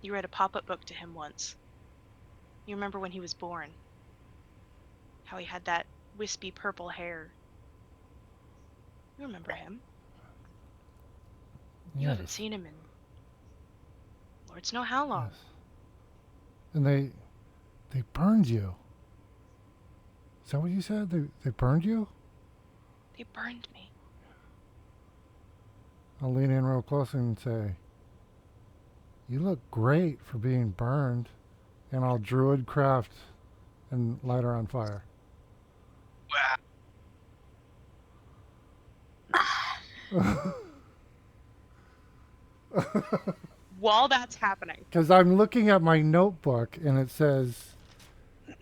You read a pop-up book to him once. You remember when he was born. How he had that wispy purple hair. You remember him. You haven't Yes. seen him in Lords know how long. Yes. And they burned you. Is that what you said? They burned you? They burned me. I'll lean in real close and say, "You look great for being burned." And I'll druid craft and light her on fire. While that's happening, Because I'm looking at my notebook and it says,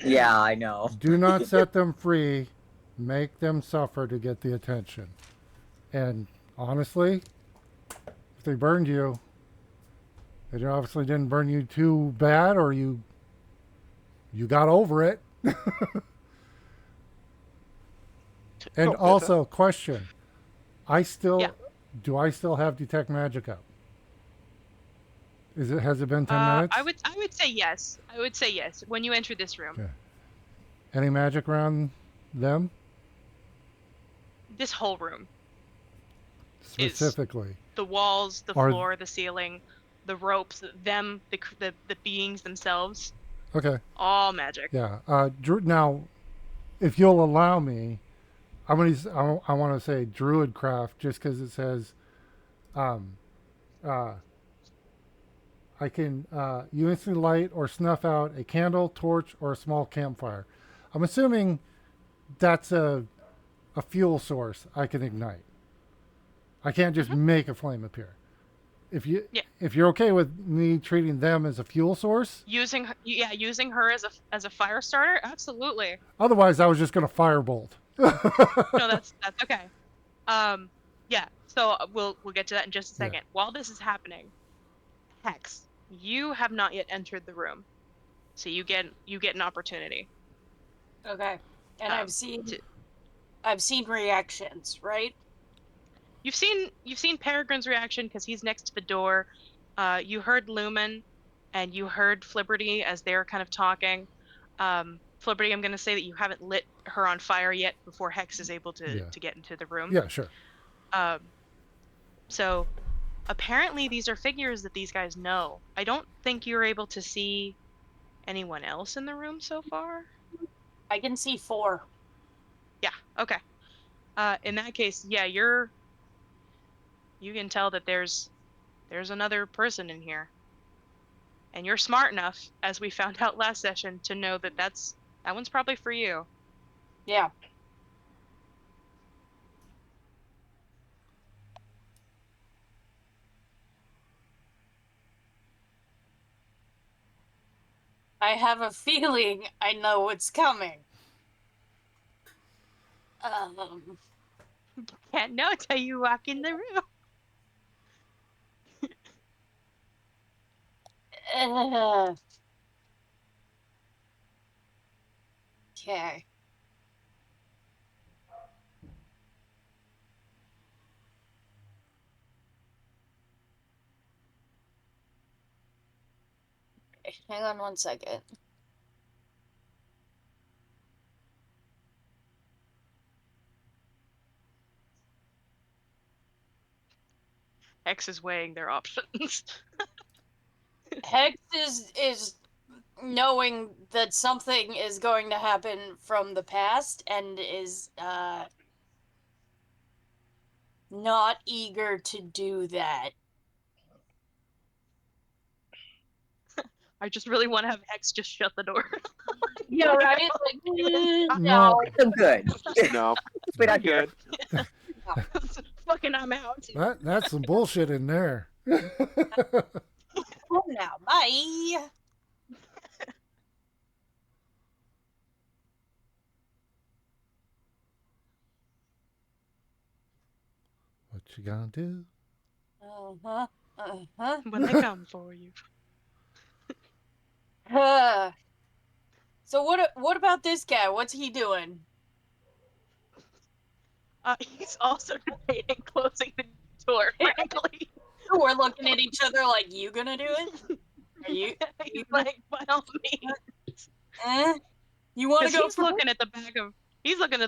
Yeah, I know. do not set them free, make them suffer to get the attention. And honestly, if they burned you, it obviously didn't burn you too bad, or you got over it. And No, also, question: I still Yeah. do I still have detect magic up? Has it been 10 minutes? I would say yes. I would say yes when you enter this room. Okay. Any magic around them This whole room, specifically? the walls, the Are- floor, the ceiling, the ropes, the beings themselves, Okay. all magic. Yeah. Drew, now, if you'll allow me, I want to say Druidcraft just because it says, um, I can you instantly light or snuff out a candle, torch, or a small campfire. I'm assuming that's a fuel source I can ignite. I can't just make a flame appear. If you're okay with me treating them as a fuel source, Using her as a fire starter, absolutely. otherwise I was just gonna firebolt. No, that's okay. Yeah. So we'll get to that in just a Yeah. second. While this is happening, Hex, you have not yet entered the room, so you get an opportunity. Okay. And Um, I've seen reactions, right? You've seen Peregrine's reaction because he's next to the door. You heard Lumen, and you heard Flibberty as they were kind of talking. Flibberty, I'm gonna say that you haven't lit her on fire yet before Hex is able to Yeah. get into the room. Yeah, sure. So apparently these are figures that these guys know. I don't think you're able to see anyone else in the room so far. I can see 4. Yeah. Okay. In that case, yeah, you can tell that there's another person in here. And you're smart enough, as we found out last session, to know that that one's probably for you. Yeah. I have a feeling I know what's coming. Can't know till you walk in the room. Okay. Hang on one second. X is weighing their options. Hex is knowing that something is going to happen from the past and is not eager to do that. I just really want to have X just shut the door. Yeah, right? Like, No. no. I'm good. No, Wait out here. good. Fucking, I'm out. That's some bullshit in there. Oh, now, bye. What you gonna do? Uh-huh. Uh-huh. When they come for you. So what about this guy? What's he doing? He's also debating closing the door, frankly. We're looking at each other like, you gonna do it? Are you? He's like, by all means. You want to 'Cause go? he's looking at the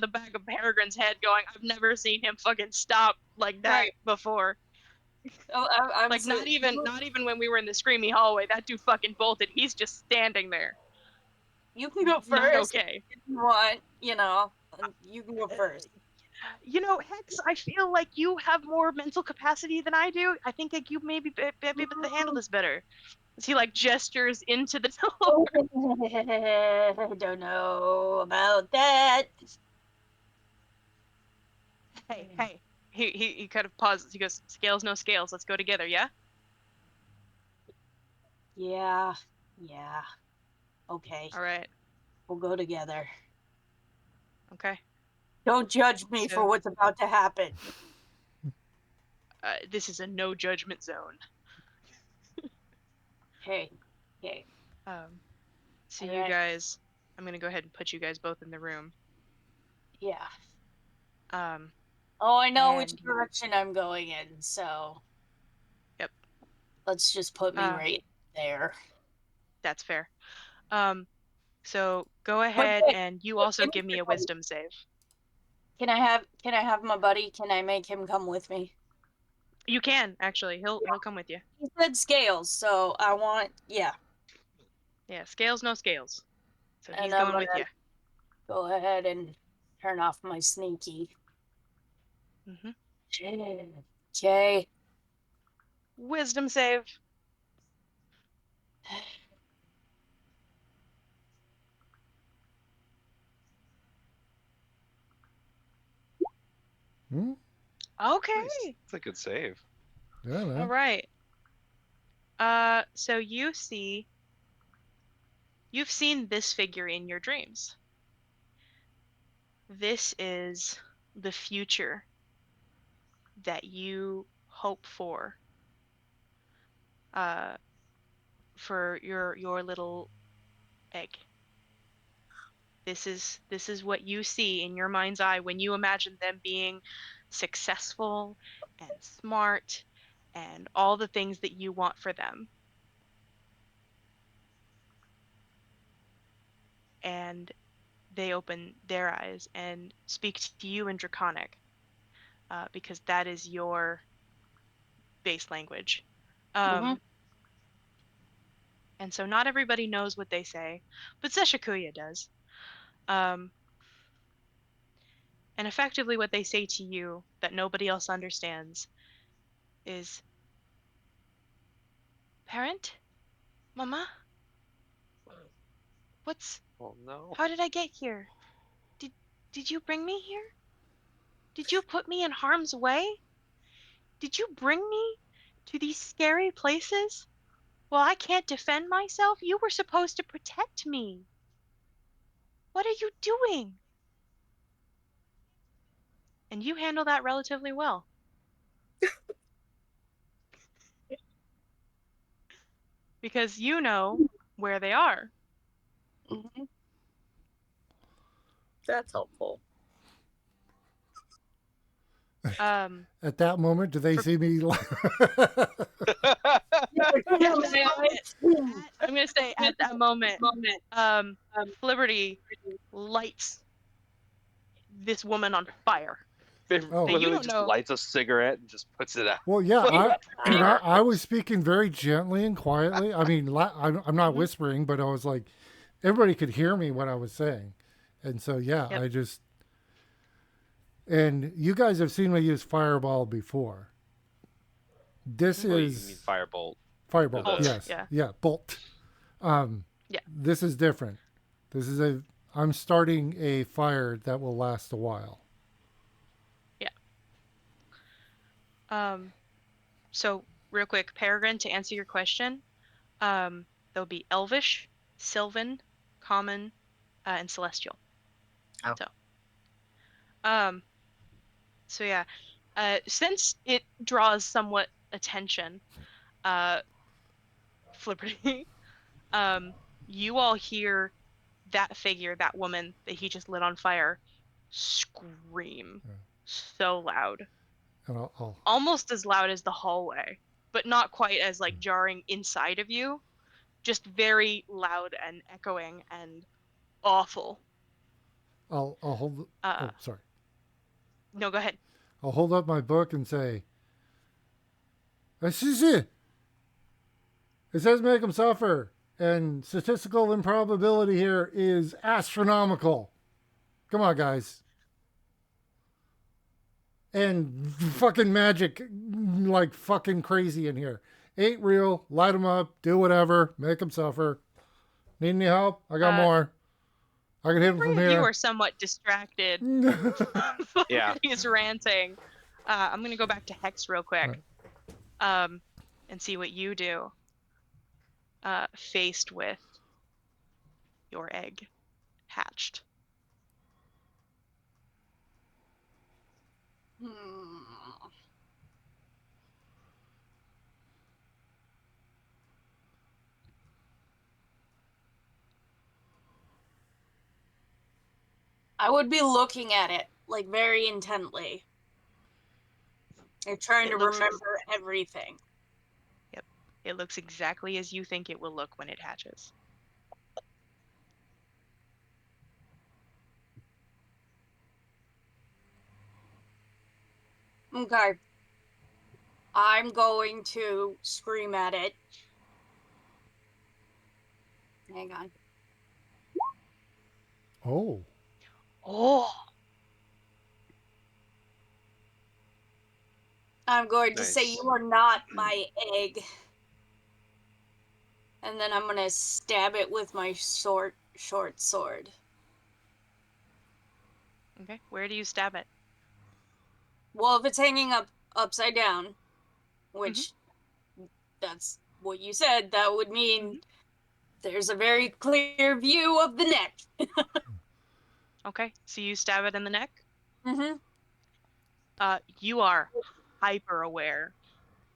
back of Peregrine's head, going, "I've never seen him fucking stop like that Right. before. I'm Like not even when we were in the screamy hallway, that dude fucking bolted. He's just standing there. You can go Not first okay. if you want. You know, you can go first. You know, Hex, I feel like you have more mental capacity than I do. I think like you maybe be able to handle this better. As he like gestures into the door. I don't know about that. Hey, he kind of pauses. He goes, "Scales, no scales. Let's go together, yeah?" Yeah. Yeah. Okay. All right. We'll go together. Okay. Don't judge me for So- what's about to happen. This is a no judgment zone. Okay. Okay. So All you right. guys, I'm gonna go ahead and put you guys both in the room. Yeah. Um, Oh, I know which And- direction I'm going in, so. Yep. Let's just put me right there. that's fair. So go ahead wait, and you but also give me give me your a buddy. wisdom save. Can I have my buddy? Can I make him come with me? You can actually. He'll come with you. He said scales, so I want Yeah, scales, no scales. So And he's I'm going with you. gonna go ahead and turn off my sneaky. hmm Okay. Wisdom save. Hmm? Okay. Nice. It's a good save. Yeah, man. All right. So you've seen this figure in your dreams. This is the future that you hope for your little egg. This is what you see in your mind's eye when you imagine them being successful and smart and all the things that you want for them. And they open their eyes and speak to you in Draconic, because that is your base language. Mhm. And so not everybody knows what they say, but Seshikuya does. And effectively what they say to you that nobody else understands is, "Parent? Mama? Oh no. How did I get here? Did you bring me here? Did you put me in harm's way? Did you bring me to these scary places? Well, I can't defend myself. You were supposed to protect me. What are you doing?" And you handle that relatively well. Because you know where they are. Mhm. That's helpful. At that moment, do they For- see me? I'm gonna say at that moment, Flibberty lights this woman on fire. Oh. Hey, you Literally don't just know. lights a cigarette and just puts it out. Well, yeah, Well, I was speaking very gently and quietly. I mean, I'm not whispering, but I was like, everybody could hear me what I was saying. And so, yeah, Yep. I just, and you guys have seen me use Fireball before. This Well, you is mean firebolt. Firebolt, Bolt, yes. yeah. Yeah, Bolt. Yeah. This is different. I'm starting a fire that will last a while. So real quick, Peregrine, to answer your question, there'll be Elvish, Sylvan, Common, and Celestial. Oh. So yeah, since it draws somewhat attention, Flipperty, you all hear that figure, that woman that he just lit on fire, scream so loud. And I'll Almost as loud as the hallway, but not quite as like jarring inside of you. Just very loud and echoing and awful. hold. Oh, sorry. No, go ahead. I'll hold up my book and say, "This is it. It says make them suffer, and statistical improbability here is astronomical. Come on, guys." And fucking magic, like fucking crazy in here. Ain't real. Light them up. Do whatever. Make them suffer. Need any help? I got more. I can hit them from You here. are somewhat distracted. Yeah. He's ranting. I'm gonna go back to Hex real quick, and see what you do. Faced with your egg hatched. I would be looking at it like very intently. And trying It to looks remember everything. Yep. It looks exactly as you think it will look when it hatches. Okay. I'm going to scream at it. Hang on. Oh. Oh. I'm going to say Nice. you are not my egg. And then I'm gonna stab it with my short sword. Okay. Where do you stab it? Well, if it's hanging upside down, which that's what you said, that would mean there's a very clear view of the neck. Okay. So you stab it in the neck? Mm-hmm. You are hyper aware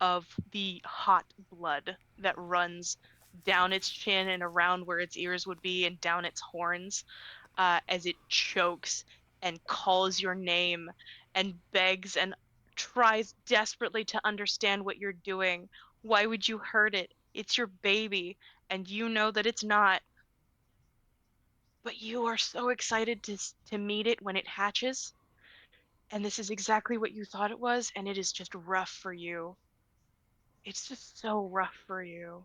of the hot blood that runs down its chin and around where its ears would be and down its horns, as it chokes and calls your name and begs and tries desperately to understand what you're doing. Why would you hurt it? It's your baby, and you know that it's not. But you are so excited to meet it when it hatches, and this is exactly what you thought it was, and it is just rough for you. It's just so rough for you.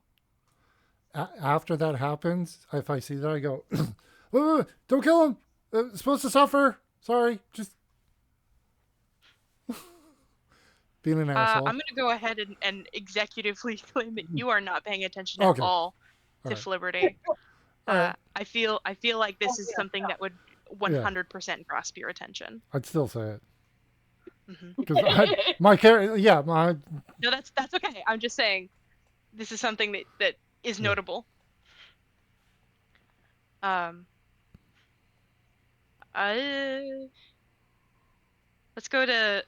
After that happens, if I see that, I go, don't kill him. It's supposed to suffer. Sorry, just being an asshole. I'm going to go ahead and executively claim that you are not paying attention at Okay. all to Right. Flibberty. All right. I feel like this is something that would Yeah. 100% grasp your attention. I'd still say it Hmm because my character. Yeah, my No, that's okay. I'm just saying this is something that is Yeah. notable. Um. Uh, let's go to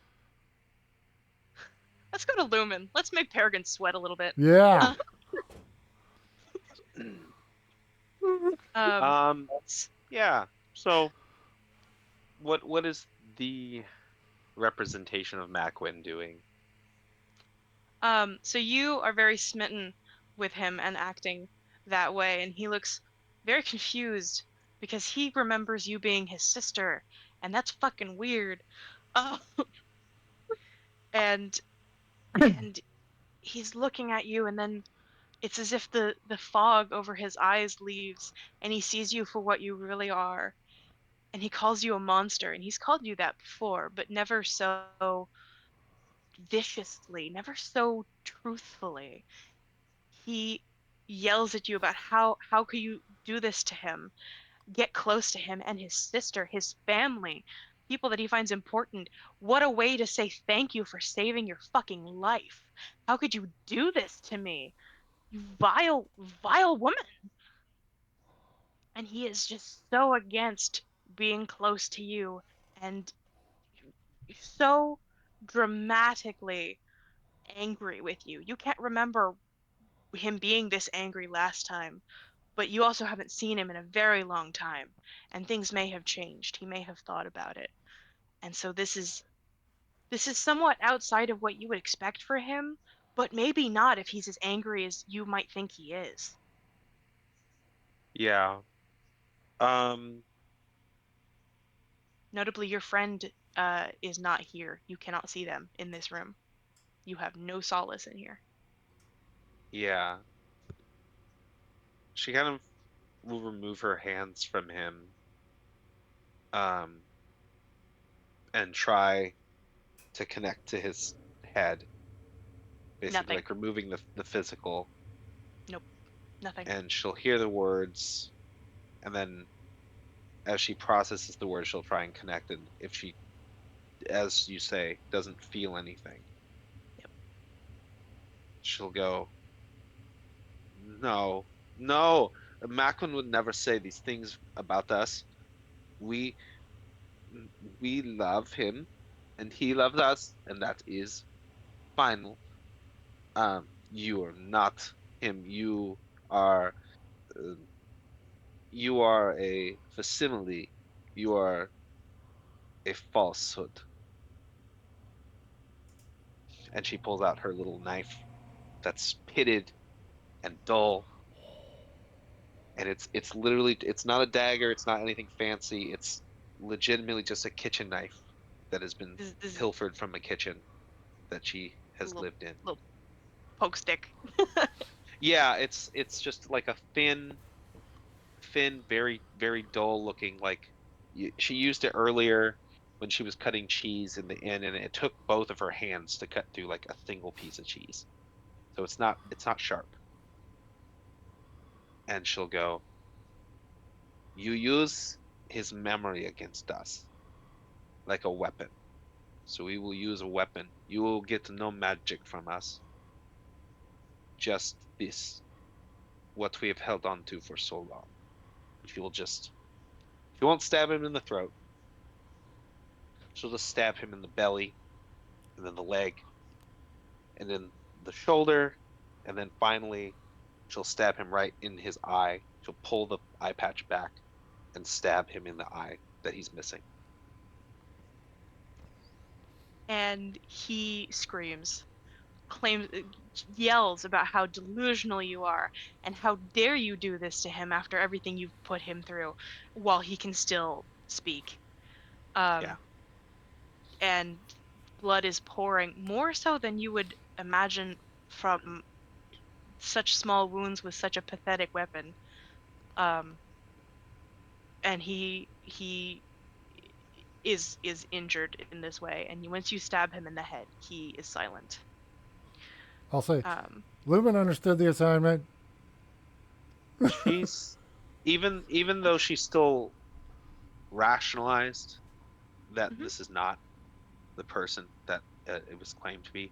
Lumen. Let's make Peregrine sweat a little bit. yeah. Um. Yeah. So, what is the representation of Macwin doing? So you are very smitten with him and acting that way, and he looks very confused because he remembers you being his sister, and that's fucking weird. Uh, and and he's looking at you, and then it's as if the fog over his eyes leaves, and he sees you for what you really are, and he calls you a monster, and he's called you that before, but never so viciously, never so truthfully. He yells at you about how could you do this to him, get close to him and his sister, his family, people that he finds important. What a way to say thank you for saving your fucking life. How could you do this to me, you vile woman? And he is just so against being close to you, and so dramatically angry with you. You can't remember him being this angry last time, but you also haven't seen him in a very long time, and things may have changed. He may have thought about it. And so this is somewhat outside of what you would expect for him, but maybe not if he's as angry as you might think he is. Yeah. Um. Notably, your friend is not here. You cannot see them in this room. You have no solace in here. Yeah. She kind of will remove her hands from him. And try to connect to his head. Basically, Nothing. like removing the physical. Nope. Nothing. And she'll hear the words, and then as she processes the words, she'll try and connect. And if she as you say, doesn't feel anything. Yep. She'll go, no, no. Macklin would never say these things about us. We we love him, and he loves us, and that is final. You are not him. Are uh, you are a facsimile. You are a falsehood. And she pulls out her little knife that's pitted and dull, and it's literally, it's not a dagger, it's not anything fancy. It's legitimately just a kitchen knife that has been This is pilfered from a kitchen that she a has lived in. little poke stick. Yeah, it's just like a thin, very very dull looking. Like she used it earlier when she was cutting cheese in the inn, and it took both of her hands to cut through like a single piece of cheese. So it's not sharp. And she'll go, you use his memory against us like a weapon. So we will use a weapon. You will get no magic from us. Just this, what we have held on to for so long. If you will just, if you won't stab him in the throat, she'll just stab him in the belly, and then the leg, and then the shoulder, and then finally she'll stab him right in his eye. She'll pull the eye patch back and stab him in the eye that he's missing. And he screams, claims, yells about how delusional you are, and how dare you do this to him after everything you've put him through, while he can still speak. Yeah. And blood is pouring, more so than you would imagine from such small wounds with such a pathetic weapon. Um, and he is injured in this way, and once you stab him in the head, he is silent. I'll say, Um, Lumen understood the assignment. She's even though she's still rationalized that mhm. this is not the person that it was claimed to be.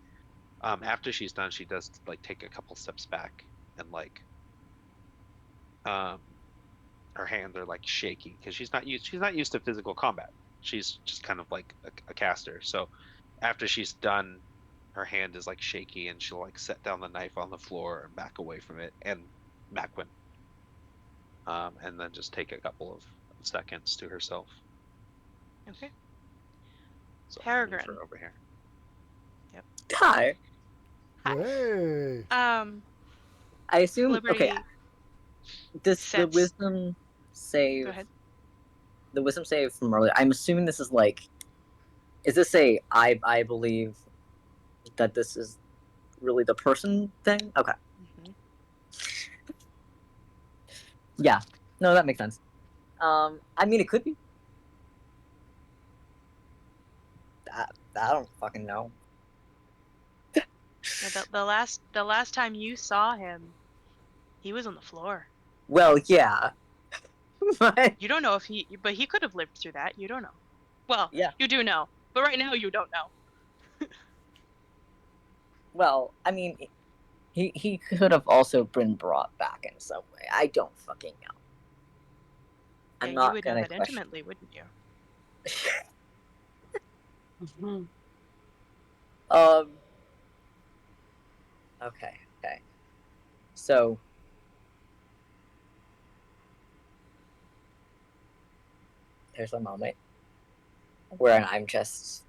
After she's done, she does like take a couple steps back, and like um, her hands are like shaky because she's not used to physical combat. She's just kind of like a caster. So after she's done, her hand is like shaky, and she'll like set down the knife on the floor and back away from it and Macwin, and then just take a couple of seconds to herself. Okay. So I'll move Peregrine. her over here. Hi. Hi. Hey. I assume. Liberty. Okay. Does the Sets- wisdom save? Go ahead. The wisdom save from earlier. I'm assuming this is like. Is this a I believe that this is really the person thing? Okay. Mhm. Yeah. No, that makes sense. I mean, it could be. I don't fucking know. Yeah, the last time you saw him, he was on the floor. Well, yeah. But You don't know if but he could have lived through that. You don't know. Well, yeah. you do know, but right now you don't know. Well, I mean, he could have also been brought back in some way. I don't fucking know. Yeah, I'm you not would know gonna that question. intimately, wouldn't you? um. Okay. Okay. So there's a moment where I'm just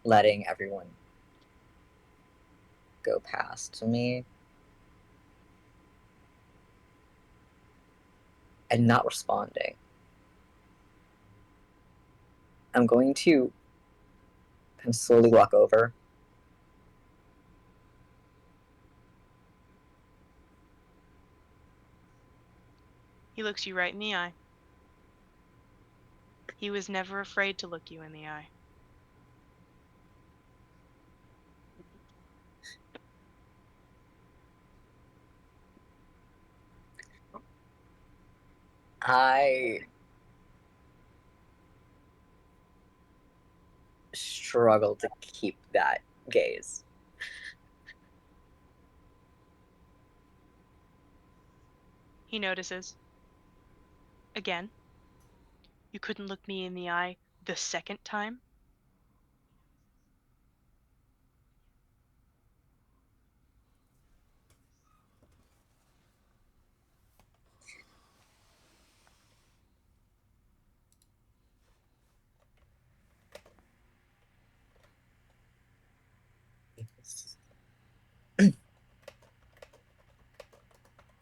letting everyone go past me and not responding. I'm going to kind of slowly walk over. He looks you right in the eye. He was never afraid to look you in the eye. I struggle to keep that gaze. He notices. Again. You couldn't look me in the eye the second time?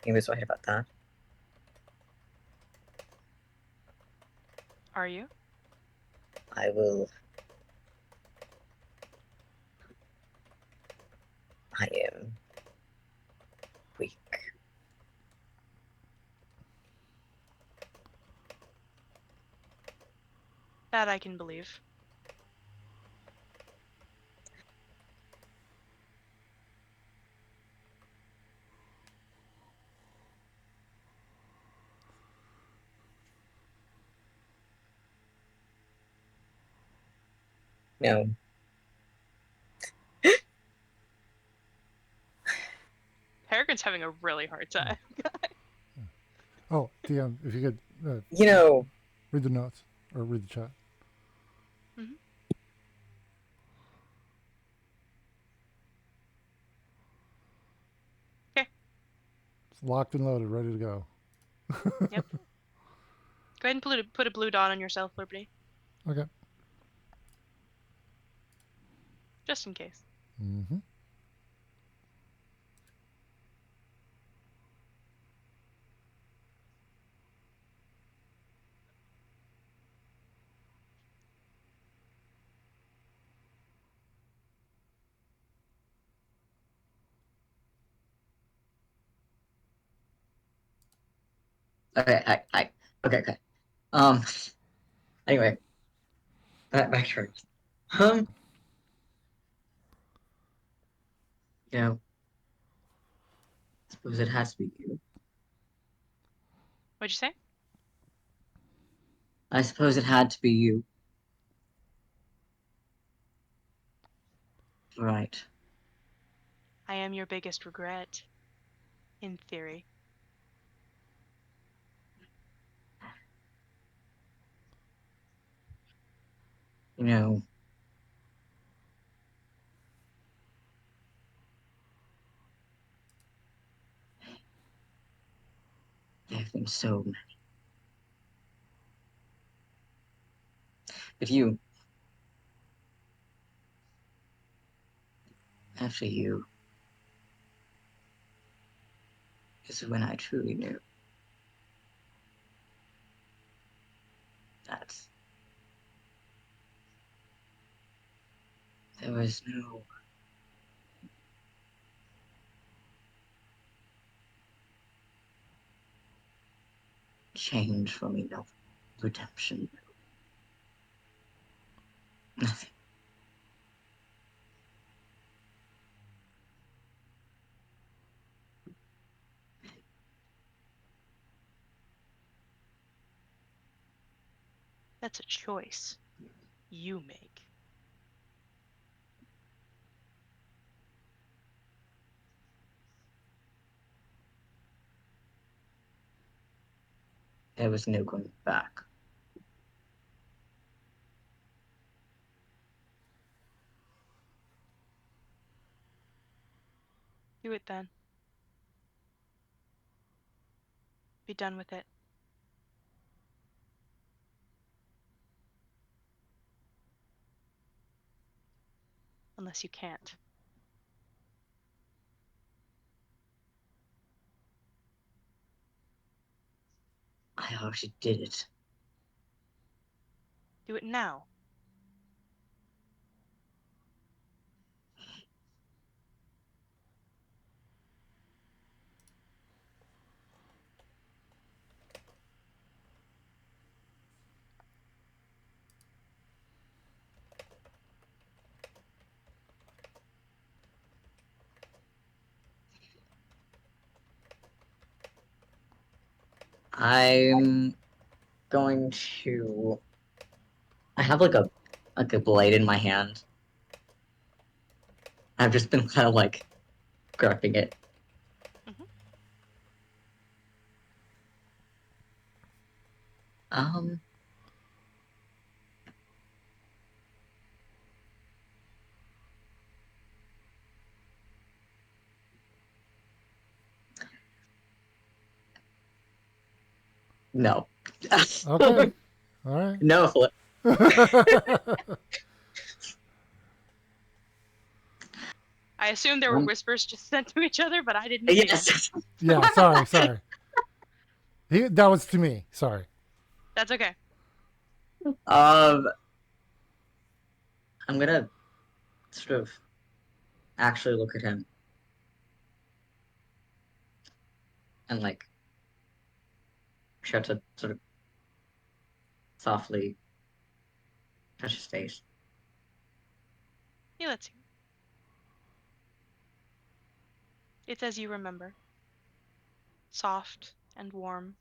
He was right about that. Are you? I will. I am weak. That I can believe. No. Peregrine's having a really hard time. Oh, DM, if you could You know, read the notes or read the chat. Mhm. Okay. It's locked and loaded, ready to go. Yep. Go ahead and put a blue dot on yourself, Liberty. Okay. Just in case. Mm-hmm. okay, okay. Anyway, back to it. You know, suppose it has to be you. What'd you say? I suppose it had to be you. Right. I am your biggest regret. In theory. You know, there have been so many. But you, after you, is when I truly knew that there was no change for me, no redemption, nothing. That's a choice you make. There was no going back. Do it then. Be done with it. Unless you can't. I already did it. Do it now. I'm going to. I have like a like a blade in my hand. I've just been kind of like gripping it. Mhm. Um. No. Okay. All right. No, Flip. I assume there were whispers just sent to each other, but I didn't hear. Yes. Yeah, sorry. That was to me. Sorry. That's okay. I'm gonna sort of actually look at him and like try to sort of softly touch his face. He lets you. It's as you remember. Soft and warm.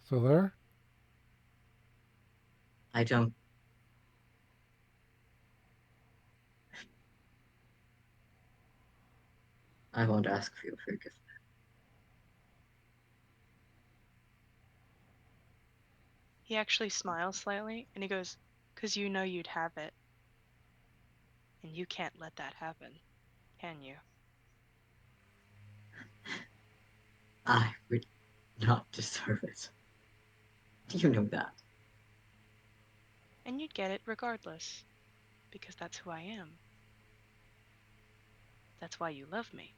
So there. I don't. I won't ask for your forgiveness. He actually smiles slightly and he goes, "'Cause you know you'd have it. And you can't let that happen, can you?" I would not deserve it. You know that. And you'd get it regardless. Because that's who I am. That's why you love me.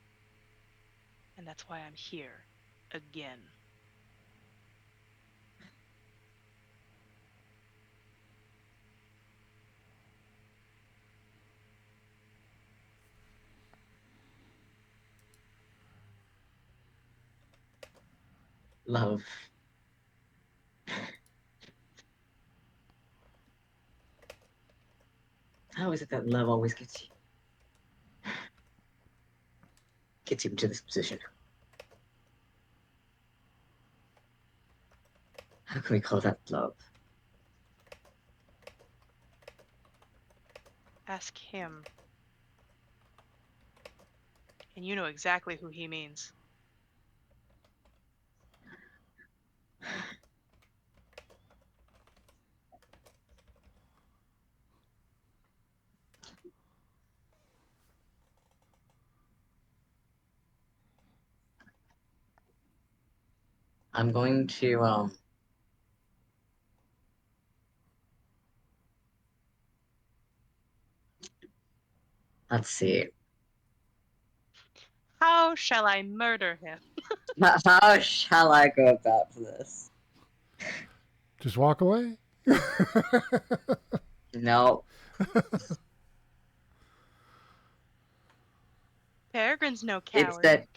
And that's why I'm here. Again. Love. How is it that love always gets you? Gets you into this position? How can we call that love? Ask him. And you know exactly who he means. I'm going to let's see. How shall I murder him? How shall I go about this? Just walk away. No. Peregrine's no It's coward. that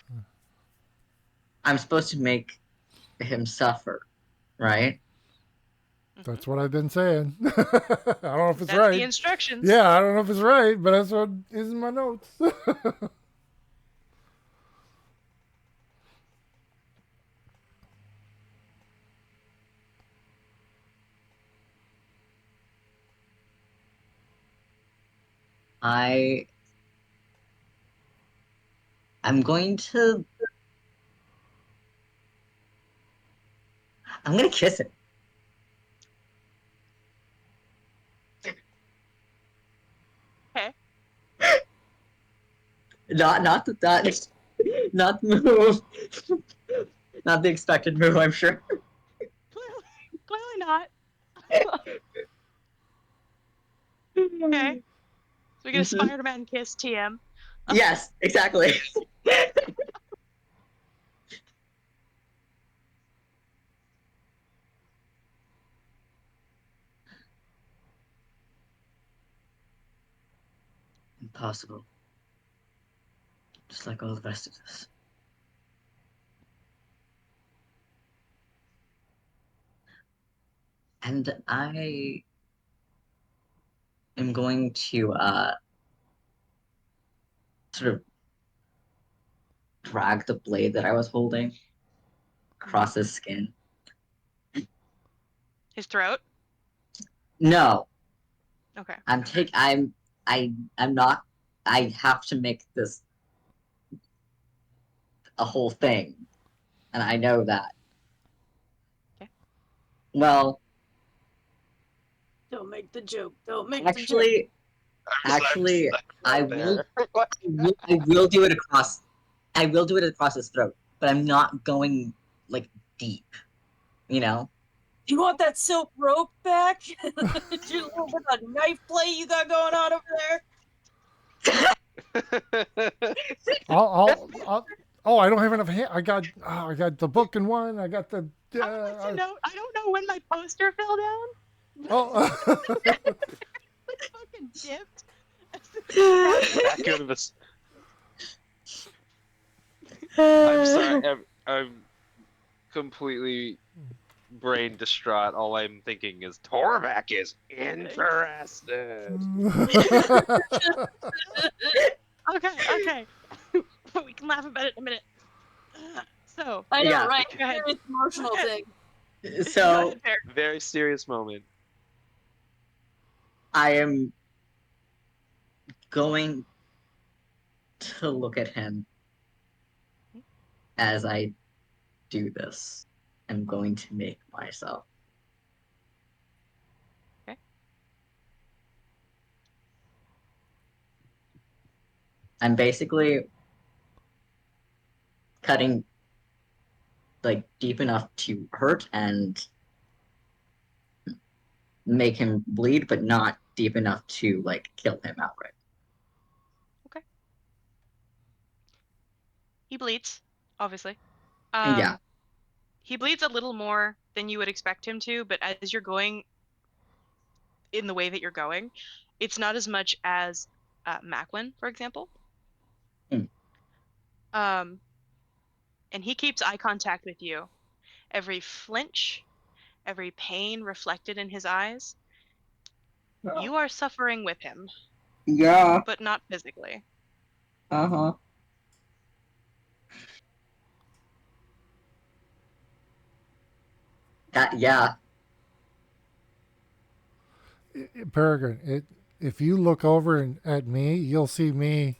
I'm supposed to make him suffer, right? That's what I've been saying. I don't know if it's That's right. the instructions. Yeah, I don't know if it's right, but that's what is in my notes. I'm going to kiss him. Okay. Not the move. Not the expected move, I'm sure. Clearly not. Okay. So we get a Spider-Man kiss, TM. Yes, exactly. impossible. Just like all the rest of us. And I am going to sort of drag the blade that I was holding across his skin. His throat. No, Okay. I'm not. I have to make this a whole thing, and I know that. Okay. Well, Don't make the joke. Don't make the joke. actually, I will. will. I will do it across. I will do it across his throat, but I'm not going like deep. You know. You want that silk rope back? Your little bit of knife play you got going on over there? Oh, I don't have enough. I got the book in one. I got the. I don't know when my poster fell down. Oh. It's fucking dipped. Back out of this. I'm sorry. I'm completely brain distraught. All I'm thinking is Torvak is interested. Okay. We can laugh about it in a minute. So I know, Yeah. right? Go ahead. Very emotional thing. So Very serious moment. I am going to look at him as I do this. I'm going to make myself. Okay. I'm basically cutting like deep enough to hurt and make him bleed, but not deep enough to like kill him outright. he bleeds, obviously. Yeah. He bleeds a little more than you would expect him to, but as you're going in the way that you're going, it's not as much as Macklin, for example. Hmm. And he keeps eye contact with you. Every flinch, every pain reflected in his eyes, you are suffering with him, Yeah. but not physically. Uh-huh. Yeah. Peregrine, if you look over at me, you'll see me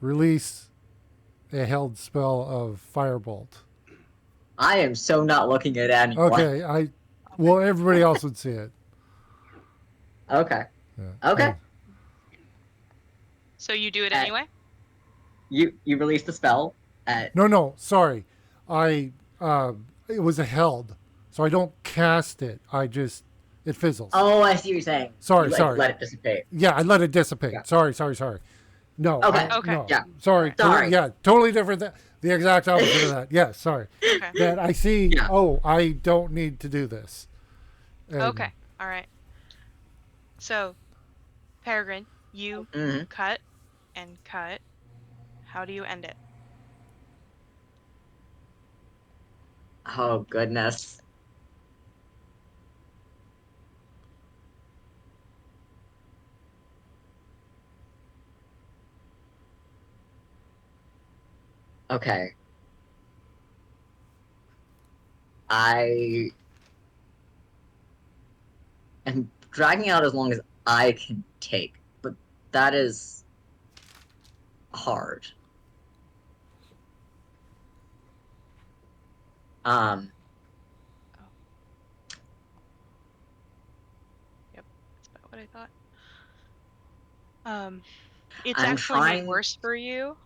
release a held spell of Firebolt. I am so not looking at anyone. Okay, well, everybody else would see it. Okay. Yeah. Okay. So you do it anyway? You release the spell. No, sorry. It was a held, so I don't cast it. It fizzles. Oh, I see what you're saying. Sorry, You, like, sorry. let it dissipate. Yeah, I let it dissipate. Yeah. Sorry. No. Okay. Okay. Yeah. Sorry. Sorry. Yeah, totally different. The exact opposite of that. Yes, sorry. Okay. That I see. Yeah. Oh, I don't need to do this. And Okay. All right. So, Peregrine, you Mhm. cut and cut. How do you end it? Oh, goodness. Okay. I am dragging out as long as I can take, but that is hard. Yep, that's about what I thought. It's I'm actually trying. made worse for you.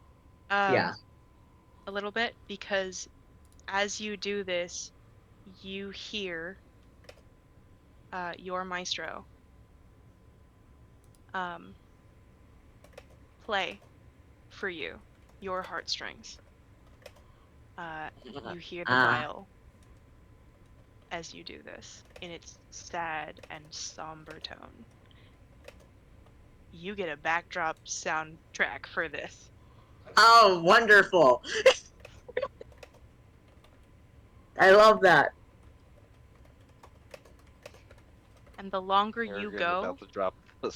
Yeah. A little bit, because as you do this, you hear your maestro play for you your heartstrings. You hear the viol as you do this in its sad and somber tone. you get a backdrop soundtrack for this. Oh, wonderful! I love that. And the longer you Peregrine go, about to drop the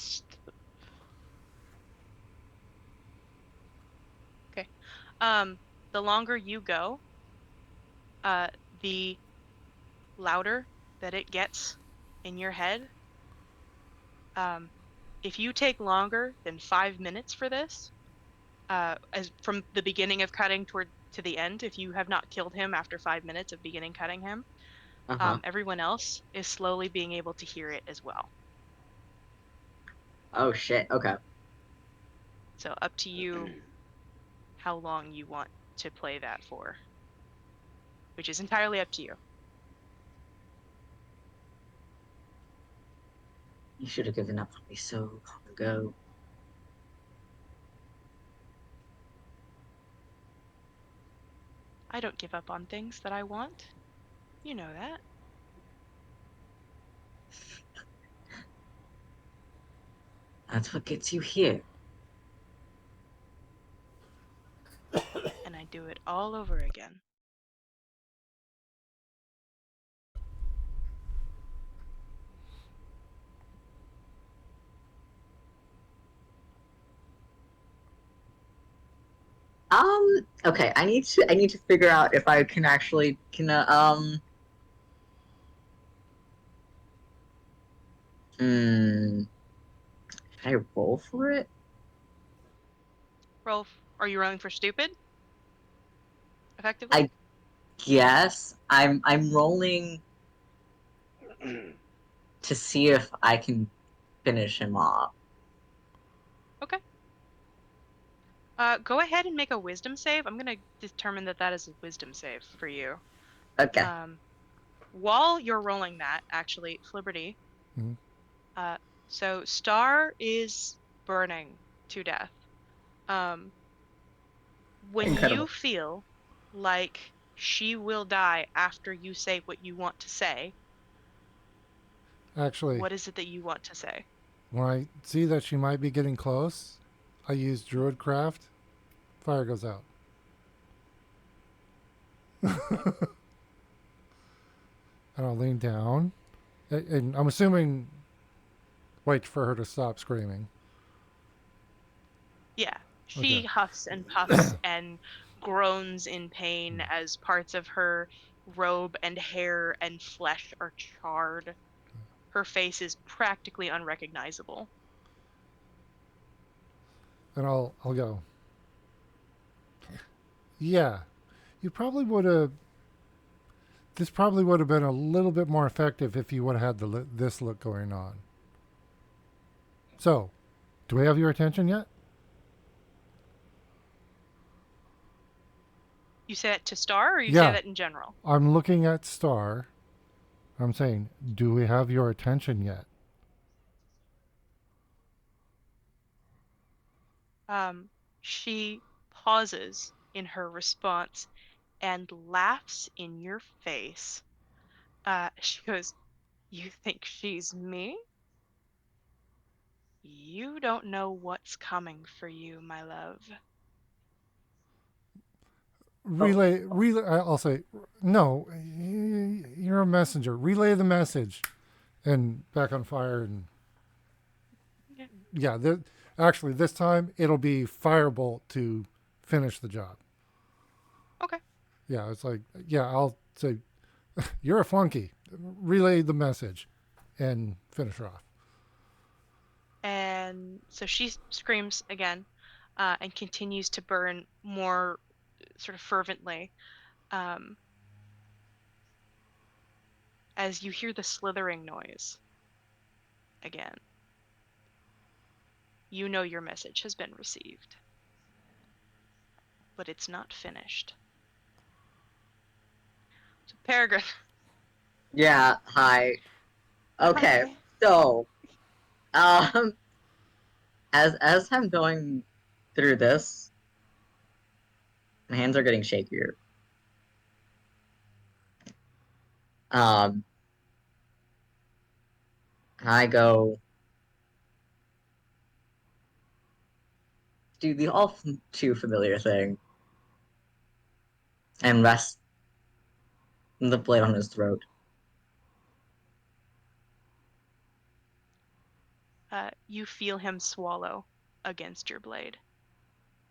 the longer you go, the louder that it gets in your head. If you take longer than 5 minutes for this, as from the beginning of cutting to the end, if you have not killed him after 5 minutes of beginning cutting him, everyone else is slowly being able to hear it as well. Oh shit. Okay. So up to you how long you want to play that for, which is entirely up to you. You should have given up on me so long ago. I don't give up on things that I want. You know that. That's what gets you here. And I do it all over again. Okay, I need to figure out if I can actually can should I roll for it? Rolf, are you rolling for stupid? Effectively? Yes, I'm rolling to see if I can finish him off. Okay. Go ahead and make a wisdom save. I'm gonna determine that is a wisdom save for you. Okay. While you're rolling that, actually, Flibberty. Mhm. So Star is burning to death. When Incredible. you feel like she will die after you say what you want to say, Actually, what is it that you want to say? when I see that she might be getting close, I use Druidcraft. Fire goes out. And I'll lean down. And I'm assuming wait for her to stop screaming. Yeah. She Okay. huffs and puffs and groans in pain as parts of her robe and hair and flesh are charred. Her face is practically unrecognizable. And I'll go. Yeah. You probably would have this probably would have been a little bit more effective if you would have had this look going on. So, do we have your attention yet? You say that to Star, or you Yeah. say that in general? I'm looking at Star. I'm saying, do we have your attention yet? She pauses in her response and laughs in your face. She goes, "You think she's me? You don't know what's coming for you, my love." Relay. I'll say, no. You're a messenger. Relay the message, and back on fire. And Yeah. yeah, actually, this time it'll be firebolt to finish the job. Okay. Yeah, it's like, yeah, I'll say, you're a flunky. Relay the message, and finish her off. And so she screams again, and continues to burn more sort of fervently. As you hear the slithering noise again, you know your message has been received, but it's not finished. So Peregrine. Yeah, hi. Okay, Hi. so as I'm going through this, my hands are getting shakier. I go, do the all too familiar thing and rest the blade on his throat. You feel him swallow against your blade,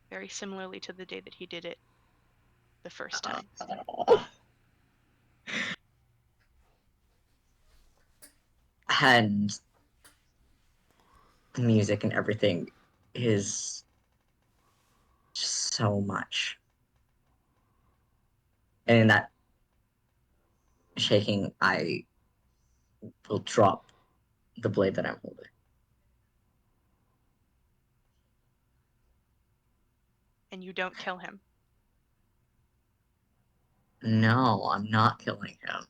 very similarly to the day that he did it the first time. And the music and everything is just so much. And in that shaking, I will drop the blade that I'm holding. And you don't kill him. No, I'm not killing him.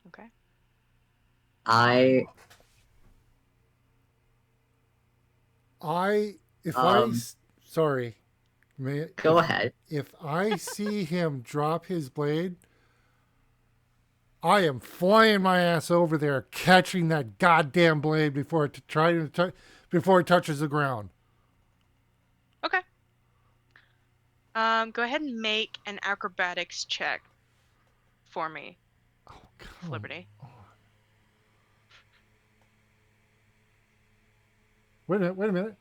Okay. Sorry, Go ahead. If I see him drop his blade, I am flying my ass over there, catching that goddamn blade before it before it touches the ground. Okay. Go ahead and make an acrobatics check for me, Oh, come Liberty. on. Wait a minute.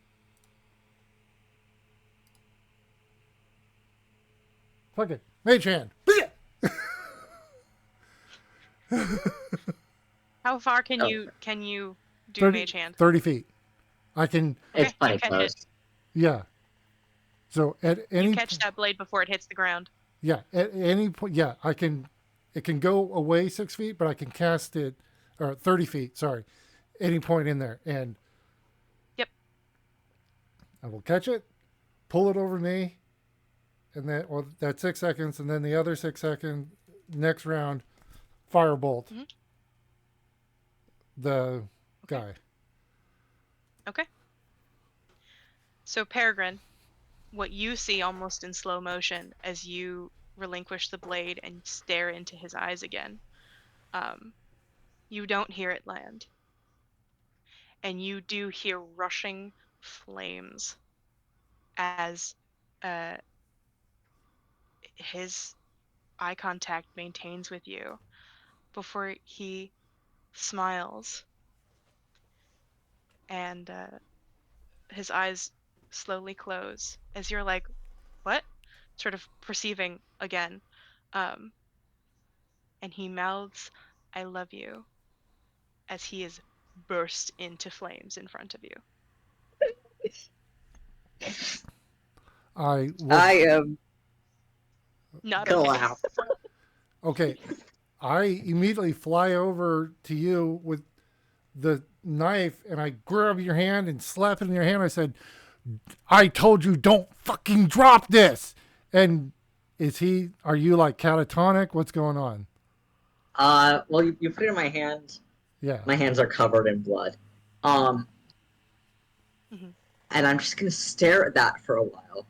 Fuck it. Mage hand. How far can Oh. you do 30 mage hand? 30 feet. I can, Okay, It's funny you catch close. it. yeah. So at any You catch that blade before it hits the ground. Yeah, at any point, yeah, I can. It can go away 6 feet, but I can cast it, or 30 feet. Sorry, any point in there, and Yep. I will catch it, pull it over me, and then that's 6 seconds, and then the other 6 seconds, next round, firebolt. Mhm. The guy. Okay. So Peregrine, what you see almost in slow motion as you relinquish the blade and stare into his eyes again, you don't hear it land. And you do hear rushing flames as his eye contact maintains with you before he smiles and his eyes slowly close as you're like, what? Sort of perceiving again. And he mouths, I love you, as he is burst into flames in front of you. I am Not okay. collapse. Okay, I immediately fly over to you with the knife, and I grab your hand and slap it in your hand. I said, I told you don't fucking drop this. And are you like catatonic? What's going on? Well, you put it in my hand. Yeah. My hands are covered in blood. Mhm. And I'm just gonna stare at that for a while.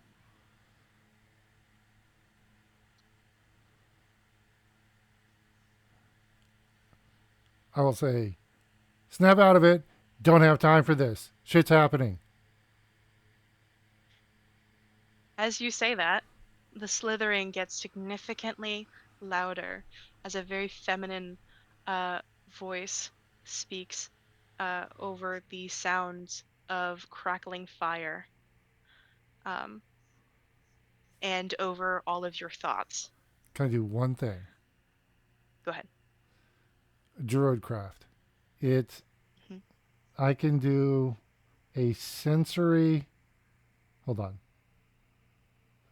I will say, snap out of it. Don't have time for this. Shit's happening. As you say that, the slithering gets significantly louder as a very feminine voice speaks over the sounds of crackling fire and over all of your thoughts. Can I do one thing? Go ahead. Druidcraft. It's Mhm. I can do a sensory. Hold on.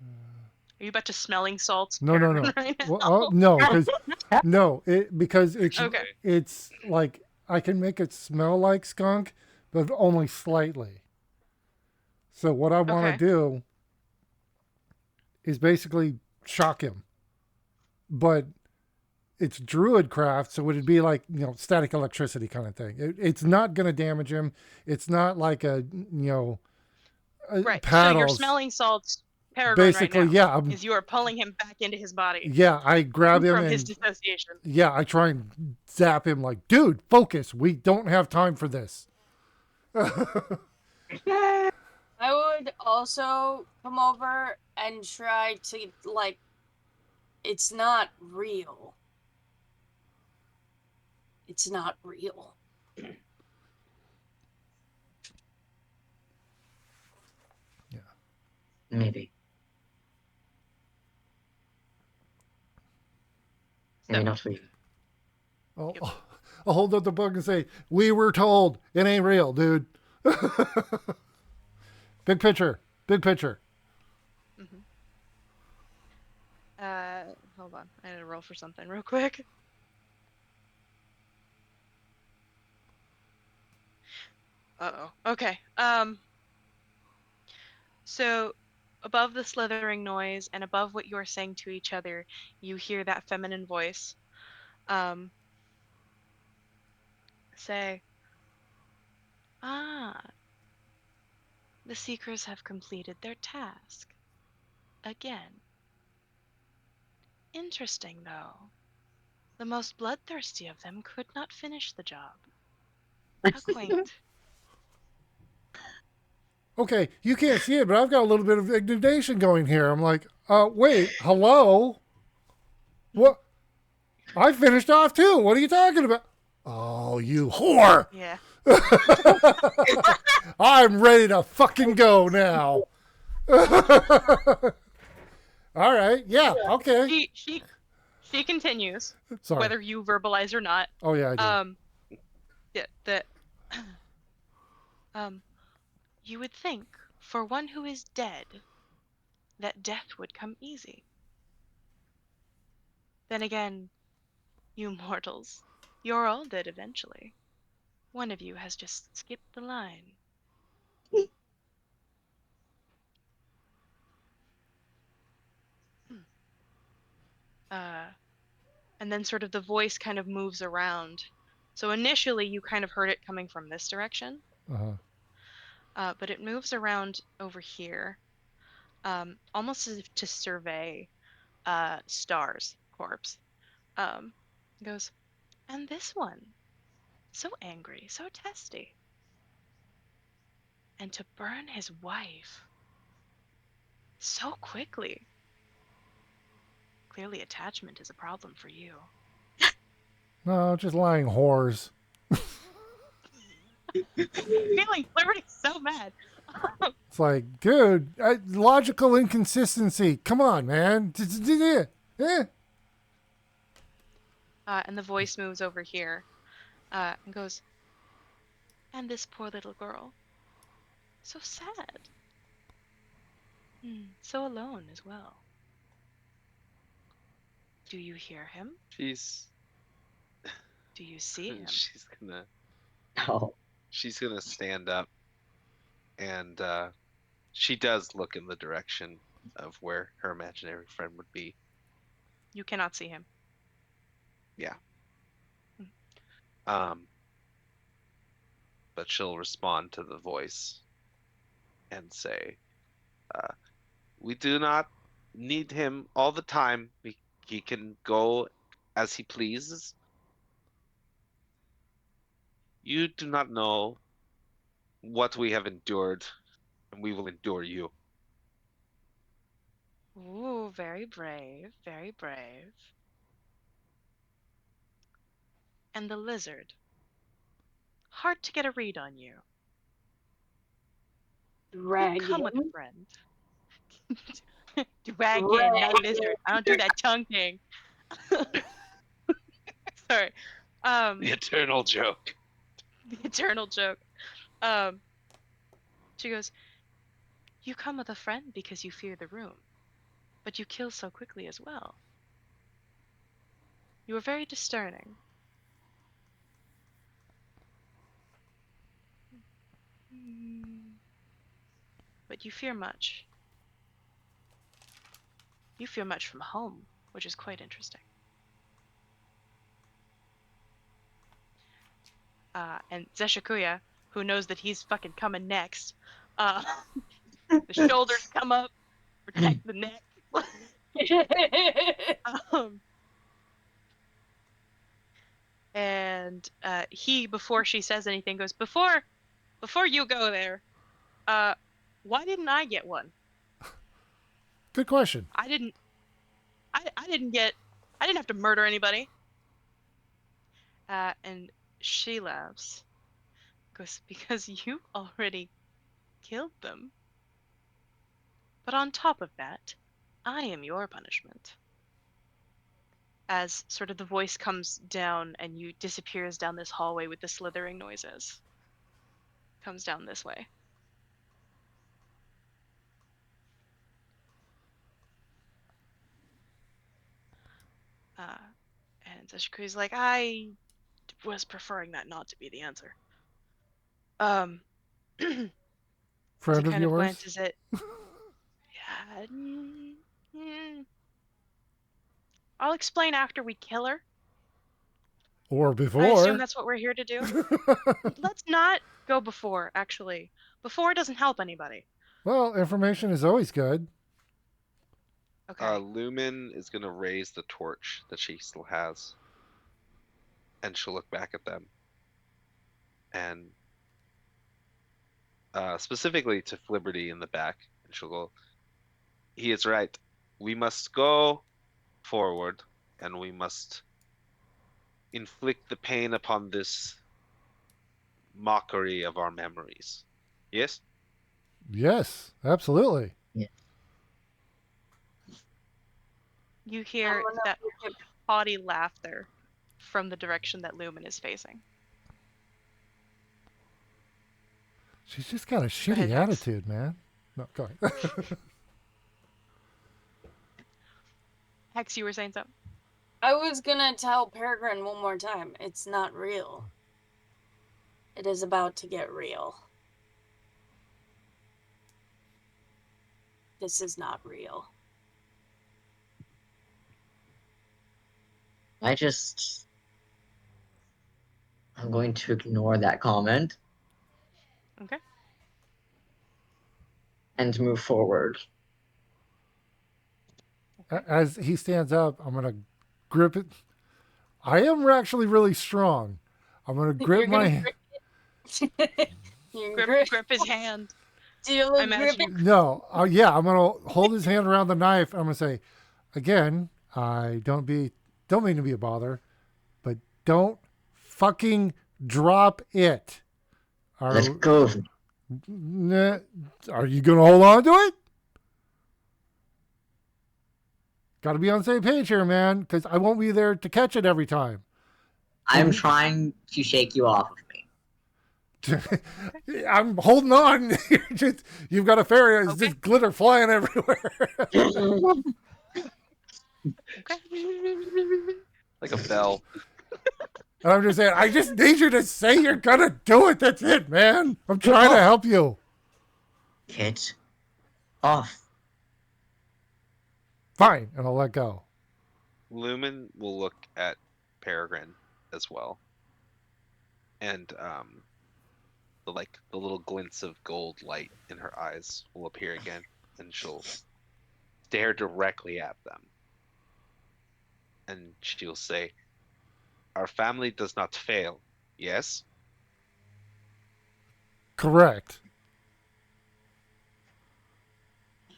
Are you about to smelling salts? No, no, Peregrine no. Right now? Well, no, because Okay. it's like I can make it smell like skunk, but only slightly. So what I want to Okay. do is basically shock him, but it's druidcraft, so it'd be like static electricity kind of thing. It's not going to damage him. It's not like a Right. So paddles. you're smelling salts, Peregrine, Basically, right now, yeah, is you are pulling him back into his body yeah. I grab him from his and dissociation. yeah, I try and zap him like, dude, focus. We don't have time for this. I would also come over and try to, like, it's not real. It's not real. Maybe. Maybe So- not for you. I'll hold up the book and say, "We were told it ain't real, dude." Big picture. Big picture. Hold on. I had to roll for something real quick. Uh-oh. Okay. So above the slithering noise and above what you're saying to each other, you hear that feminine voice say, "Ah, the seekers have completed their task. Again. Interesting, though. The most bloodthirsty of them could not finish the job. How quaint." Okay, you can't see it, but I've got a little bit of indignation going here. I'm like, wait, hello? What? I finished off too. What are you talking about? Oh, you whore! Yeah. I'm ready to fucking go now. All right, yeah, okay. She continues, Sorry. whether you verbalize or not. Oh yeah, I do. Yeah, that you would think for one who is dead that death would come easy. Then again, you mortals, you're all dead eventually. One of you has just skipped the line. And then sort of the voice kind of moves around. So initially you kind of heard it coming from this direction, but it moves around over here, almost as if to survey Star's corpse. Goes, and this one, so angry, so testy. And to burn his wife so quickly. Clearly attachment is a problem for you. No, just lying whores. Feeling flirty so bad. It's like, dude, logical inconsistency. Come on, man. Eh. And the voice moves over here and goes, and this poor little girl, so sad. So alone as well. Do you hear him? She's Do you see him? Oh. She's gonna stand up, and she does look in the direction of where her imaginary friend would be. You cannot see him. Yeah. But she'll respond to the voice and say, "We do not need him all the time. He can go as he pleases. You do not know what we have endured, and we will endure you." Ooh, very brave, very brave. And the lizard. Hard to get a read on you. You come with a Dragon. friend. Dragon, not lizard. I don't do that tongue thing. Sorry. The eternal joke. The eternal joke. She goes, you come with a friend because you fear the room, but you kill so quickly as well. You are very discerning. But you fear much. You fear much from home, which is quite interesting. And Zeshikuya, who knows that he's fucking coming next, the shoulders come up, protect the neck. And he, before she says anything, goes, before you go there, Why didn't I get one? Good question. I didn't have to murder anybody. And she laughs. Goes, because you already killed them. But on top of that, I am your punishment. As sort of the voice comes down and you disappears down this hallway with the slithering noises. Comes down this way. And Zeshiku's like, I was preferring that not to be the answer. Friend He of kind of yours? glances at. Yeah. I'll explain after we kill her. Or I before? assume that's what we're here to do. Let's not go before, actually. Before doesn't help anybody. Well, information is always good. Okay. Lumen is gonna raise the torch that she still has, and she'll look back at them, and specifically to Flibberty in the back, and she'll go, "He is right. We must go forward, and we must inflict the pain upon this mockery of our memories. Yes?" Yes, absolutely. You hear I'm gonna that look at- haughty laughter from the direction that Lumen is facing. She's just got a shitty ahead, Max. attitude, man. No, go ahead. Hex, you were saying something? I was gonna tell Peregrine one more time. It's not real. It is about to get real. This is not real. I'm going to ignore that comment Okay. and move forward. As he stands up, I'm going to grip it. I am actually really strong. I'm going to grip You're gonna my... grip it. You grip. Grip his hand. Do you I look imagine grip it? No, yeah, I'm going to hold his hand around the knife. I'm going to say, again, I don't mean to be a bother, but don't fucking drop it. Let go of me. Are you going to hold on to it? Got to be on the same page here, man, because I won't be there to catch it every time. I'm trying to shake you off of me. I'm holding on. You've got a fairy. It's Okay. just glitter flying everywhere. Like a bell. And I'm just saying, I just need you to say you're going to do it. That's it, man. I'm trying to help you. Get off. Fine. And I'll let go. Lumen will look at Peregrine as well, and the little glints of gold light in her eyes will appear again, and she'll stare directly at them, and she'll say, "Our family does not fail, yes?" Correct.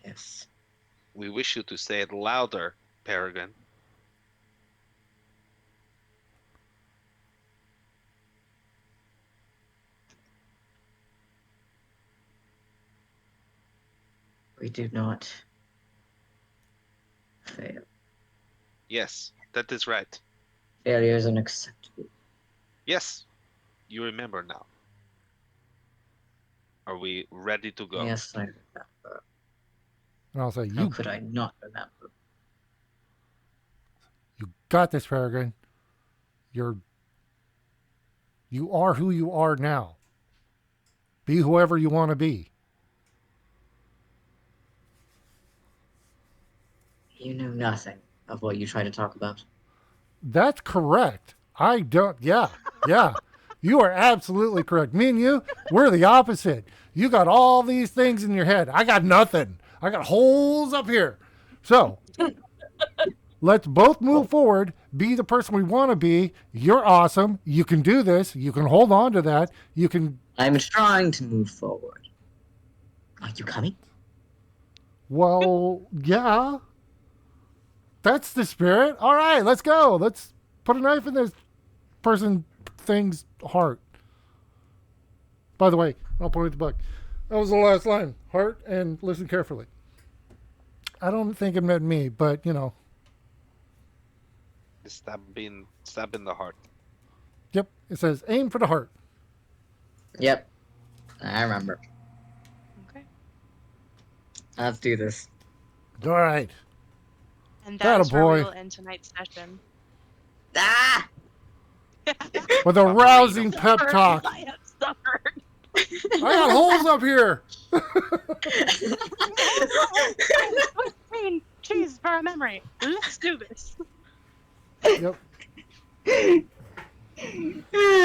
Yes. We wish you to say it louder, Peregrine. We do not fail. Yes, that is right. Failure is unacceptable. Yes, you remember now. Are we ready to go? Yes, I remember. And I'll say, How you could I not remember? got this, Peregrine. You are who you are now. Be whoever you want to be. You know nothing of what you try to talk about. That's correct. I don't. Yeah. You are absolutely correct. Me and you, we're the opposite. You got all these things in your head. I got nothing. I got holes up here. So let's both move forward, be the person we want to be. You're awesome. You can do this. You can hold on to that. You can. I'm trying to move forward. I you coming? Well, yeah. That's the spirit. All right, let's go. Let's put a knife in this thing's heart. By the way, I'll point at the book. That was the last line. Heart and listen carefully. I don't think it meant me, but you know. Stab in the heart. Yep. It says aim for the heart. Yep. I remember. Okay. Let's do this. All right. And Atta that's where we boy. will end tonight's session. Ah! With a rousing pep talk. I have suffered. I got holes up here. Cheese for a memory. Let's do this. Yep.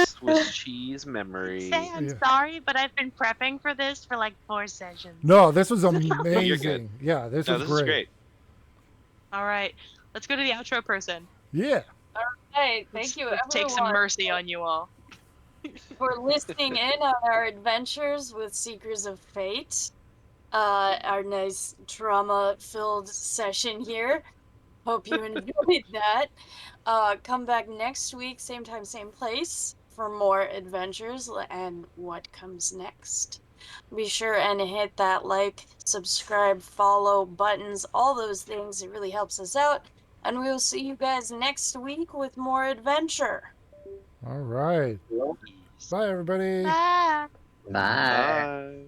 Swiss cheese memory. Say I'm Yeah. sorry, but I've been prepping for this for like 4 sessions. No, this was You're good. amazing. Yeah, this No, was this is great. great. All right, let's go to the outro person. Yeah. Hey, thank you, Let's take some everyone, mercy on you all. for listening in on our adventures with Seekers of Fate. Our nice drama-filled session here. Hope you enjoyed that. Come back next week, same time, same place, for more adventures and what comes next. Be sure and hit that like, subscribe, follow buttons, all those things. It really helps us out. And we will see you guys next week with more adventure. All right. Bye, everybody. Bye. Bye. Bye.